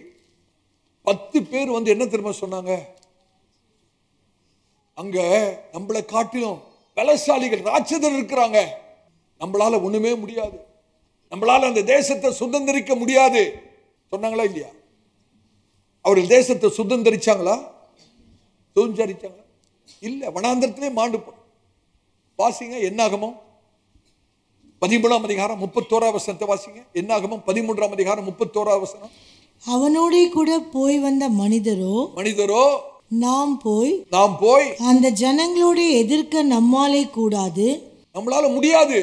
10 பேர் வந்து என்ன தெரியுமா சொன்னாங்க? அங்க நம்மளை காட்டிலும் பலசாலிகள் ராட்சதர் இருக்கிறாங்க, நம்மளால ஒண்ணுமே முடியாது, நம்மளால அந்த தேசத்தை சுதந்திரிக்க முடியாது சொன்னாங்களா இல்லையா? அவர்கள் தேசத்தை சுதந்திரிச்சாங்களா? சுதந்திரிச்சாங்களா? இல்ல, வனாந்தரத்திலே மாண்டு போன. வாசிங்க என்னாகமம் 13ஆம் அதிகாரம் 31ஆம் வசனத்தை வாசிங்க. என்னாகமம் 13ஆம் அதிகாரம் 31ஆம் வசனம். அவனோடே கூட போய் வந்த மனிதரோ நாம் போய் அந்த ஜனங்களோட எதிர்க்க நம்மாலே கூடாது, நம்மளால முடியாது.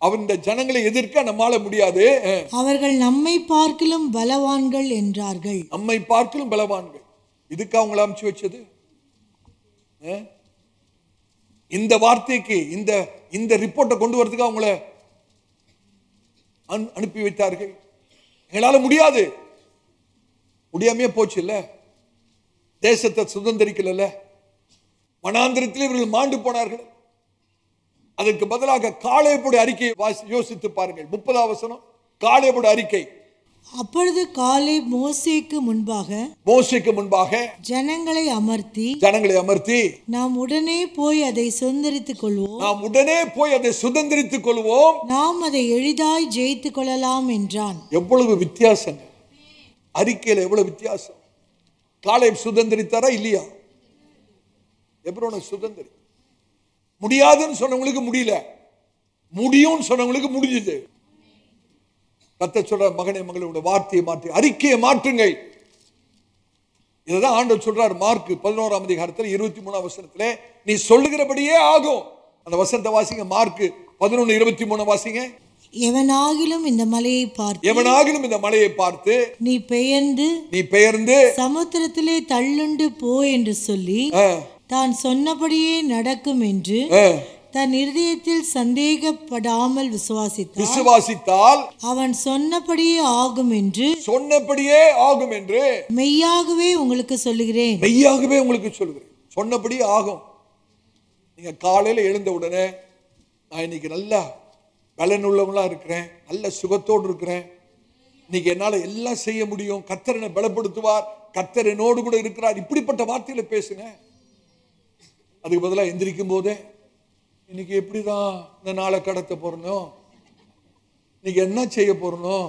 அந்த ஜனங்களை எதிர்க்க நம்மால முடியாது. அவர்கள் நம்மை பார்க்கிலும் பலவான்கள் என்றார்கள். நம்மை பார்க்கிலும் பலவான்கள். இதுக்கு அவங்களை அனுப்பிச்சு வச்சது இந்த வார்த்தைக்கு, இந்த ரிப்போர்ட்டை கொண்டு வரதுக்கு அவங்கள அனுப்பி வைத்தார்கள். எங்களால முடியாது. முடியாமையே போச்சு இல்ல, தேசத்தை சுதந்திரிக்கல, வனாந்திரத்தில் இவர்கள் மாண்டு போனார்கள். அதற்கு பதிலாக காலேபுடைய அறிக்கையை யோசித்து பாருங்கள். 30ஆம் வசனம், காலேபுடைய அறிக்கை. அப்பொழுது காலேப் மோசேக்கு முன்பாக ஜனங்களை அமர்த்தி நாம் உடனே போய் அதை சுதந்திரித்துக் கொள்வோம், நாம் அதை எளிதாய் ஜெயித்துக் கொள்ளலாம் என்றான். எவ்வளவு வித்தியாசம்! அறிக்கையில எவ்வளவு வித்தியாசம்! காலேப் சுதந்திரித்தாரா இல்லையா? எப்ரோன சுதந்திரி. முடியாதுன்னு சொன்னவங்களுக்கு முடியல, முடியும்னு சொன்னவங்களுக்கு முடிஞ்சது. கர்த்தர் சொல்ற, மகனே மகளோட வார்த்தையை மாற்றி அறிக்கையை மாற்றுங்கள். இதுதான் ஆண்டவர் சொல்றார். மார்க் 11ஆம் அதிகாரத்தில் 23ஆம் வசனத்திலே, நீ சொல்லுகிறபடியே ஆகும். அந்த வசனத்தை வாசிங்க. மார்க் 11:23 வாசிங்க. எவனாகிலும் இந்த மலையை பார்த்து நீ பெயர்ந்து சமுத்திரத்திலே தள்ளுண்டு போ என்று சொல்லி தான் சொன்னபடியே நடக்கும் என்று தன் இருதயத்தில் சந்தேகப்படாமல் விசுவாசித்தால் அவன் சொன்னபடியே ஆகும் என்று மெய்யாகவே உங்களுக்கு சொல்லுகிறேன். சொன்னபடியே ஆகும். நீங்க காலையில எழுந்த உடனே, நான் இன்னைக்கு நல்லா பலனுள்ளவங்களா இருக்கிறேன், நல்ல சுகத்தோடு இருக்கிறேன், இன்னைக்கு என்னால எல்லாம் செய்ய முடியும், கர்த்தர் என்னை பலப்படுத்துவார், கர்த்தர் என்னோடு கூட இருக்கிறார், இப்படிப்பட்ட வார்த்தையில பேசுங்க. அதுக்கு பதிலாக எந்திரிக்கும் போதே, இன்னைக்கு எப்படிதான் இந்த நாளை கடத்த போறோம், இன்னைக்கு என்ன செய்ய போறோம்,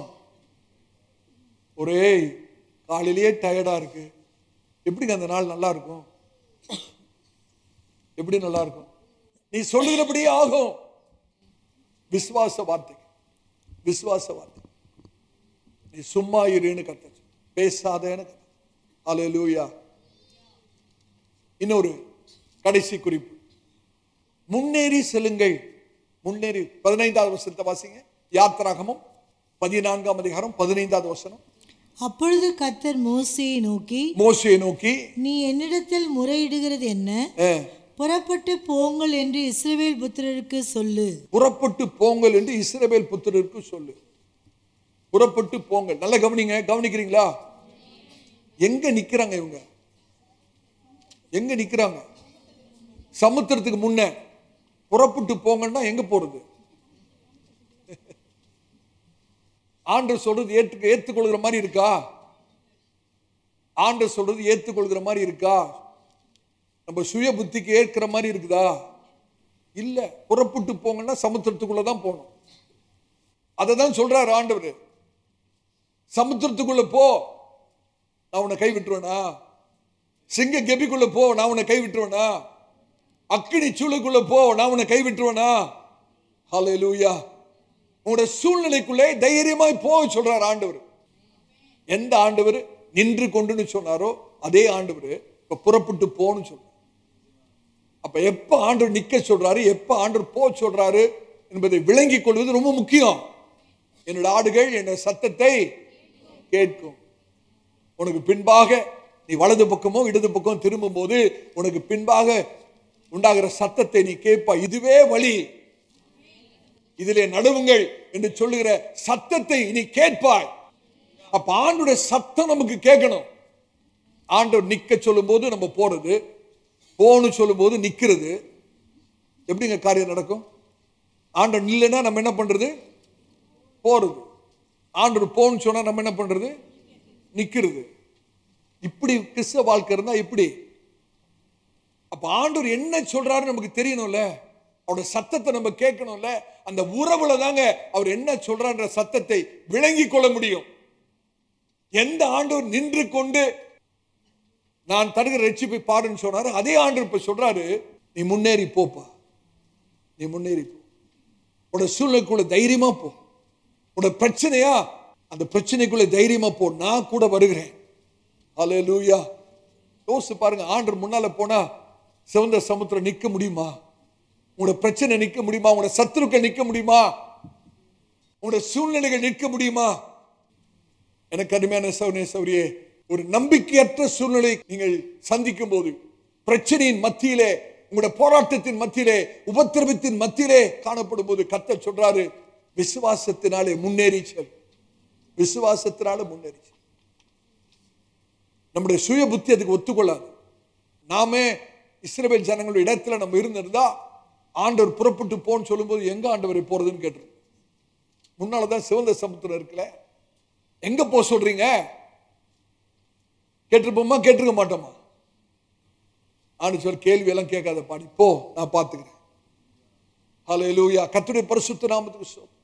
ஒரே காலையிலேயே டயர்டா இருக்கு, எப்படிங்க அந்த நாள் நல்லா இருக்கும்? எப்படி நல்லா இருக்கும்? நீ சொல்லுகிறபடியே ஆகும். விசுவாச வார்த்தை, விசுவாச வார்த்தை. நீ சும்மா இருன்னு கர்த்தர், பேசாதேன்னு கர்த்தர். ஹல்லேலூயா. இன்னொரு கடைசி குறிப்பு, முன்னேறி செல்லுங்கள். முன்னேறி 15வது வசனத்தை வாசிங்க. யாத்திராகமம் 14ஆம் அதிகாரம் 15வது வசனம். அப்பொழுது கர்த்தர் மோசேயை நோக்கி நீ என்னிடத்தில் முறையிடுகிறது என்ன? புறப்பட்டு போங்கள் என்று இஸ்ரவேல் புத்திரருக்கு சொல்லு. புறப்பட்டு போங்கள் என்று இஸ்ரவேல் புத்திரருக்கு சொல்லு. புறப்பட்டு போங்கள். நல்லா கவனிங்க, கவனிக்கிறீங்களா? எங்க நிக்கிறாங்க இவங்க? எங்க நிக்கிறாங்க? சமுத்திரத்துக்கு முன்ன. புறப்பட்டு போங்கன்னா எங்க போறது? ஆண்டவர் சொல்றது ஏற்றுக்கொள்கிற மாதிரி இருக்கா? ஆண்டவர் சொல்றது ஏற்றுக்கொள்கிற மாதிரி இருக்கா? நம்ம சுய புத்திக்கு ஏற்கிற மாதிரி இருக்குதா? இல்ல. புறப்பட்டு போங்கன்னா சமுத்திரத்துக்குள்ளதான் போகணும். அதை தான் சொல்றாரு ஆண்டவர். சமுத்திரத்துக்குள்ள போ, நான் உன்னை கை விட்டுருவேனா? சிங்க கெபிக்குள்ள போ, நான் உன்னை கை விட்டுருவேனா? அக்கினி சூளைக்குள்ள போ, நான் உன்னை கை விட்டுருவேனா? ஹல்லேலூயா. உங்களோட சூழ்நிலைக்குள்ளே தைரியமாய் போக சொல்றார் ஆண்டவர். எந்த ஆண்டவர் நின்று கொண்டுன்னு சொன்னாரோ அதே ஆண்டவர் இப்ப புறப்பட்டு போன்னு சொல்றாரு. அப்ப எப்ப ஆண்டவர் நிக்க சொல்றாரு, எப்ப ஆண்டவர் போ சொல்றாரு என்பதை விளங்கிக் கொள்வது ரொம்ப முக்கியம். என்னோட ஆடுகள் என் சத்தத்தை கேட்கும். உனக்கு பின்பாக நீ வலது பக்கமோ இடது பக்கம் திரும்பும் போது உனக்கு பின்பாக உண்டாகிற சத்தத்தை நீ கேட்பா. இதுவே வழி, இதிலே நடுவுங்கள் என்று சொல்லுகிற சத்தத்தை நீ கேட்பாய். அப்ப ஆண்டவருடைய சத்தம் நமக்கு கேட்கணும். ஆண்டவர் நிக்க சொல்லும் போது நம்ம போறது, போன்னு சொல்லும் போது நிக்கிறது. எப்படிங்க காரியம் நடக்கும்? ஆண்டவர் நில்லைன்னா நம்ம என்ன பண்றது? போறது. ஆண்டவர் போன்னு சொன்னா நம்ம என்ன பண்றது? நிக்கிறது. இப்படி கிறிஸ்தவ வாழ்க்கை இருந்தா இப்படி. அப்ப ஆண்டவர் என்ன சொல்றாரு நமக்கு தெரியணும்ல, அவருடைய சத்தத்தை நம்ம கேட்கணும்ல. அந்த உறவுல தாங்க அவர் என்ன சொல்றான்ற சத்தத்தை விளங்கி கொள்ள முடியும். எந்த ஆண்டவர் நின்று கொண்டு நான் தருகிற ரட்சிப்பை பாருன்னு சொன்னாரு, அதே ஆண்டவர் இப்ப சொல்றாரு, நீ முன்னேறி போப்பா, நீ முன்னேறி போ. உன்னோட சூழ்நிலைக்குள்ள தைரியமா போ. உன்னோட பிரச்சனையா, அந்த பிரச்சனைக்குள்ள தைரியமா போ, நான் கூட வருகிறேன். ஹல்லேலூயா. யோசிச்சு பாருங்க, ஆண்டவர் முன்னால போனா சிவந்த சமுத்திரம் நிக்க முடியுமா? உங்களோட பிரச்சனை நிக்க முடியுமா? உங்களோட சத்துருக்கள் நிக்க முடியுமா? உங்களோட சூழ்நிலைகள் நிற்க முடியுமா? எனக்கு அருமையான சௌரியே, ஒரு நம்பிக்கையற்ற சூழ்நிலை நீங்கள் சந்திக்கும் போது, பிரச்சனையின் மத்தியிலே, உங்களுடைய போராட்டத்தின் மத்தியிலே, உபத்திரவத்தின் மத்தியிலே காணப்படும் போது கர்த்தர் சொல்றாரு, விசுவாசத்தினாலே முன்னேறி செல். விசுவாசத்தினால முன்னேறி செல். நம்முடைய சுய புத்தி அதுக்கு ஒத்துக்கொள்ளாது. நாமே இஸ்ரவேல் ஜனங்களுடைய இடத்துல நம்ம இருந்திருந்தா ஆண்டவர் புறப்பட்டு போன்னு சொல்லும் போது எங்க ஆண்டவர் போறதுன்னு கேட்டு, முன்னாலதான் சிவந்த சமுத்திரம் இருக்குல்ல, எங்க போ சொல்றீங்க? கேட்டிருப்போமா? கேட்டிருக்க மாட்டோமா? ஆண்டு சொல், கேள்வி எல்லாம் கேட்காத பாடி போ, நான் பார்த்துக்கிறேன். ஹல்லேலூயா. கர்த்தருடைய பரிசுத்த நாமத்துக்கு ஸ்தோத்திரம்.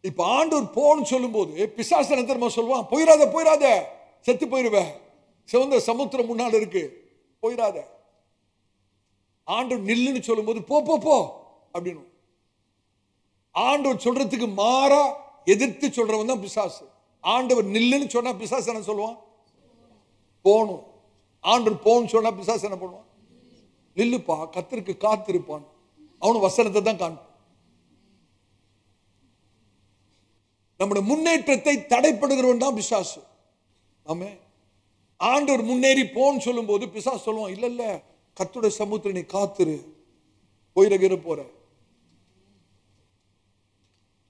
இப்ப ஆண்டவர் போன்னு சொல்லும் போது பிசாசு என்ன தெரியுமா சொல்லுவான்? போயிராத, போயிராத, செத்து போயிருவ, சிவந்த சமுத்திரம் முன்னால இருக்கு, போயிராத. ஆண்டவர் நில்லுன்னு சொல்லும் போது போ போ போ அப்படின்னு. ஆண்டவர் சொல்றதுக்கு மாறா எதிர்த்து சொல்றவன் தான் பிசாசு. ஆண்டவர் நில்லுன்னு சொன்னா பிசாசு என்ன சொல்லுவான்? போணும். ஆண்டவர் போன்னு சொன்னா பிசாசு என்ன பண்ணுவான்? நில்லுப்பா, கர்த்தருக்கு காத்திருப்பான். அவனு வசனத்தை தான் காண்பான். நம்முடைய முன்னேற்றத்தை தடைப்படுகிறவன் தான் பிசாசு. ஆமே. ஆண்டவர் முன்னேறி போன்னு சொல்லும் போது பிசாசு சொல்லுவான், இல்ல இல்ல, கர்த்தருடைய சமுத்திரம் நீ காத்துரு, போயிட போற.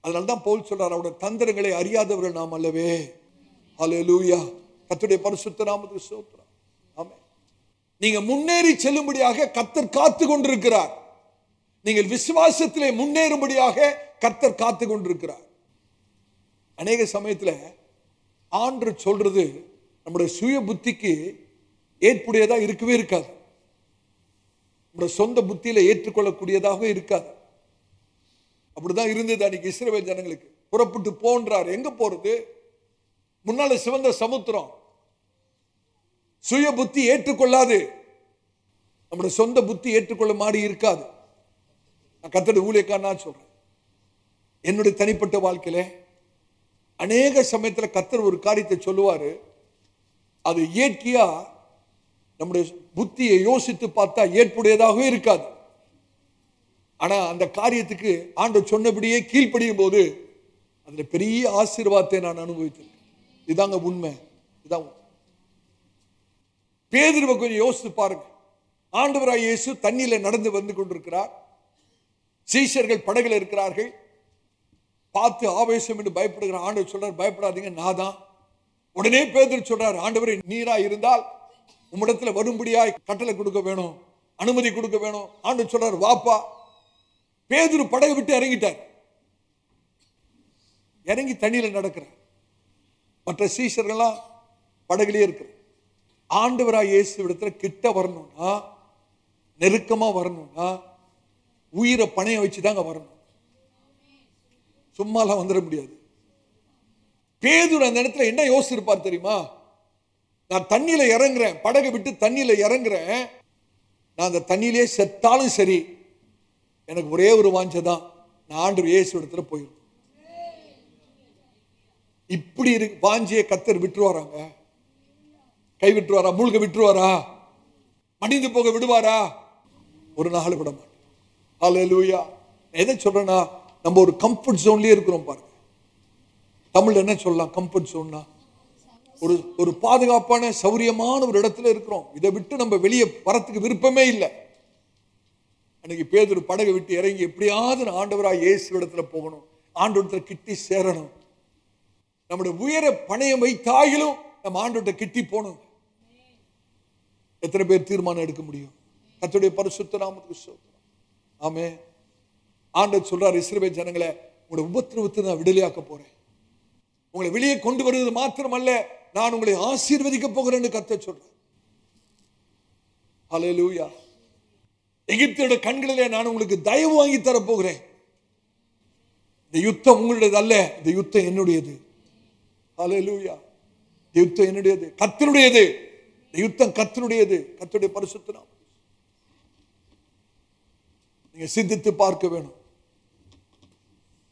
அதனால்தான் பவுல் சொல்றார், அவருடைய தந்திரங்களை அறியாதவர்கள் நாம் அல்லவே. ஹல்லேலூயா. கர்த்தருடைய பரிசுத்த நாமத்துக்கு ஸ்தோத்திரம். ஆமென். நீங்க முன்னேறி செல்லும்படியாக கர்த்தர் காத்து கொண்டிருக்கிறார். நீங்கள் விசுவாசத்திலே முன்னேறும்படியாக கர்த்தர் காத்து கொண்டிருக்கிறார். அநேக சமயத்துல ஆண்டவர் சொல்றது நம்முடைய சுய புத்திக்கு ஏற்புடையதா இருக்கவே இருக்காது. நம்முடைய சொந்த புத்தியில ஏற்றுக்கொள்ளக்கூடியதாக இருக்காது. அப்படிதான் இருந்தது அன்னைக்கு இஸ்ரவேல் ஜனங்களுக்கு. புறப்பட்டு போன்றார். எங்க போறது? முன்னால சிவந்த சமுத்திரம், சுய புத்தி ஏற்றுக்கொள்ளாது. நம்முடைய சொந்த புத்தி ஏற்றுக்கொள்ள மாதிரி இருக்காது. நான் கர்த்தருடைய ஊழியக்காரனா சொல்றேன். என்னுடைய தனிப்பட்ட வாழ்க்கையில அநேக சமயத்துல கர்த்தர் ஒரு காரியத்தை சொல்லுவாரு, அது இயற்கையா நம்முடைய புத்தியை யோசித்து பார்த்தா ஏற்புடையதாகவே இருக்காது. ஆனா அந்த காரியத்துக்கு ஆண்டவர் சொன்னபடியே கீழ்ப்படியும் போது அதுல பெரிய ஆசீர்வாதத்தை நான் அனுபவித்தேன். இதாங்க உண்மை. இதான் பேதுருவை கொஞ்சம் யோசித்து பாருங்க. ஆண்டவராய் இயேசு தண்ணியில நடந்து வந்து கொண்டிருக்கிறார். சீஷர்கள் படகுல இருக்கிறார்கள். பார்த்து ஆவேசம் என்று பயப்படுகிற ஆண்டவர் சொல்றார், பயப்படாதீங்க, நான் தான். உடனே பேதுரு சொல்றார், ஆண்டவரே நீரா இருந்தால் உம்மிடத்துல வரும்படியாய் கட்டளை கொடுக்க வேணும், அனுமதி கொடுக்க வேணும். ஆண்டவர் சொல்றார், வாப்பா. பேதுரு படகு விட்டு இறங்கிட்டார். இறங்கி தண்ணியில நடக்கிறார். மற்ற சீஷர்கள்லாம் படகுலயே இருக்கிற. ஆண்டவராய் இயேசு இடத்துல கிட்ட வரணும்னா, நெருக்கமா வரணும்னா உயிரை பணைய வச்சுதாங்க வரணும். சும்மாலாம் வந்துட முடியாது. பேதுரு அந்த இடத்துல என்ன யோசிச்சிருப்பார் தெரியுமா? நான் தண்ணியில இறங்குறேன், படகை விட்டு தண்ணியில இறங்குறேன், நான் அந்த தண்ணியிலே செத்தாலும் சரி, எனக்கு ஒரே ஒரு வாஞ்சதான், நான் ஆண்டவர் இயேசு இடத்துல போயிடும். இப்படி இருக்கு வாஞ்சியை கர்த்தர் விட்டுருவாராங்க? கை விட்டுருவாரா? மூழ்க விட்டுருவாரா? மடிந்து போக விடுவாரா? ஒரு நாள் விட மாட்டேன். ஹல்லேலூயா. எதை சொல்றேன்னா, நம்ம ஒரு கம்ஃபர்ட் ஜோன்லயே இருக்கிறோம் பாருங்க. தமிழ்ல என்ன சொல்லலாம்? கம்ஃபர்ட் ஜோன்னா ஒரு பாதுகாப்பான சௌரியமான ஒரு இடத்துல இருக்கிறோம். இதை விட்டு நம்ம வெளியே வரத்துக்கு விருப்பமே இல்லை. அன்னைக்கு பேதுரு படகை விட்டு இறங்கி எப்படியாவது ஆண்டவராய் இயேசு இடத்துல போகணும், ஆண்டவரத்துல கிட்டி சேரணும். நம்முடைய உயர பணையம் வைத்தாயிலும் நம்ம ஆண்டவர்கிட்ட கிட்டி போகணும். எத்தனை பேர் தீர்மானம் எடுக்க முடியும்? கர்த்தருடைய பரிசுத்த நாமத்துக்கு ஸ்தோத்திரம். ஆமென். ஆண்டவர் சொல்றார், இஸ்ரவேல் ஜனங்களே, உங்களுடைய உபத்திரவத்தை நான் விடுதலையாக்க போறேன். உங்களை வெளியே கொண்டு வருவது மாத்திரமல்ல, நான் உங்களை ஆசீர்வதிக்க போகிறேன்னு கர்த்தர் சொல்றேன். ஹல்லேலூயா. எகிப்தியோட கண்களிலே நான் உங்களுக்கு தயவு வாங்கி தர போகிறேன். இந்த யுத்தம் உங்களுடையது அல்ல, இந்த யுத்தம் என்னுடையது. ஹல்லேலூயா. இந்த யுத்தம் என்னுடையது, கர்த்தருடையது. இந்த யுத்தம் கர்த்தருடையது. கர்த்தருடைய பரிசுத்த நாமம் நீங்க சிந்தித்து பார்க்க வேணும்.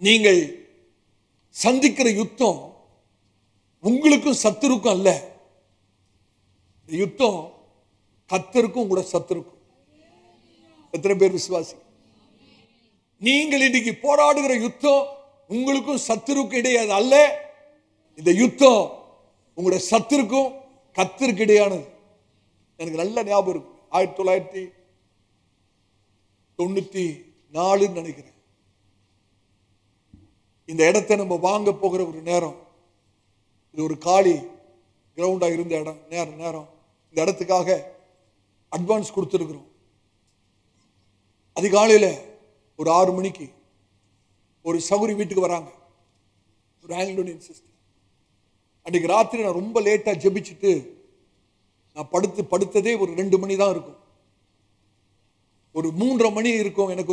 நீங்கள் சந்திக்கிற யுத்தம் உங்களுக்கும் சத்துருக்கும் அல்ல. இந்த யுத்தம் கர்த்தருக்கும் கூட சத்துருக்கும். எத்தனை பேர் விசுவாசி? நீங்கள் இன்னைக்கு போராடுகிற யுத்தம் உங்களுக்கும் சத்துருக்கும் இடையே அல்ல. இந்த யுத்தம் உங்களுடைய சத்துருக்கும் கர்த்தருக்கு இடையானது. எனக்கு நல்ல ஞாபகம் இருக்கு. 1994 நினைக்கிறேன். இந்த இடத்தை நம்ம வாங்க போகிற ஒரு நேரம், இது ஒரு காலி கிரவுண்டா இருந்த இடம். நேரம் இந்த இடத்துக்காக அட்வான்ஸ் கொடுத்துருக்கிறோம். அதிகாலையில் ஒரு 6 மணிக்கு ஒரு சகோதரி வீட்டுக்கு வராங்க, ஒரு ஆங்கிலோனியன் சிஸ்டர். அன்றைக்கு ராத்திரி நான் ரொம்ப லேட்டா ஜெபிச்சுட்டு நான் படுத்ததே ஒரு 2 மணி தான் இருக்கும். ஒரு 3:30 மணி இருக்கும். எனக்கு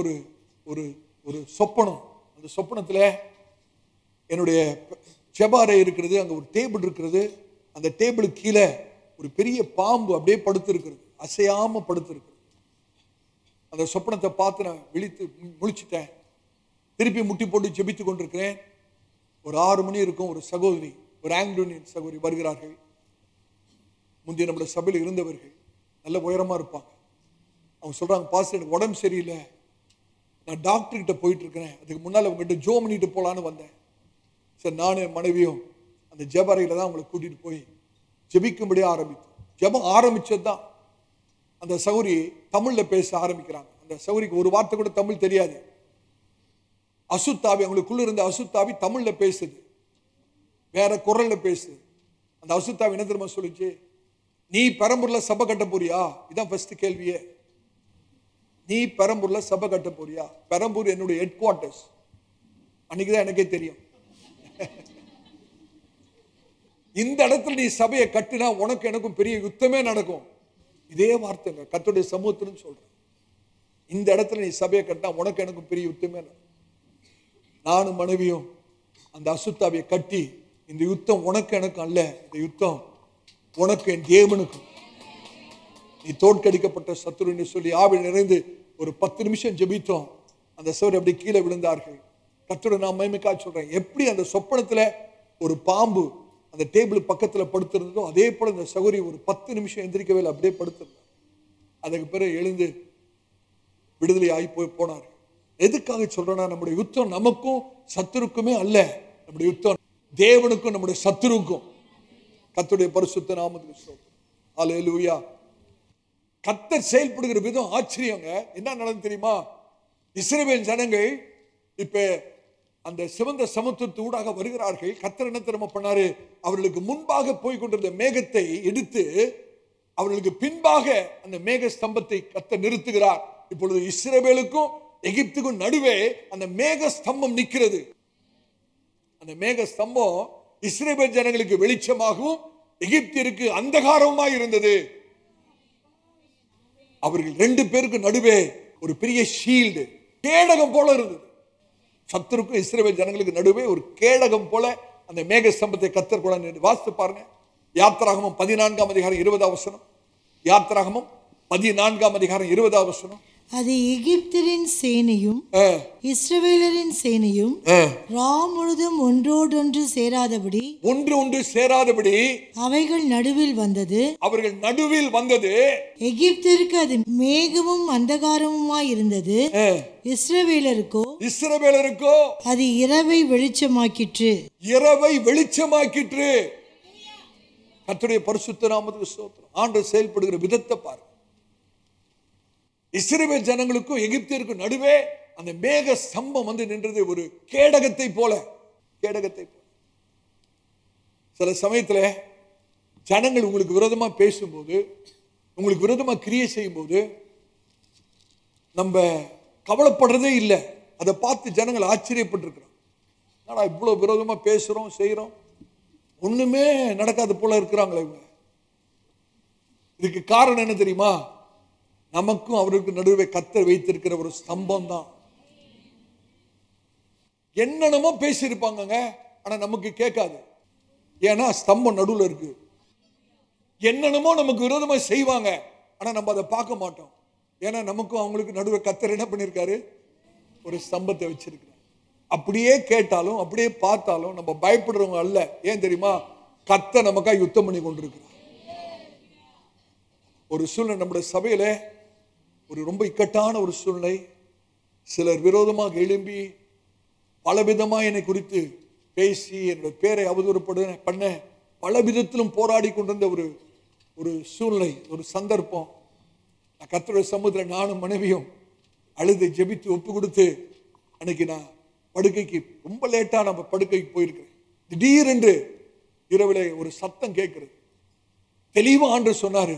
ஒரு ஒரு சொப்பனம். அந்த சொப்பனத்தில் என்னுடைய ஜெபாரை இருக்கிறது, அங்கே ஒரு டேபிள் இருக்கிறது. அந்த டேபிளுக்கு கீழே ஒரு பெரிய பாம்பு அப்படியே படுத்திருக்கிறது, அசையாம படுத்திருக்கிறது. அந்த சொப்பனத்தை பார்த்து நான் முழிச்சிட்டேன். திருப்பி முட்டி போட்டு ஜெபித்து கொண்டிருக்கிறேன். ஒரு 6 மணி இருக்கும். ஒரு சகோதரி, ஒரு ஆங்கிலோனியன் சகோதரி வருகிறார்கள். முந்தைய நம்முடைய சபையில் இருந்தவர்கள், நல்ல உயரமா இருப்பாங்க. அவங்க சொல்றாங்க, பாஸ்டர் எனக்கு உடம்பு சரியில்லை, நான் டாக்டர் கிட்ட போயிட்டு இருக்கிறேன், அதுக்கு முன்னால் அவங்ககிட்ட ஜோம் பண்ணிட்டு போலான்னு வந்தேன். சரி, நானும் என் மனைவியும் அந்த ஜெபரையில தான் அவங்களை கூட்டிட்டு போய் ஜெபிக்கும்படியே ஆரம்பித்தோம். ஜெபம் ஆரம்பிச்சது தான் அந்த சௌரி தமிழ்ல பேச ஆரம்பிக்கிறாங்க. அந்த சௌரிக்கு ஒரு வார்த்தை கூட தமிழ் தெரியாது. அசுத்தாவி, அவங்களுக்குள்ள இருந்த அசுத்தாவி தமிழ்ல பேசுது, வேற குரல்ல பேசுது. அந்த அசுத்தாவி என்ன தெரியுமா சொல்லுச்சு? நீ பெரம்பூர்ல சபை கட்ட போறியா? இதான் ஃபர்ஸ்ட் கேள்வியே. நீ பெரம்பூர்ல சபை கட்ட போறியா? பெரம்பூர் என்னுடைய ஹெட் குவார்டர்ஸ். அன்னைக்குதான் எனக்கே தெரியும், இந்த இடத்துல நீ சபையை கட்டினா உனக்கு எனக்கும் பெரிய யுத்தமே நடக்கும். இதே வார்த்தைங்க கர்த்தருடைய சமூகத்திலும் சொல்றேன். இந்த இடத்துல நீ சபையை கட்டினா உனக்கு எனக்கும் பெரிய யுத்தமே நடக்கும். நானும் மனைவியும் அந்த அசுத்தாவியை கட்டி, இந்த யுத்தம் உனக்கு எனக்கு அல்ல, இந்த யுத்தம் உனக்கு என் தேவனுக்கும் நீ தோற்கடிக்கப்பட்ட சத்துரு என்று சொல்லி ஆவில் நிறைந்து ஒரு 10 நிமிஷம் ஜெபித்தோம். அந்த சகோதரர் அப்படி கீழே விழுந்தார்கள். கர்த்தருடைய நான் மகிமைக்காக சொல்றேன், எப்படி அந்த சொப்பனத்துல ஒரு பாம்பு அந்த டேபிள் பக்கத்துல படுத்திருந்ததோ அதே போல இந்த சகோதரி ஒரு 10 நிமிஷம் எந்திரிக்கவே இல்லை, அப்படியே படுத்திருந்தார். அதுக்கு பிறகு எழுந்து விடுதலை ஆகி போனார். எதுக்காக சொல்றேன்னா, நம்முடைய யுத்தம் நமக்கும் சத்துருக்குமே அல்ல, நம்முடைய யுத்தம் தேவனுக்கும் நம்முடைய சத்துருக்கும். கர்த்தருடைய பரிசுத்த நாமத்துக்கு ஸ்தோத்திரம். ஹல்லேலூயா. கர்த்தர் செயல்படுகிற விதம் ஆச்சரியங்க. என்ன நடந்து தெரியுமா? இஸ்ரவேல் ஜனங்கள் இப்ப அந்த சிவந்த சமுத்திரத்து ஊடாக வருகிறார்கள். கர்த்தர் என்ன தெரியுமா பண்ணாரு? அவர்களுக்கு முன்பாக போய் கொண்டிருந்த மேகத்தை எடுத்து அவர்களுக்கு பின்பாக அந்த மேக ஸ்தம்பத்தை கர்த்தர் நிறுத்துகிறார். இப்பொழுது இஸ்ரவேலுக்கும் எகிப்துக்கும் நடுவே அந்த மேக ஸ்தம்பம் நிற்கிறது. அந்த மேக ஸ்தம்பம் இஸ்ரவேல் ஜனங்களுக்கு வெளிச்சமாகவும் எகிப்திற்கு அந்தகாரமாய் இருந்தது. அவர்கள் 2 பேருக்கு நடுவே ஒரு பெரிய ஷீல்டு, கேடகம் போல இருந்தது. சத்துருக்கும் இஸ்ரவேல் ஜனங்களுக்கு நடுவே ஒரு கேடகம் போல அந்த மேக ஸ்தம்பத்தை கர்த்தர் கூட வாசித்து பாருங்க. யாத்திராகமம் 14ஆம் அதிகாரம் 20ஆம் வசனம். யாத்திராகமம் 14ஆம் அதிகாரம் 20ஆம் வசனம். அது எகிப்தரின் சேனையும் இஸ்ரவேலரின் சேனையும் ராம் முழுதும் ஒன்றோடொன்று சேராதபடி அவைகள் நடுவில் வந்தது. அவர்கள் நடுவில் வந்தது. எகிப்தருக்கு அது மேகமும் அந்தகாரமுமாய் இருந்தது. இஸ்ரவேலருக்கோ அது இரவை வெளிச்சமாக்கிற்று. கர்த்தருடைய பரிசுத்த நாமத்துக்கு ஸ்தோத்திரம். ஆண்டவர் செயல்படுகிற விதத்தை பாருங்க. இஸ்ரவேல் ஜனங்களுக்கும் எகிப்தியருக்கும் நடுவே அந்த மேக ஸ்தம்பம் வந்து நின்றது, ஒரு கேடகத்தை போல. சில சமயத்துல ஜனங்கள் உங்களுக்கு விரோதமா பேசும்போது, உங்களுக்கு விரோதமா கிரியை செய்யும் போது நம்ம கவலைப்படுறதே இல்லை. அதை பார்த்து ஜனங்கள் ஆச்சரியப்பட்டிருக்கிறோம். ஆனா இவ்வளவு விரோதமா பேசுறோம் செய்யறோம், ஒண்ணுமே நடக்காது போல இருக்கிறாங்களே இவங்க. இதுக்கு காரணம் என்ன தெரியுமா? நமக்கும் அவருக்கு நடுவே கர்த்தர் வைத்திருக்கிற ஒரு ஸ்தம்பம் தான். என்னென்னமோ பேசியிருப்பாங்க, ஆனா நமக்கு கேட்காது. ஏன்னா ஸ்தம்பம் நடுவில் இருக்கு. என்னென்னமோ நமக்கு விரோதமா செய்வாங்க, ஆனா நம்ம அதை பார்க்க மாட்டோம். ஏன்னா நமக்கும் அவங்களுக்கு நடுவே கர்த்தர் என்ன பண்ணிருக்காரு? ஒரு ஸ்தம்பத்தை வச்சிருக்கிறார். அப்படியே கேட்டாலும் அப்படியே பார்த்தாலும் நம்ம பயப்படுறவங்க அல்ல. ஏன் தெரியுமா? கர்த்தர் நமக்காக யுத்தம் பண்ணி கொண்டிருக்கிறார். ஒரு சூழ்நிலை நம்முடைய சபையில ஒரு ரொம்ப இக்கட்டான ஒரு சூழ்நிலை. சிலர் விரோதமாக எழும்பி பலவிதமா என்னை குறித்து பேசி என்னுடைய பேரை அவதூறு பண்ண பல விதத்திலும் போராடி கொண்டிருந்த ஒரு சூழ்நிலை, ஒரு சந்தர்ப்பம். கர்த்தருடைய சமூகத்தில் நானும் மனைவியும் அழுது ஜெபித்து ஒப்பு கொடுத்து அன்னைக்கு நான் படுக்கைக்கு ரொம்ப லேட்டா நம்ம படுக்கைக்கு போயிருக்கிறேன். திடீரென்று இரவிலே ஒரு சத்தம் கேட்கிறது. தெளிவா ஆண்டவர் சொன்னாரு,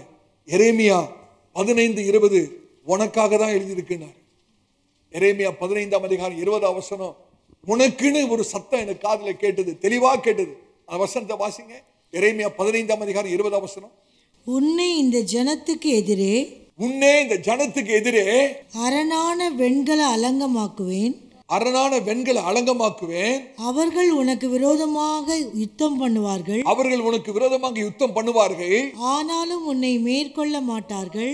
எரேமியா 15:20 உனக்காக தான் எழுதியிருக்கிறார். எரேமியா 15ஆம் அதிகாரம் 20ஆம் வசனம். உனக்குன்னு ஒரு சத்தம் எனக்கு காதுல கேட்டது, தெளிவா கேட்டது. அந்த வசனத்தை வாசிங்க. எரேமியா 15ஆம் அதிகாரம் 20ஆம் வசனம். உன்னை இந்த ஜனத்துக்கு எதிரே அரணான வெண்கல அலங்கமாக்குவேன். அவர்கள் உனக்கு விரோதமாக யுத்தம் பண்ணுவார்கள். ஆனாலும் உன்னை மேற்கொள்ள மாட்டார்கள்.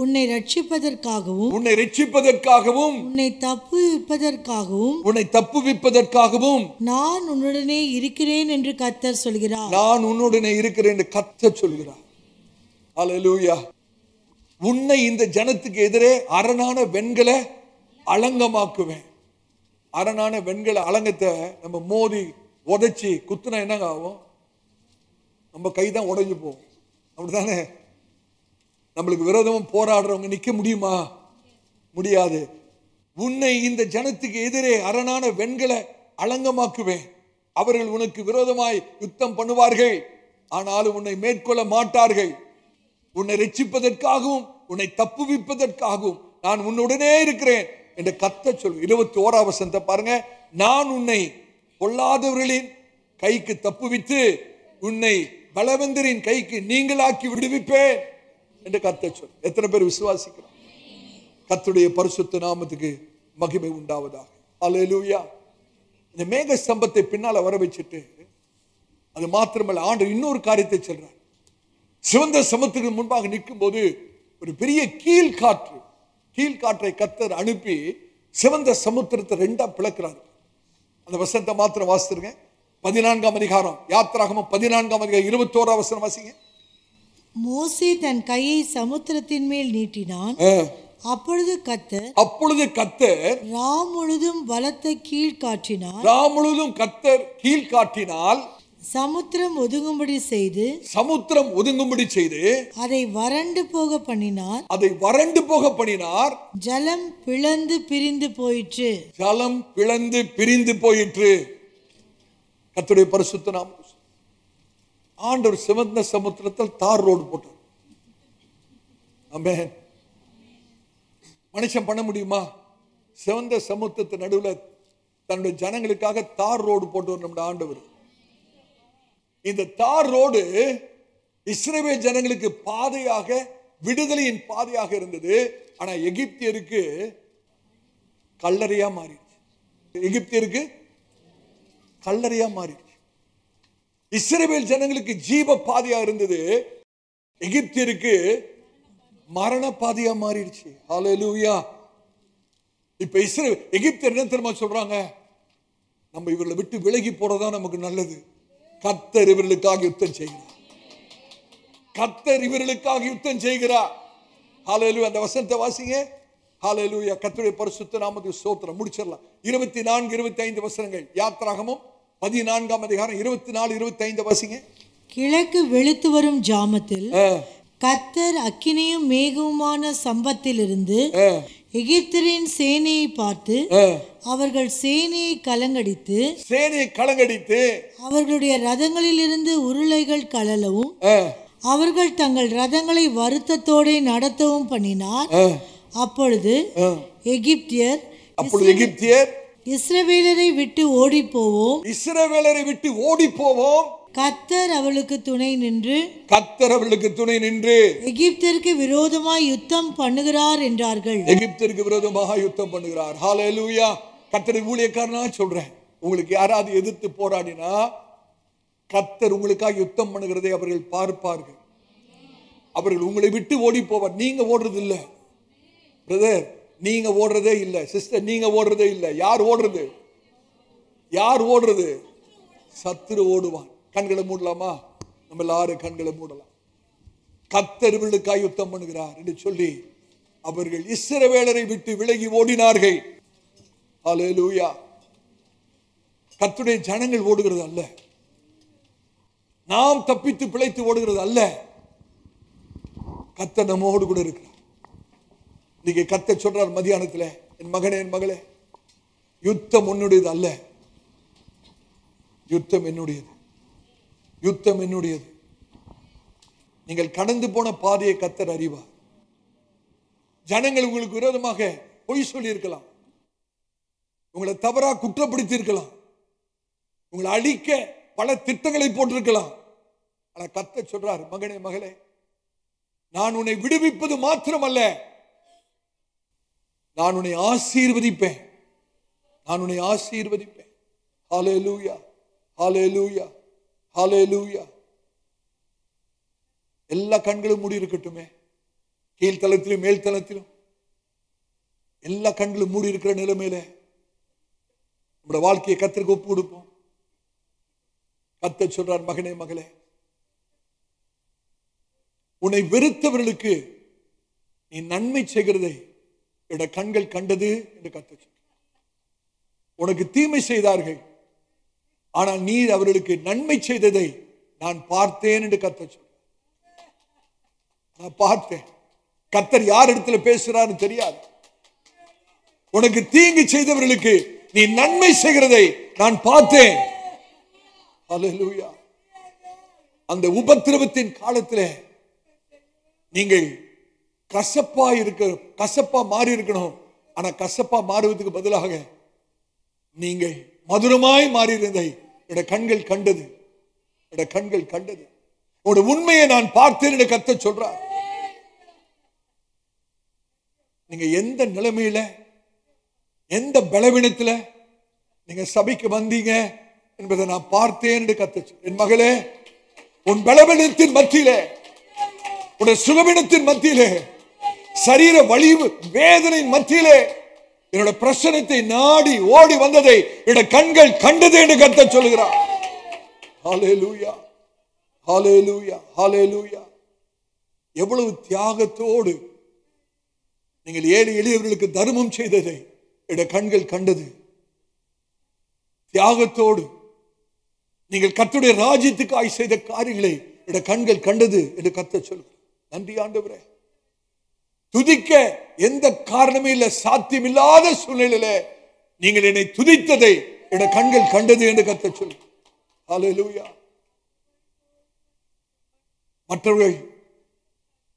உன்னை ரட்சிப்பதற்காகவும் உன்னை தப்புவிப்பதற்காகவும் நான் உன்னுடனே இருக்கிறேன் என்று கர்த்தர் சொல்கிறார். அல்லேலூயா. உன்னை இந்த ஜனத்துக்கு எதிரே அரணான வெண்கல அலங்கமாக்குவேன். அரணான வெண்கல அலங்கத்தை நம்ம மோதி உதைச்சி குத்துனா என்னங்க ஆகும்? நம்ம கைதான் உடைஞ்சு போகும். அப்படித்தானே? நம்மளுக்கு விரோதமும் போராடுறவங்க நிக்க முடியுமா? முடியாது. உன்னை இந்த ஜனத்துக்கு எதிரே அரணான வெண்கல அலங்கமாக்குவேன். அவர்கள் உனக்கு விரோதமாய் யுத்தம் பண்ணுவார்கள், ஆனாலும் உன்னை மேற்கொள்ள மாட்டார்கள். உன்னை ரட்சிப்பதற்காகவும் உன்னை தப்புவிப்பதற்காகவும் நான் உன்னுடனே இருக்கிறேன் என்று கர்த்தர் சொல்லு. 21ஆம் வசனத்தை பாருங்க. நான் உன்னை பொல்லாதவர்களின் கைக்கு தப்புவித்து உன்னை பலவந்தரின் கைக்கு நீங்களாக்கி விடுவிப்பேன் என்று கர்த்தர் சொல்லு. எத்தனை பேர் விசுவாசிக்கிறோம்? கர்த்தருடைய பரிசுத்த நாமத்துக்கு மகிமை உண்டாவதாக. அல்லேலூயா. இந்த மேக ஸ்தம்பத்தை பின்னால வர வச்சுட்டு அது மாத்திரமல்ல, ஆண்டவர் இன்னொரு காரியத்தை சொல்றார். சிவந்த சமுத்திரத்துக்கு முன்பாக நிற்கும் போது ஒரு பெரிய கீழ்காற்றை கர்த்தர் அனுப்பி சிவந்த சமுத்திரத்தை ரெண்டா பிளக்கிறார். அந்த வசனத்தை மாத்திரம் வாசித்துருங்க. 14ஆம் அதிகாரம் யாத்திராகமம் 14ஆம் அதிகாரம் 21ஆம் வசனம் வாசிங்க. மோசே தன் கையை சமுத்திரத்தின் மேல் நீட்டினான். அப்பொழுது கர்த்தர் ரா முழுதும் பலத்த கீழ்காற்றினால் சமுத்திரம் ஒதுங்கும்படி செய்து அதை வறண்டு போக பண்ணினார். ஜலம் பிளந்து பிரிந்து போயிற்று. கர்த்தருடைய பரிசுத்த நாமம். ஆண்டவர் சிவந்த சமுத்திரத்தில் தார் ரோடு போட்டார். ஆமென். மனுஷன் பண்ண முடியுமா? சிவந்த சமுத்திரத்தின் நடுவில் தன்னுடைய ஜனங்களுக்காக தார் ரோடு போட்டு நம்முடைய ஆண்டவர். இந்த தார் ரோடு இஸ்ரவேல் ஜனங்களுக்கு பாதையாக, விடுதலையின் பாதையாக இருந்தது. ஆனா எகிப்தியருக்கு கல்லறையா மாறிடுச்சு. இஸ்ரவேல் ஜனங்களுக்கு ஜீவ பாதையா இருந்தது, எகிப்தியருக்கு மரண பாதையா மாறிடுச்சு. ஹல்லேலூயா. இப்ப எகிப்தியர் என்ன தெரியுமா சொல்றாங்க? நம்ம இவர்களை விட்டு விலகி போறதா நமக்கு நல்லது. கர்த்தர் இவர்களுக்காக யுத்தம் செய்கிறார். ஹல்லேலூயா. அந்த வசனத்தை வாசிங்க. ஹல்லேலூயா. கர்த்தருடைய பரிசுத்த நாமத்துக்கு ஸ்தோத்திரம். முடிச்சிடலாம். 24, 25 வசனங்கள். யாத்திராகமம் 14ஆம் அதிகாரம் 24, 25 வாசிங்க. கிழக்கு வெளுத்து வரும் ஜாமத்தில் கர்த்தர் அக்கினியும் மேகவுமான சம்பத்திலிருந்து எகிப்தியரின் சேனையை பார்த்து அவர்கள் சேனையை கலங்கடித்து அவர்களுடைய ரதங்களில் இருந்து உருளைகள் கழலவும் அவர்கள் தங்கள் ரதங்களை வருத்தத்தோடு நடத்தவும் பண்ணினார். அப்பொழுது எகிப்தியர் இஸ்ரவேலரை விட்டு ஓடி போவோம். கர்த்தர் அவளுக்கு துணை நின்று எகிப்தியருக்கு விரோதமாய் யுத்தம் பண்ணுகிறார் என்றார்கள். ஹல்லேலூயா. கர்த்தருடைய ஊழியக்காரனா சொல்றேன், உங்களுக்கு யாராவது எதிர்த்து போராடினா கர்த்தர் உங்களுக்காக யுத்தம் பண்ணுகிறதை அவர்கள் பார்ப்பார்கள். அவர்கள் உங்களை விட்டு ஓடி போவார். நீங்க ஓடுறது இல்ல பிரதர், நீங்க ஓடுறதே இல்ல. சிஸ்டர், நீங்க ஓடுறதே இல்ல. யார் ஓடுறது? சத்துரு ஓடுவான். கண்களை மூடலாமா? நம்ம எல்லாரும் கண்களை மூடலாம். கர்த்தர் இவர்களுக்காக யுத்தம் பண்ணுகிறார் என்று சொல்லி அவர்கள் இஸ்ரவேலரை விட்டு விலகி ஓடினார்கள். ஹல்லேலூயா. கர்த்தருடைய ஜனங்கள் ஓடுகிறது அல்ல, நாம் தப்பித்து பிழைத்து ஓடுகிறது அல்ல. கர்த்தர் நம்மோடு கூட இருக்கிறார். இன்னைக்கு கர்த்தர் சொல்றார் மத்தியானத்துல, என் மகனே, என் மகளே, யுத்தம் உன்னுடையது அல்ல, யுத்தம் என்னுடையது. நீங்கள் கடந்து போன பாதையை கர்த்தர் அறிவார். ஜனங்கள் உங்களுக்கு விரோதமாக பொய் சொல்லி இருக்கலாம், உங்களை தவறா குற்றப்படுத்தி இருக்கலாம், உங்களை அழிக்க பல திட்டங்களை போட்டிருக்கலாம். ஆனா கர்த்தர் சொல்றார், மகனே, மகளே, நான் உன்னை விடுவிப்பது மாத்திரமல்ல, நான் உன்னை ஆசீர்வதிப்பேன். ஹல்லேலூயா, ஹல்லேலூயா, ஹல்லேலூயா. எல்லா கண்களும் மூடி இருக்கட்டுமே. கீழ்த்தளத்திலும் மேல் தளத்திலும் எல்லா கண்களும் மூடி இருக்கிற நிலைமையில நம்முடைய வாழ்க்கையை கர்த்தருக்கு ஒப்பு கொடுப்போம். கர்த்தர் சொல்றார், மகனே, மகளே, உன்னை வெறுத்தவர்களுக்கு நீ நன்மை செய்கிறதை என்னுடைய கண்கள் கண்டது என்று கர்த்தர் சொல்றார். உனக்கு தீமை செய்தார்கள், ஆனால் நீ அவர்களுக்கு நன்மை செய்ததை நான் பார்த்தேன் என்று கர்த்தர் சொல்றார். நான் பார்த்தேன். கர்த்தர் யார் இடத்துல பேசுறான்னு தெரியாது. உனக்கு தீங்கு செய்தவர்களுக்கு நீ நன்மை செய்கிறதை நான் பார்த்தேன். ஹல்லேலூயா. அந்த உபத்திரவத்தின் காலத்தில் நீங்கள் கசப்பா மாறி இருக்கணும். ஆனா கசப்பா மாறுவதற்கு பதிலாக நீங்கள் மதுரமாய் மாறி இருந்ததை என்னுடைய கண்கள் கண்டது. உங்களுடைய உண்மையை நான் பார்த்தேன் என்று கர்த்தர் சொல்றார். நீங்க எந்த நிலைமையில, எந்த பலவீனத்துல நீங்க சபைக்கு வந்தீங்க என்பதை நான் பார்த்தேன் என்று கர்த்தர் சொல்றார். என் மகளே, உன் பலவீனத்தின் மத்தியிலே உடைய சுகவீனத்தின் மத்தியிலே, சரீர வலி வேதனை மத்தியிலே என்னோட பிரச்சனத்தை நாடி ஓடி வந்ததை என்னோட கண்கள் கண்டது என்று கர்த்தர் சொல்கிறார். ஹல்லேலூயா, ஹல்லேலூயா, ஹல்லேலூயா. எவ்வளவு தியாகத்தோடு நீங்கள் ஏழை எளியவர்களுக்கு தர்மம் செய்ததை என்னோட கண்கள் கண்டது. தியாகத்தோடு நீங்கள் கர்த்தருடைய ராஜ்யத்துக்காய் செய்த காரியங்களை என்னோட கண்கள் கண்டது என்று கர்த்தர் சொல்கிறார். நன்றி ஆண்டவரே. துதிக்க எந்த காரணமே இல்லை, சாத்தியமில்லாத சூழ்நிலையில நீங்கள் என்னை துதித்ததை என்னோட கண்கள் கண்டது என்று கர்த்தர் சொல்கிறார். ஹல்லேலூயா. மற்றவர்கள்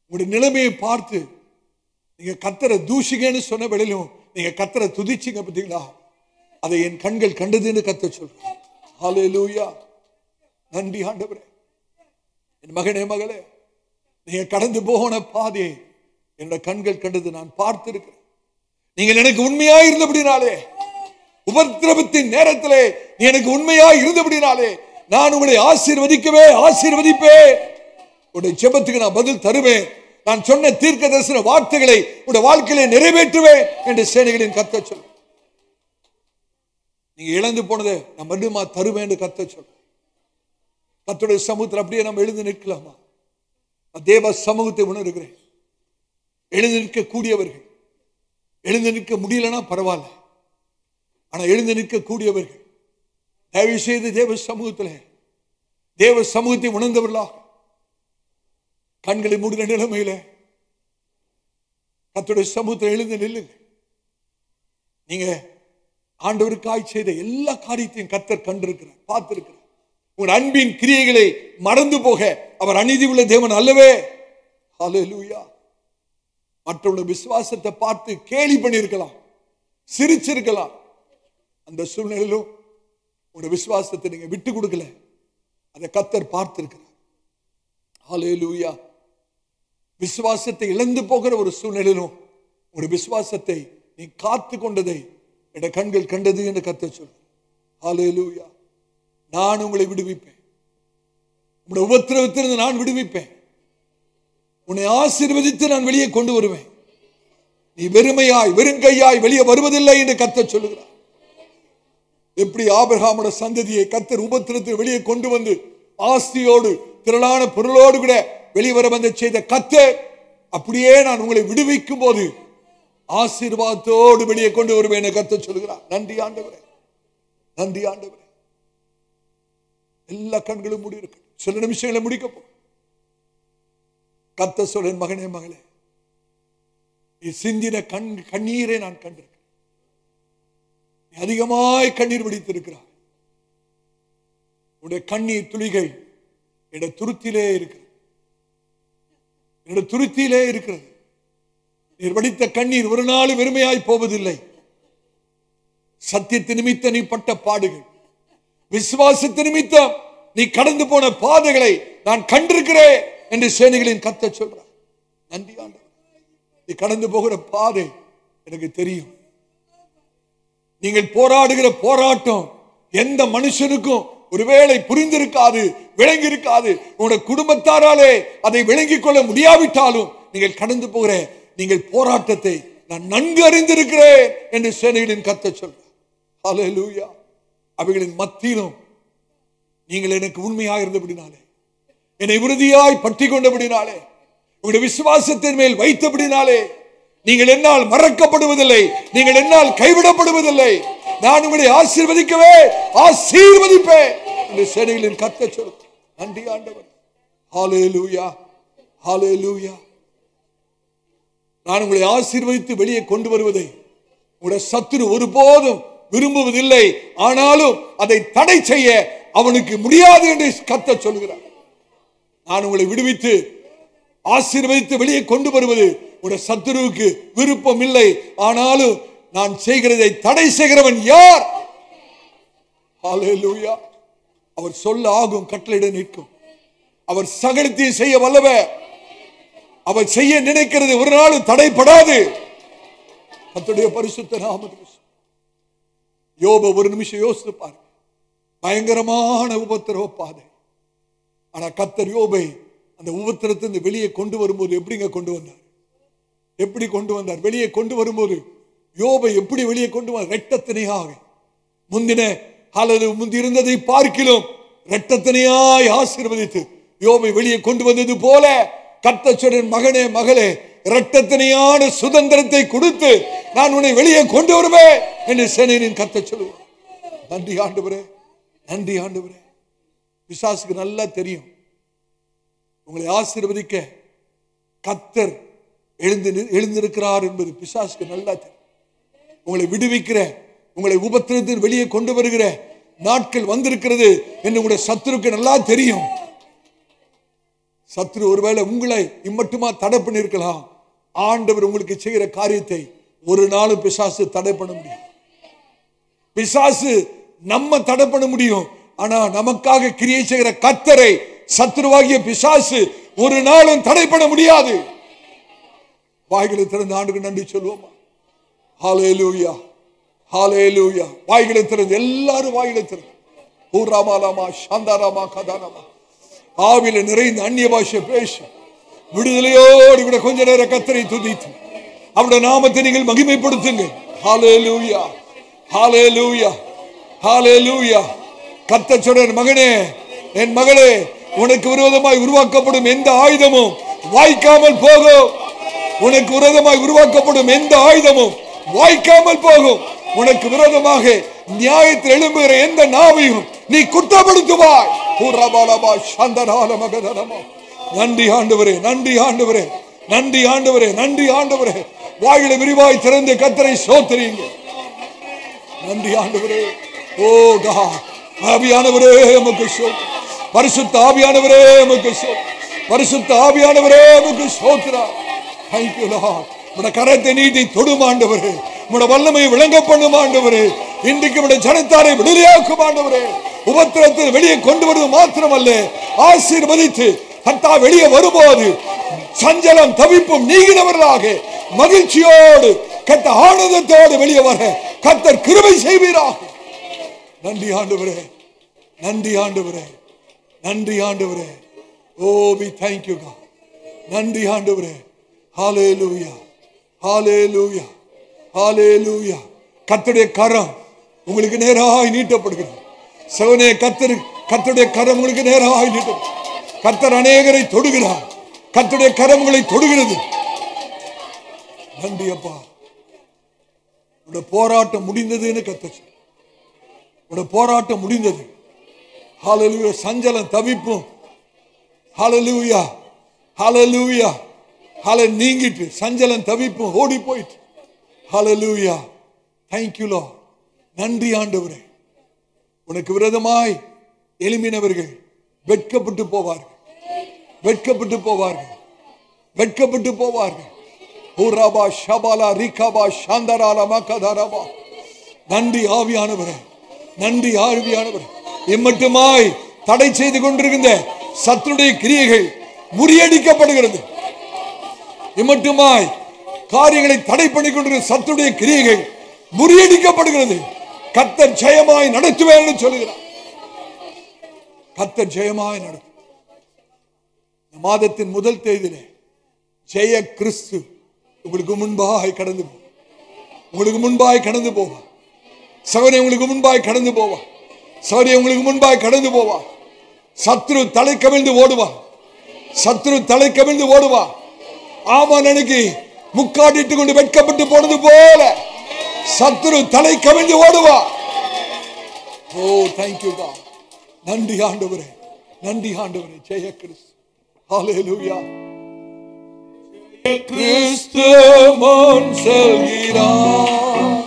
உங்களுடைய நிலைமையை பார்த்து நீங்க கர்த்தரை தூஷிங்கன்னு சொன்ன வேளையிலும் நீங்க கர்த்தரை துதிச்சிங்க பார்த்தீங்களா, அதை என் கண்கள் கண்டது என்று கர்த்தர் சொல்றார். ஹல்லேலூயா. நன்றி ஆண்டவரே. என் மகனே, மகளே, நீங்க கடந்து போன பாதையை என்னோட கண்கள் கண்டது, நான் பார்த்திருக்கிறேன். நீங்கள் எனக்கு உண்மையாய் இருந்தபடினாலே, உபத்திரவத்தின் நேரத்திலே நீ எனக்கு உண்மையாய் இருந்தபடினாலே நான் உங்களை ஆசீர்வதிப்பேன். உடைய ஜெபத்துக்கு நான் பதில் தருவேன். நான் சொன்ன தீர்க்க தரிசன வார்த்தைகளை உடைய வாழ்க்கையிலே நிறைவேற்றுவேன் என்று சேனைகளின் கர்த்தர் சொல்ல. நீங்க இழந்து போனதை நான் மறுபடியும் தருவேன் என்று கர்த்தர் சொல்ல. கர்த்தருடைய சமூகத்தில் அப்படியே நம்ம எழுந்து நிற்கலாமா? தேவ சமூகத்தை உணர்கிறேன். எழுந்து நிற்கக்கூடியவர்கள், எழுந்து நிற்க முடியலன்னா பரவாயில்ல, ஆனா எழுந்து நிற்கக்கூடியவர்கள் தயவு செய்து தேவ சமூகத்தை உணர்ந்தவர்களா கண்களை மூடின நிலைமையில கர்த்தருடைய சமூகத்தில் எழுந்து நில்லுங்க. நீங்க ஆண்டவருக்காய் செய்த எல்லா காரியத்தையும் கர்த்தர் கண்டிருக்கிறார், பார்த்திருக்கிறார். உங்கள் அன்பின் கிரியைகளை மறந்து போக அவர் அநீதி உள்ள தேவன் அல்லவே. ஹல்லேலூயா. மற்றவருடைய விசுவாசத்தை பார்த்து கேலி பண்ணியிருக்கலாம், சிரிச்சிருக்கலாம். அந்த சூழ்நிலையிலும் உங்களுடைய விசுவாசத்தை நீங்க விட்டு கொடுக்கல, அதை கர்த்தர் பார்த்திருக்கிறார். ஹல்லேலூயா. விசுவாசத்தை இழந்து போகிற ஒரு சூழ்நிலையிலும் உங்களுடைய விசுவாசத்தை நீ காத்து கொண்டதை என் கண்கள் கண்டது என்று கர்த்தர் சொல்றார். ஹல்லேலூயா. நான் உங்களை விடுவிப்பேன், உங்களுடைய உபத்திரவத்திலிருந்து நான் விடுவிப்பேன், உன்னை ஆசீர்வதித்து நான் வெளியே கொண்டு வருவேன். நீ வெறுங்கையாய் வெளியே வருவதில்லை என்று கர்த்தர் சொல்லுகிறார். எப்படி ஆபிரகாமோட சந்ததியை கர்த்தர் உபத்திரத்தில் வெளியே கொண்டு வந்து ஆஸ்தியோடு திரளான பொருளோடு கூட வெளிவர வந்து செய்த கர்த்தர், அப்படியே நான் உங்களை விடுவிக்கும் போது ஆசீர்வாதத்தோடு வெளியே கொண்டு வருவேன் என்று கர்த்தர் சொல்லுகிறார். நன்றி ஆண்டவரே, நன்றி ஆண்டவரே. எல்லா கண்களும் மூடி இருக்கு. சில நிமிஷங்களை முடிக்க போ. கர்த்தர் சொல்ற, மகனே, மகளே, நீ சிந்தின கண்ணீரை நான் கண்டிருக்கிறேன். நீ அதிகமாய் கண்ணீர் வடித்திருக்கிறாய். உன்னுடைய கண்ணீர் துளிகள் என்னுடைய துருத்திலே இருக்கிறது, என்னுடைய துருத்திலே இருக்கிறது. நீர் வடித்த கண்ணீர் ஒரு நாள் வெறுமையாய் போவதில்லை. சத்தியத்து நிமித்த நீ பட்ட பாடுகள், விசுவாசத்து நிமித்தம் நீ கடந்து போன பாதைகளை நான் கண்டிருக்கிறேன் என்று சேனைகளின் கர்த்தர் சொல்றார். நன்றி ஆண்டவரே. நீ கடந்து போகிற பாதை எனக்கு தெரியும். நீங்கள் போராடுகிற போராட்டம் எந்த மனுஷனுக்கும் ஒருவேளை புரிந்திருக்காது, விளங்கி இருக்காது. உங்களுடைய குடும்பத்தாராலே அதை விளங்கிக் கொள்ள முடியாவிட்டாலும் நீங்கள் கடந்து போகிற நீங்கள் போராட்டத்தை நான் நன்கு அறிந்திருக்கிறேன் என்று சேனைகளின் கர்த்தர் சொல்றார். ஹல்லேலூயா. அவைகளின் மத்தியிலும் நீங்கள் எனக்கு உண்மையாக இருந்தபடினாலே, என்னை உறுதியாய் பற்றி கொண்டபடினாலே, உங்களுடைய விசுவாசத்தின் மேல் வைத்தபடினாலே நீங்கள் என்னால் மறக்கப்படுவதில்லை, நீங்கள் என்னால் கைவிடப்படுவதில்லை. நான் உங்களை ஆசீர்வதிப்பேன் என்று சேனைகளின் கர்த்தர் சொல்றார். நன்றி ஆண்டவர். ஹல்லேலூயா, ஹல்லேலூயா. நான் உங்களை ஆசீர்வதித்து வெளியே கொண்டு வருவதை உங்களுடைய சத்துரு ஒருபோதும் விரும்புவதில்லை. ஆனாலும் அதை தடை செய்ய அவனுக்கு முடியாது என்று கர்த்தர் சொல்கிறார். நான் உங்களை விடுவித்து ஆசீர்வதித்து வெளியே கொண்டு வருவது உடைய சத்துருவுக்கு விருப்பம் இல்லை. ஆனாலும் நான் செய்கிறதை தடை செய்கிறவன் யார்? ஹல்லேலூயா. அவர் சொல்ல ஆகும், கட்டளையிட நிற்கும். அவர் சகலத்தையும் செய்ய வல்லவர். அவர் செய்ய நினைக்கிறது ஒரு நாளும் தடைப்படாது. கர்த்தருடைய பரிசுத்த நாமத்துக்கு யோபு ஒரு நிமிஷம் யோசித்து பாருங்க. பயங்கரமான உபத்திரவ பாதை. ஆனா கர்த்தர் யோபை அந்த உபத்திரத்திலிருந்து வெளியே கொண்டு வரும்போது எப்படிங்க கொண்டு வந்தார்? எப்படி கொண்டு வந்தார்? வெளியே கொண்டு வரும்போது யோபை எப்படி வெளியே கொண்டு வந்தார்? இரட்டத்தனையாக முந்தி இருந்ததை பார்க்கிலும் இரட்டத்தனையாய் ஆசீர்வதித்து யோபை வெளியே கொண்டு வந்தது போல கர்த்தர் சொன்னார், மகனே மகளே, இரட்டத்தனையான சுதந்திரத்தை கொடுத்து நான் உன்னை வெளியே கொண்டு வருவேன் என்று சேனையின் கர்த்தர் சொல்லுவார். நன்றி ஆண்டவரே, நன்றி ஆண்டவரே. பிசாசுக்கு நல்லா தெரியும் உங்களை ஆசீர்வதிக்க கர்த்தர் எழுந்திருக்கிறார் என்பது பிசாசுக்கு நல்லா தெரியும். உங்களை விடுவிக்கிற, உங்களை உபத்திரத்தில் வெளியே கொண்டு வருகிற நாட்கள் வந்திருக்கிறது என்று உங்களுடைய சத்துருக்கு நல்லா தெரியும். சத்துரு ஒருவேளை உங்களை இம்மட்டுமா தடை பண்ணிருக்கலாம். ஆண்டவர் உங்களுக்கு செய்கிற காரியத்தை ஒரு நாளும் பிசாசு தடை பண்ண முடியும். பிசாசு நம்ம தடை பண்ண முடியும், ஆனா நமக்காக கிரியை செய்கிற கர்த்தரை சத்துருவாகிய பிசாசு ஒரு நாளும் தடை பண்ண முடியாது. வாய்களை திறந்து ஆண்டுக்கு நன்றி சொல்லுவோமா? ஹல்லேலூயா, ஹல்லேலூயா. வாய்களை திறந்து எல்லாரும் வாய்களை திறந்து ஊராமாலாமா சாந்தாராமா கதானாமா ஆவில நிறைந்த அந்நிய பாஷை பேசு. விடுதலையோடு கூட கொஞ்ச நேரம் கர்த்தரை துதித்து அவருடைய நாமத்தை நீங்கள் மகிமைப்படுத்துங்க. ஹல்லேலூயா, ஹல்லேலூயா, ஹல்லேலூயா. கர்த்தர் சொல்றார், மகனே என் மகளே, உனக்கு விரோதமாய் உருவாக்கப்படும் எந்த ஆயுதமும் வாய்க்காமல் போகும். உனக்கு விரோதமாய் உருவாக்கப்படும் எந்த ஆயுதமும் வாய்க்காமல் போகும். உனக்கு விரோதமாக நியாயத்தில் எழும்புகிற எந்த நாவையும் நீ குற்றப்படுத்துவாய். நன்றி ஆண்டவரே, நன்றி ஆண்டவரே, நன்றி ஆண்டவரே, நன்றி ஆண்டவரே. வாயிலை விரிவாய் திறந்து கர்த்தரை ஸ்தோத்திரியுங்கள். நன்றி ஆண்டவரே. ஓ காட், ஆவியானவரே உமக்கு ஸ்தோத்திரம். பரிசுத்த ஆவியானவரே உமக்கு ஸ்தோத்திரம். பரிசுத்த ஆவியானவரே உமக்கு ஸ்தோத்திரம். Thank you Lord. உம்முடைய கரத்தை நீட்டி தொடும் ஆண்டவரே. உம்முடைய வல்லமையை விளங்க பண்ணும் ஆண்டவரே. இன்றைக்கு உம்முடைய ஜனத்தாரை விடுதலையாக்கும் ஆண்டவரே. உபத்திரத்தில் வெளியே கொண்டு வருவது மாத்திரமல்ல, ஆசீர்வதித்து கர்த்தா வெளியே வரும்போது சஞ்சலம் தவிப்பும் நீங்கினவர்களாக மகிழ்ச்சியோடு கர்த்தர் ஆனந்தத்தோடு வெளியே வர கர்த்தர் கிருபை செய்வீராக. நன்றி ஆண்டவரே, நன்றி ஆண்டவரே, நன்றி ஆண்டவரே. ஓ we thank you God. நன்றி ஆண்டவரே. ஹல்லேலூயா, ஹல்லேலூயா, ஹல்லேலூயா. கர்த்தருடைய கரம் உங்களுக்கு நேராய் நீட்டப்படுகிறது. சகோதரனே, கர்த்தருடைய கரம் உங்களுக்கு நேராய் நீட்டப்படுகிறது. கர்த்தர் அநேகரை தொடுகிறார். கர்த்தருடைய கரம் உங்களை தொடுகிறது. நன்றி அப்பா. உங்களுடைய போராட்டம் முடிந்ததுன்னு கர்த்தர் சொல்றார். உங்களுடைய போராட்டம் முடிந்தது. ஹல்லேலூயா. சஞ்சலம் தவிப்பும் ஹல்லேலூயா, ஹல்லேலூயா, ஹல்லேலூயா நீங்கிட்டு சஞ்சலம் தவிப்பும் ஓடி போயிட்டு. ஹல்லேலூயா. Thank you Lord. நன்றி ஆண்டவரே. உனக்கு விரோதமாய் எழும்பினவர்கள் வெட்கப்பட்டு போவார்கள், வெட்கப்பட்டு போவார்கள், வெட்கப்பட்டு போவார்கள். ஊராபா ஷபாலா ரிகாபா சாந்தராலா மக்கதாரபா. நன்றி ஆவியானவரே, நன்றி ஆவியானவரே. இம்மட்டுமாய் தடை செய்து கொண்டிருக்கின்ற சத்துருடைய கிரியைகள் முறியடிக்கப்படுகிறது. இம்மட்டுமாய் காரியங்களை தடை பண்ணி கொண்டிருக்கிற சத்துருடைய கிரியைகள் முறியடிக்கப்படுகிறது. கர்த்தர் ஜெயமாய் நடத்துவேன் சொல்லுகிறார். கர்த்தர் ஜெயமாய் நடத்தும். மாதத்தின் முதல் தேதியிலே ஜெய கிறிஸ்து உங்களுக்கு முன்பாய் கடந்து போவார். உங்களுக்கு முன்பாய் கடந்து போவார். சகோதரி உங்களுக்கு முன்பாய் கடந்து போவார். சகோதரி உங்களுக்கு முன்பாய் கடந்து போவார். சத்ரு தலை கவிழ்ந்து ஓடுவார். சத்ரு தலை கவிழ்ந்து ஓடுவார். ஆமான் அன்னைக்கு முக்காடிட்டு கொண்டு வெட்கப்பட்டு போனது போல சத்ரு தலை கவிழ்ந்து ஓடுவார். ஓ தேங்க்யூ God. நன்றி ஆண்டவரே, நன்றி ஆண்டவரே. ஜெய கிறிஸ்து. ஹல்லேலூயா. கிறிஸ்து முன் செல்கிறார்.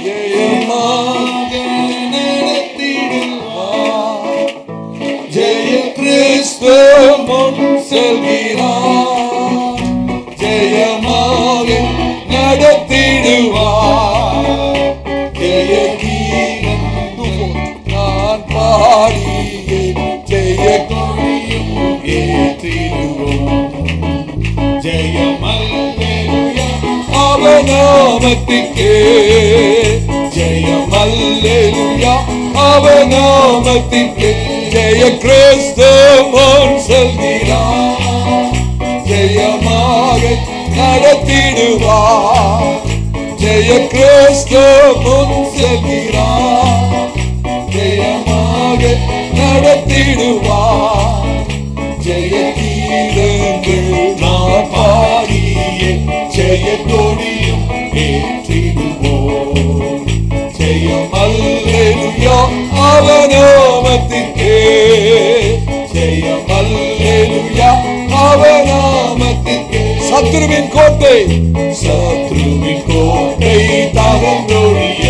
ஜெயமாக நடத்திடுவார். ஜெய கிறிஸ்து முன் செல்கிறார். ஜெயமாக நடத்திடுவார். ஜெய கீதம் நான் பாடியே ஜெய கொடியும் ஏற்றிடுவோம். ஜெயம் அல்லேலூயா அவர் நாமத்திற்கே. ஜெயம் அல்லேலூயா அவர் நாமத்திற்கே. ஜெய கிறிஸ்து முன் செல்கிறார், ஜெயமாக நடத்திடுவார். ஜெய கிறிஸ்து முன் செல்கிறார், ஜெயமாக நடத்திடுவார். ஜெய கீதங்கள் நாம் பாடியே ஜெய கொடியும் ஏற்றிடுவோம். ஜெயம் அல்லேலூயா அவநாமத்திற்கே, ஜெயம் அல்லேலூயா அவநாமத்திற்கே. சத்ருவின் கோட்டை, சத்ருவின் கோட்டை தகர்ந்தொழிய,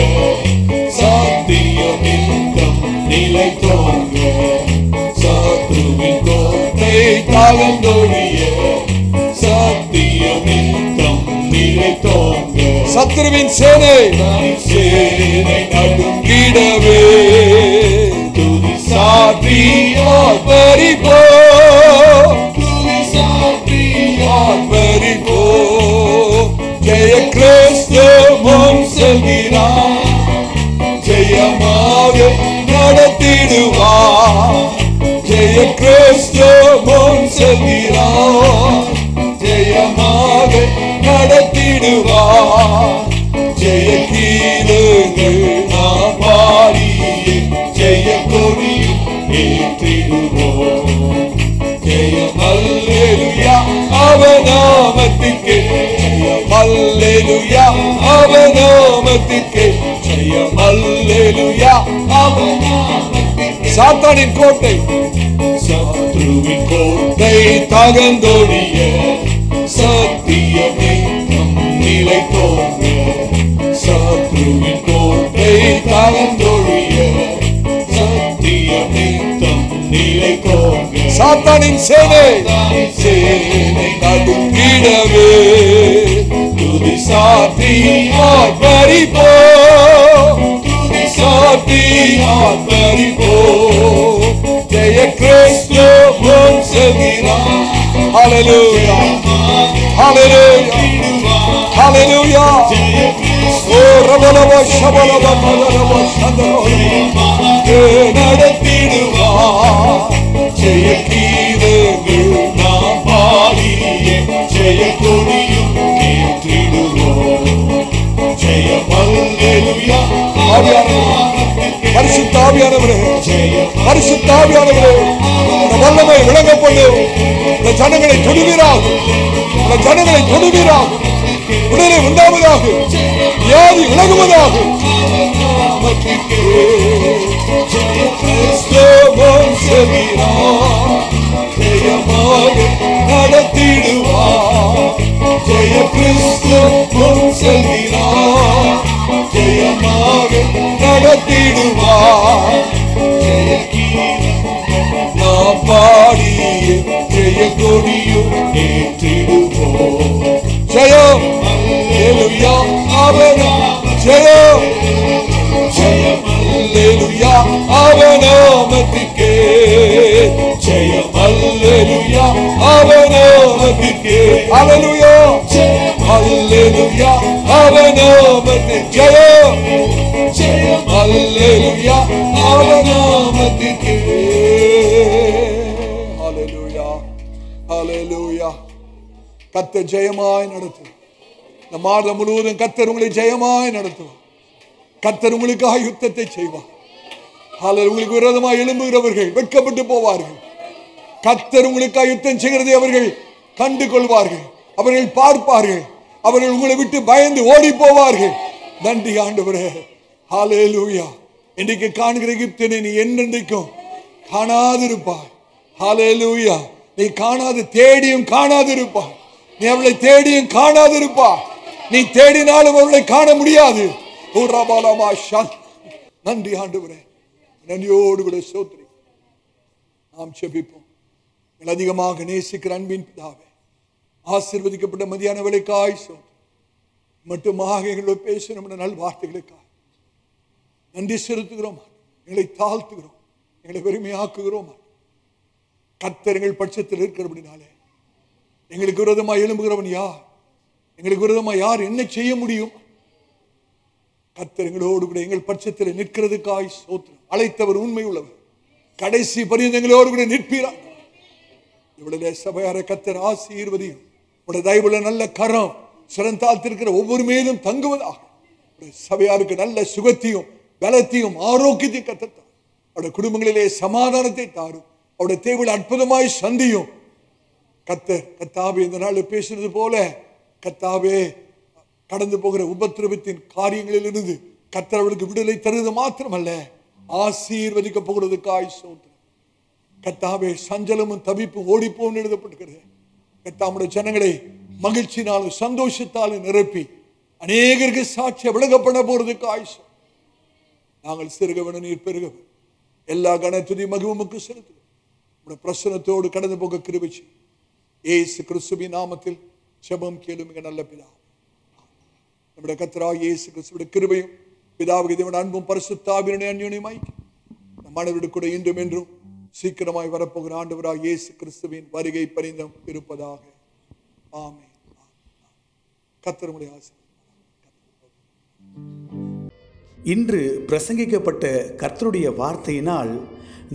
சத்தியம் நித்தம் நிலைத்தோங்க. சத்ருவின் கோட்டை தகர்ந்தொழிய, சத்தியம் நித்தம் நிலைத்தோங்க. சத்ருவின் சேனை நடுங்கிடவே, துதி சாற்றி ஆர்ப்பரிப்போ, துதி சாற்றி ஆர்ப்பரிப்போ. ஜெய கிறிஸ்து முன் செல்கிறார், ஜெயமாக நடத்திடுவார். ஜெய கிறிஸ்து முன் செல்கிறார், ஜெயமாக நடத்திடுவார். ஜெய கீதங்கள் நாம் பாடியே ஜெய கொடியும் ஏற்றிடுவோம். ஜெயம் அல்லேலூயா அவநாமத்திற்கே, ஜெயம் அல்லேலூயா அவநாமத்திற்கே, ஜெயம் அல்லேலூயா அவநாமத்திற்கே. சாத்தானின் கோட்டை, சத்ருவின் கோட்டை தகர்ந்தொழிய, சத்தியமே நம் நிலைத்தோங்க. சத்ருவின் கோட்டை தகர்ந்தொழிய, சத்தியமே நம் நிலைத்தோங்க. சாத்தானின் சேனை நடுங்கிடவே, துதி சாற்றி ஆர்ப்பரிப்போ, துதி சாற்றி ஆர்ப்பரிப்போ. ஜெய கிறிஸ்து முன் செல்கிறார். ஹல்லேலூயா, ஹல்லேலூயா, ஹல்லேலூயா. ஓ ரபலவ ஷபலவ பலவ சந்தரோல நடத்திடுவார். ஜெய கீதங்கள் நாம் பாடியே ஜெய கொடியும் ஏற்றிடுவோம். ஜெயம் அல்லேலூயா. பரிசுத்த ஆவியானவரே, பரிசுத்த ஆவியானவரே, இந்த வல்லமை விளங்கப்படும். இந்த ஜனங்களை தொடுவீராக, இந்த ஜனங்களை தொடுவீராக. உடனே உண்டாவதாக, வியாதி விலகுவதாக. ஜெயமாக நடத்திடுவார். ஜெய கிறிஸ்து முன் செல்கிறார், ஜெயமாக நடத்திடுவார். ஜெய கீதங்கள் நாம் பாடியே ஜெய கொடியும் ஏற்றிடுவோம். ஜெயம் அல்லேலூயா அவநாமம், ஜெயம் ஜெயம் அல்லேலூயா அவநாமத்திற்கே, ஜெயம் அல்லேலூயா அவநாமத்திற்கே. ஹல்லேலூயா, அல்லேலூயா அவநாமத்திற்கே, ஜெயம் ஜெயம் அல்லேலூயா அவநாமத்திற்கே. ஹல்லேலூயா, ஹல்லேலூயா. கர்த்தர் ஜெயமாய் நடத்தும். இந்த மாதம் முழுவதும் கர்த்தர் உங்களை ஜெயமாய் நடத்துவார். கர்த்தர் உங்களுக்காக யுத்தத்தை செய்வார். உங்களுக்கு விரோதமாக எழும்புகிறவர்கள் வெட்கப்பட்டு போவார்கள். கர்த்தர் உங்களுக்காக யுத்தம் செய்கிறதை அவர்கள் கண்டு கொள்வார்கள், அவர்கள் பார்ப்பார்கள், அவர்கள் உங்களை விட்டு பயந்து ஓடி போவார்கள். நன்றி ஆண்டவரே, ஹல்லேலூயா. இன்றைக்கு காண்கிற எகிப்தினை நீ என்றென்றைக்கும் காணாதிருப்பாய். ஹல்லேலூயா. நீ காணாது தேடியும் காணாதிருப்பாய். நீ அவளை தேடியும் காணாதிருப்பாய். நீ தேடினாலும் அவளை காண முடியாது. நன்றி ஆண்டவரே, நன்றியோடு கூட சோத்திரி. நாம் செபிப்போம். அதிகமாக நேசிக்கிற அன்பின் பிதாவே, ஆசீர்வதிக்கப்பட்ட மதியான வேளைக்காய் சோத்திரம். மட்டுமாக எங்களோட பேச நம்முடைய நல் வார்த்தைகளுக்காக நன்றி செலுத்துகிறோம். எங்களை தாழ்த்துகிறோம், எங்களை பெருமையாக்குகிறோம். கர்த்தர் எங்கள் பட்சத்தில் இருக்கிறபடினாலே எங்களுக்கு விரோதமாக எழும்புகிறவன் யார்? எங்களுக்கு விரோதமாக யார் என்ன செய்ய முடியும்? கர்த்தர் எங்களோடு கூட எங்கள் பட்சத்தில் நிற்கிறதுக்காய் சோத்திரம். அழைத்தவர் உண்மை உள்ளவர், கடைசி பரியந்தங்களோடு கூட நிற்பீரா. இவளுடைய சபையாரை கர்த்தர் ஆசீர்வதியும். உடைய தயவுல நல்ல கரம் சிறந்தாழ்த்திருக்கிற ஒவ்வொரு மேலும் தங்குவதாக. சபையாருக்கு நல்ல சுகத்தையும் பலத்தையும் ஆரோக்கியத்தையும் கர்த்தர் தாரும். அவருடைய குடும்பங்களிலே சமாதானத்தை தாரும். அவருடைய தேவையில் அற்புதமாய் சந்தியும். கர்த்தாவே இந்த நாள் பேசுறது போல கர்த்தாவே கடந்து போகிற உபத்திரவத்தின் காரியங்களில் இருந்து கர்த்தர் அவளுக்கு விடுதலை தருவது மாத்திரமல்ல, ஆசீர்வதிக்க போகிறதுக்காய் சோத்திரம். கர்த்தாவே சஞ்சலமும் தவிப்பும் ஓடிப்போம் எழுதப்பட்டிருக்கிறது. கர்த்தாவுடைய ஜனங்களை மகிழ்ச்சினாலும் சந்தோஷத்தாலும் நிரப்பி அநேகருக்கு சாட்சியை விளங்கப்பட போறதுக்கு ஆயுஷம். நாங்கள் சிறுகவன நீர் பெருகவன் எல்லா கனத்துதி மகிமுக்கு செலுத்துவோம். உடைய பிரசனத்தோடு கடந்து போக கிருபை செய்யும். இயேசு கிறிஸ்துவின் நாமத்தில் ஜெபம் கேளும் நல்ல பிதாவே. நம்முடைய கர்த்தராகிய இயேசு கிறிஸ்துவின் கிருபையும் பிதாவுக்கு தேவன் அன்பும் பரிசுத்தாவினுடைய அன்யோன்யமாய் நம் அனைவருடைய கூட இன்றும் என்றும் சீக்கிரமாய் வரப்போகிற ஆண்டவராகிய இயேசு கிறிஸ்துவின் வருகை பரிந்தம் இருப்பதாக. ஆமென். கர்த்தர் உம்முடைய ஆசீர்வாதம். இன்று பிரசங்கிக்கப்பட்ட கர்த்தருடைய வார்த்தையினால்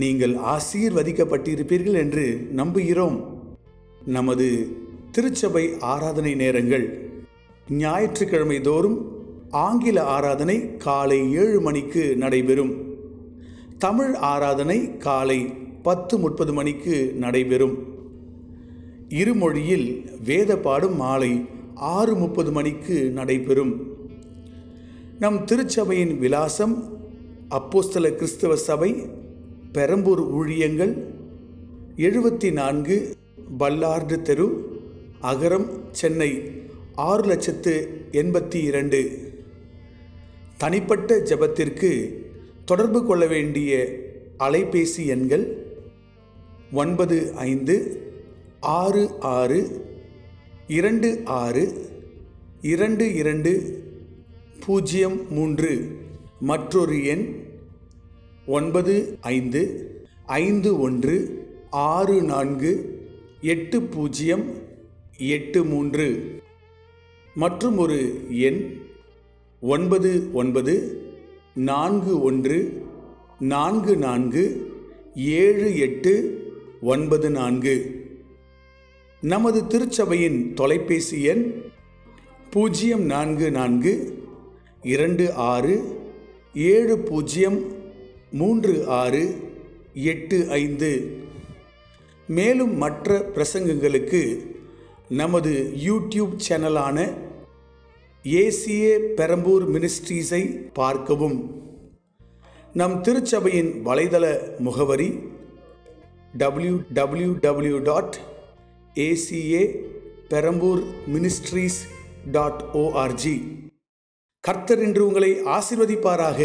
நீங்கள் ஆசீர்வதிக்கப்பட்டிருப்பீர்கள் என்று நம்புகிறோம். நமது திருச்சபை ஆராதனை நேரங்கள் ஞாயிற்றுக்கிழமை தோறும் ஆங்கில ஆராதனை காலை 7 மணிக்கு நடைபெறும். தமிழ் ஆராதனை காலை 10:30 மணிக்கு நடைபெறும். இருமொழியில் வேத பாடும் மாலை 6:30 மணிக்கு நடைபெறும். நம் திருச்சபையின் விலாசம் அப்போஸ்தல கிறிஸ்தவ சபை, பெரம்பூர் ஊழியங்கள், 74 பல்லார்டு தெரு, அகரம், சென்னை 6,82,000. தனிப்பட்ட ஜெபத்திற்கு தொடர்பு கொள்ள வேண்டிய அலைபேசி எண்கள் 9556262203. மற்றொரு எண் 9551648083. மற்றும் ஒரு எண் 9941447894. நமது திருச்சபையின் தொலைபேசி எண் 04426703685. மேலும் மற்ற பிரசங்கங்களுக்கு நமது யூடியூப் சேனலான ஏசிஏ பெரம்பூர் மினிஸ்ட்ரீஸை பார்க்கவும். நம் திருச்சபையின் வலைதள முகவரி www.acaperambourministries.org. கர்த்தர் இன்று உங்களை ஆசீர்வதிப்பாராக.